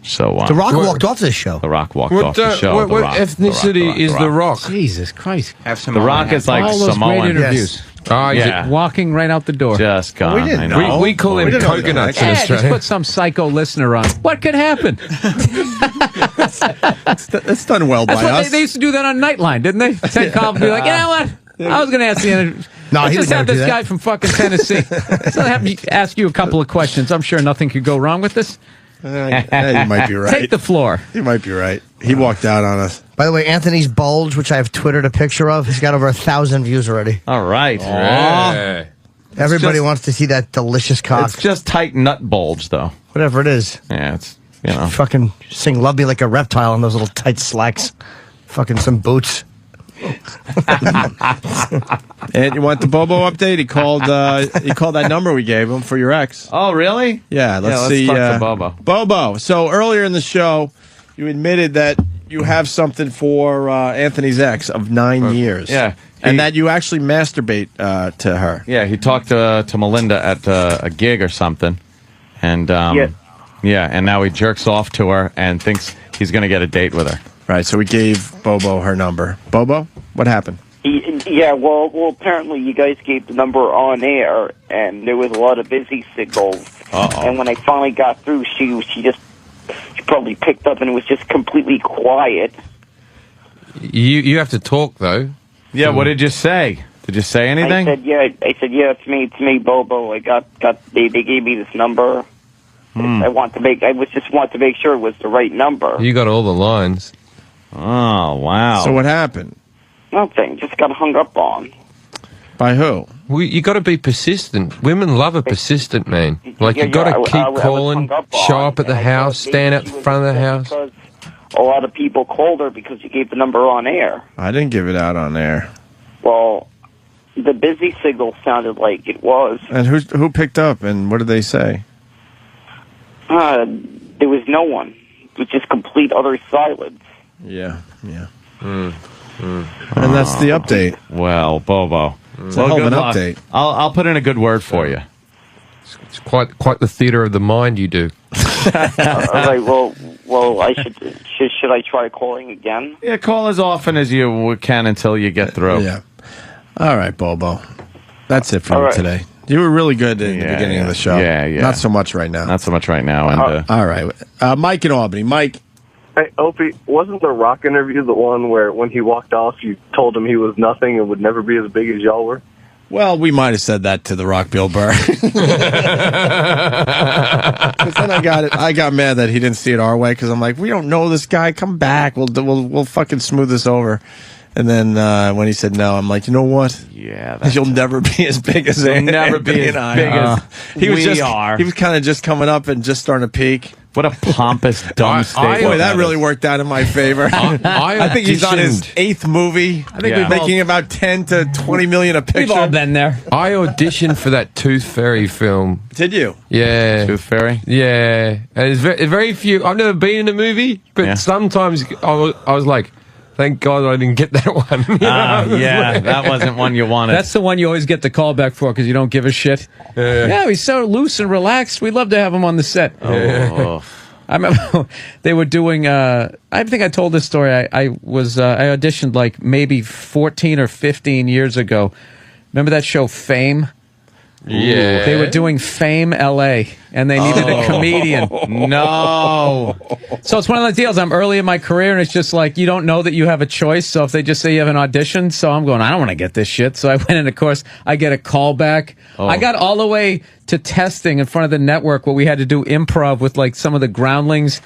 So The Rock walked off this show. The Rock walked What, off the show. what, The what Rock, ethnicity is The Rock? Jesus Christ. The Rock is like all those Samoan. great interviews. Oh, is Yeah. Walking right out the door. Just gone. We didn't I know. know. We call him We didn't know coconuts that. in Yeah, just Australia. put some psycho listener on. What could happen? It's done well by That's what us. they used to do that on Nightline, didn't they? Ted Koppel would be like, you know what? I was going to ask you. No, Let's he just would have never do this that. guy from fucking Tennessee. So have me ask you a couple of questions. I'm sure nothing could go wrong with this. You might be right. Take the floor. You might be right. He walked out on us. By the way, Anthony's bulge, which I have Twittered a picture of, has got over 1,000 views already. All right. Yeah. Everybody just- wants to see that delicious cock. It's just tight nut bulge, though. Whatever it is. Yeah, it's, you know. Fucking sing Love Me Like a Reptile in those little tight slacks. Fucking some boots. And you want the Bobo update? He called that number we gave him for your ex. Oh, really? Yeah, let's let's see. talk to Bobo. Bobo. So earlier in the show, you admitted that you have something for Anthony's ex of 9 years. Yeah. And that you actually masturbate to her. Yeah, he talked to Melinda at a gig or something. And, yeah, and now he jerks off to her and thinks he's going to get a date with her. Right, so we gave Bobo her number. Bobo, what happened? Yeah, well, apparently you guys gave the number on air, and there was a lot of busy signals. And when I finally got through, she probably picked up, and it was just completely quiet. You have to talk though. Yeah, what did you say? Did you say anything? I said, yeah, it's me, Bobo. I got they gave me this number. I want to make sure it was the right number. You got all the lines. Oh, wow. So what happened? Nothing, just got hung up on. By who? You got to be persistent. Women love a persistent man. Like Yeah, you got to I keep was calling, hung up on, show up at the and I house, thought stand maybe at she the was front of the house. because a lot of people called her because you gave the number on air. I didn't give it out on air. Well, the busy signal sounded like it was. And who picked up and what did they say? There was no one. It was just complete utter silence. Yeah. And that's the update. Well, Bobo. It's a hell of an good luck. update. I'll put in a good word for you. It's quite the theater of the mind you do. All right. Well, I should I try calling again? Yeah, call as often as you can until you get through. Yeah. All right, Bobo. That's it for All you right. today. You were really good in the beginning of the show. Yeah. Not so much right now. Not so much right now. And all right. Mike in Albany. Mike. Hey, Opie, wasn't the Rock interview the one where when he walked off, you told him he was nothing and would never be as big as y'all were? Well, we might have said that to the Rock Bill Burr. 'Cause then I got mad that he didn't see it our way because I'm like, we don't know this guy. Come back. We'll fucking smooth this over. And then when he said no, I'm like, you know what? Yeah, you'll never be as big as You'll never be as big as we are. He was kind of just coming up and just starting to peak. What a pompous, dumb statement. Boy, that really worked out in my favor. I think he's on his 8th movie. I think we've making all- about 10 to 20 million a picture. We've all been there. I auditioned for that Tooth Fairy film. Did you? Yeah. Tooth Fairy? Yeah. And it's very few. I've never been in a movie, but sometimes I was like, thank God I didn't get that one. You know? Yeah, that wasn't one you wanted. That's the one you always get the call back for because you don't give a shit. Yeah, he's so loose and relaxed. We'd love to have him on the set. Oh. I remember they were doing. I think I told this story. I auditioned like maybe 14 or 15 years ago. Remember that show Fame? Yeah. They were doing Fame LA, and they needed a comedian. No. So it's one of those deals. I'm early in my career, and it's just like you don't know that you have a choice. So if they just say you have an audition, so I'm going, I don't want to get this shit. So I went in, of course, I get a call back. Oh. I got all the way to testing in front of the network where we had to do improv with like some of the groundlings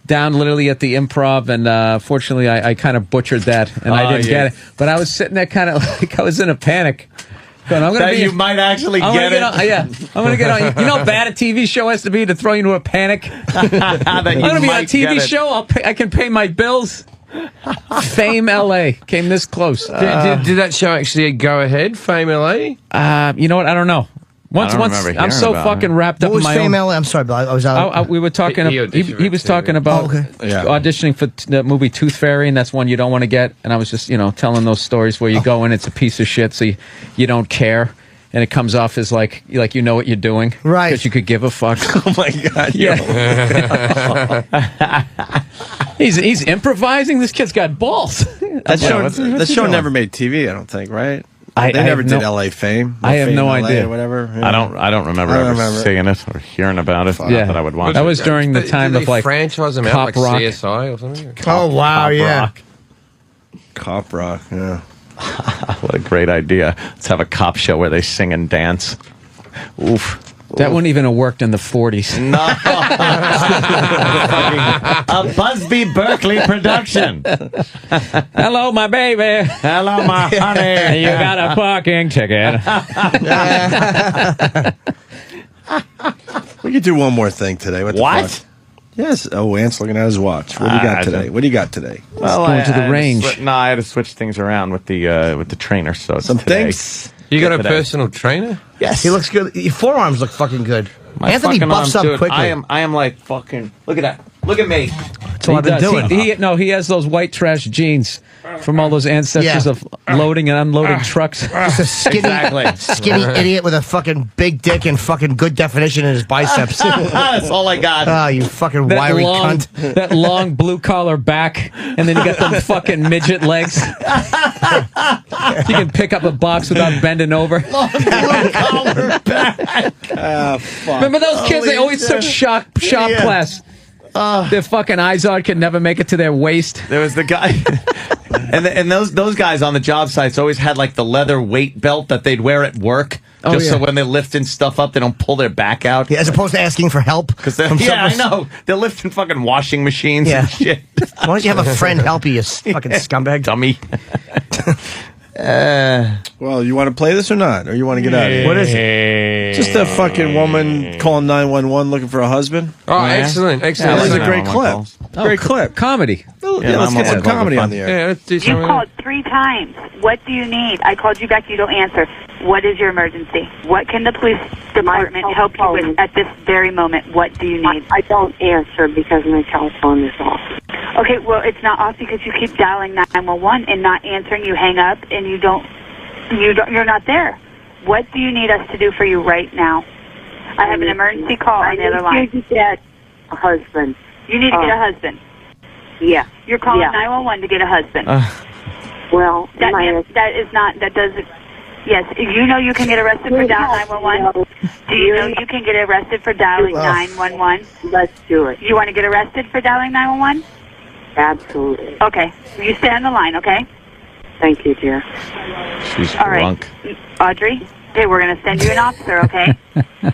down literally at the Improv, and fortunately I kind of butchered that, and I didn't get it. But I was sitting there kind of like I was in a panic. Going, I'm gonna That you might actually get it. I'm going to get on. You know how bad a TV show has to be to throw you into a panic? I'm going to be on a TV show. I can pay my bills. Fame LA came this close. Did that show actually go ahead, Fame LA? You know what? I I don't remember I'm I'm so hearing about fucking it. wrapped up What in was my Fame own. LA? I'm sorry, but I was out. We were talking. He He was talking about auditioning for the movie Tooth Fairy, and that's one you don't want to get. And I was just, telling those stories where you go in, it's a piece of shit, so you don't care, and it comes off as like you know what you're doing, right? Because you could give a fuck. Oh my God! Yeah. He's improvising. This kid's got balls. That show never made TV. I don't think. Right? They never did LA Fame. I have no idea. Or whatever. I don't remember ever seeing it or hearing about it. Not that I would watch that it. was during the time of like franchise them out Cop like Rock. CSI or something. Oh wow! Yeah. Rock. Cop Rock. Yeah. What a great idea. Let's have a cop show where they sing and dance. Oof. That wouldn't even have worked in the 40s. No. A Busby Berkeley production. Hello, my baby. Hello, my honey. You got a parking ticket. We could do one more thing today. What? The fuck? Yes. Oh, Ant's looking at his watch. What do you got today? What do you got today? Well, going to the range. I had to switch things around with the trainer. So Some today, things. You got a today. personal trainer? Yes, he looks good. Your forearms look fucking good. My Anthony fucking buffs arms, up dude, quickly. I am like fucking. Look at that. Look at me. That's what I've been doing. He has those white trash jeans from all those ancestors of loading and unloading trucks. Just a skinny idiot with a fucking big dick and fucking good definition in his biceps. That's all I got. Oh, you fucking wiry long, cunt. that long blue collar back, and then you got them fucking midget legs. You can pick up a box without bending over. Long blue collar back. Fuck. Remember those kids? They always took shop class. Their fucking Izod could never make it to their waist. There was the guy, and those guys on the job sites always had like the leather weight belt that they'd wear at work, just so when they're lifting stuff up, they don't pull their back out. Yeah, as opposed to asking for help. I know they're lifting fucking washing machines and shit. Why don't you have a friend help you, you fucking scumbag? Dummy. Well, you want to play this or not? Or you want to get out of here? What is it? Just a fucking woman calling 911 looking for a husband. Oh, excellent, excellent. This is a great clip. Great clip. Comedy. Yeah, let's get some comedy on the air. Yeah, let's do You something. called 3 times. What do you need? I called you back. You don't answer. What is your emergency? What can the police department help you with at this very moment? What do you need? I don't answer because my telephone is off. Okay, well, it's not off because you keep dialing 911 and not answering. You hang up and you're not there. What do you need us to do for you right now? I have an emergency call on the other line. I need to get a husband. You need to get a husband. Yeah. You're calling Yeah. 911 to get a husband. Well, that is not, that doesn't, yes, you know you can get arrested for dialing 911? Do you know you can get arrested for dialing 911? Let's do it. You want to get arrested for dialing 911? Absolutely. Okay. You stay on the line, okay? Thank you, dear. She's All right. drunk. Audrey, hey, we're going to send you an officer, okay?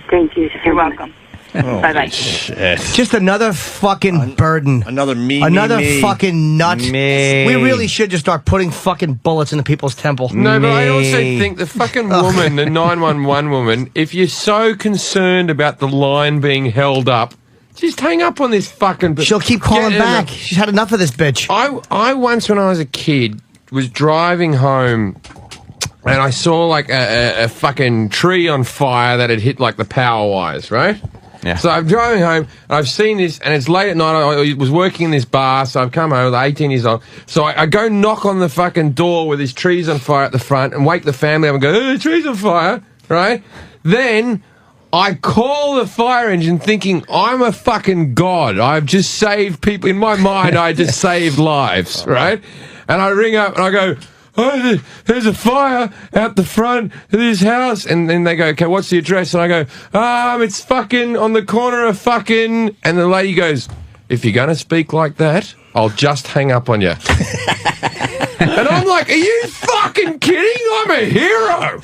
Thank you. You're welcome. Bye-bye. Just another fucking burden. Another Another fucking nut. Me. We really should just start putting fucking bullets into people's temple. No, but I also think the fucking woman, the 911 woman, if you're so concerned about the line being held up, just hang up on this fucking... She'll keep calling back. She's had enough of this bitch. I once, when I was a kid, was driving home and I saw like a fucking tree on fire that had hit like the power wires, right? Yeah. So I'm driving home and I've seen this, and it's late at night. I was working in this bar, so I've come home, 18 years old. So I go knock on the fucking door where this tree's on fire at the front and wake the family up and go, "Oh, the tree's on fire," right? Then I call the fire engine thinking I'm a fucking god. I've just saved people. In my mind, I just saved lives, right? And I ring up and I go, "Oh, there's a fire out the front of this house." And then they go, "Okay, what's the address?" And I go, "It's fucking on the corner of fucking..." And the lady goes, "If you're going to speak like that, I'll just hang up on you." And I'm like, "Are you fucking kidding? I'm a hero."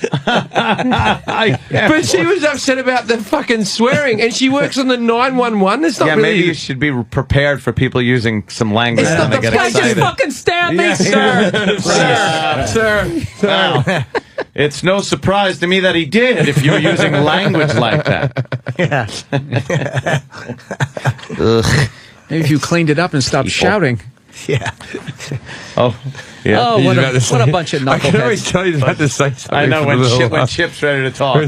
But she was upset about the fucking swearing, and she works on the 911. It's not Yeah, really... maybe you should be prepared for people using some language when they get Just excited. fucking stab me, Yeah. sir. Sir. Wow. It's no surprise to me that he did if you're using language like that. Yeah. Ugh. Maybe if you cleaned it up and stopped shouting. Yeah. Oh, yeah. Oh, what a bunch of I can always knuckleheads. tell you're about to say something. I know for when, the little when Chip's ready to talk.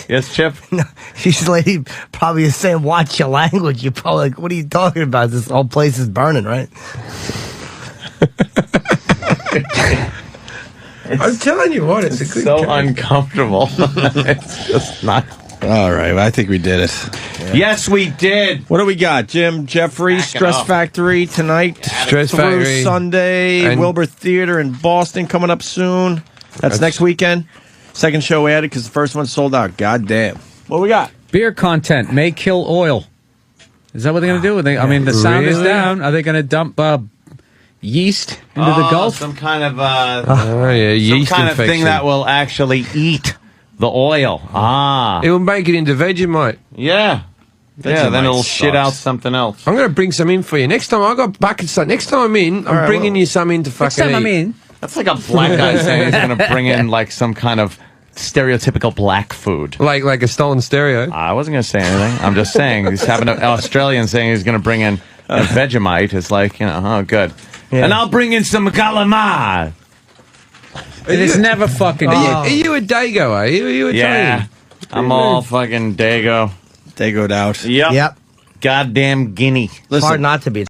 Yes, Chip? No, this lady probably is saying, "Watch your language." You're probably like, "What are you talking about? This whole place is burning, right?" I'm telling you what, it's a good so game. uncomfortable. It's just not. All right, I think we did it. Yes, we did. What do we got? Jim Jeffrey, Back it Stress up. Factory tonight. Stress through Factory. Sunday. And- Wilbur Theater in Boston coming up soon. That's next weekend. Second show added because the first one sold out. God damn. What we got? Beer content may kill oil. Is that what they're going to do? I mean, the sound is Really? down. Are they going to dump yeast into the Gulf? Some kind of Oh, yeah, yeast some kind of infection. thing that will actually eat the oil. Ah, It will make it into Vegemite. yeah. Yeah, then it'll shit out something else. I'm going to bring some in for you. Next time I got buckets. Next time I'm in, I'm bringing you some in to fucking Next time I'm eat. in. That's like a black guy saying he's going to bring in like some kind of stereotypical black food. Like a stolen stereo. I wasn't going to say anything. I'm just saying he's having an Australian saying he's going to bring in a Vegemite. It's like, oh, good. Yeah. And I'll bring in some calamari. It is never fucking. Are you a Dago, are you? Are you Italian? Yeah. I'm all fucking Dago. Dagoed out. Yep. Yep. Goddamn Guinea. It's hard not to be.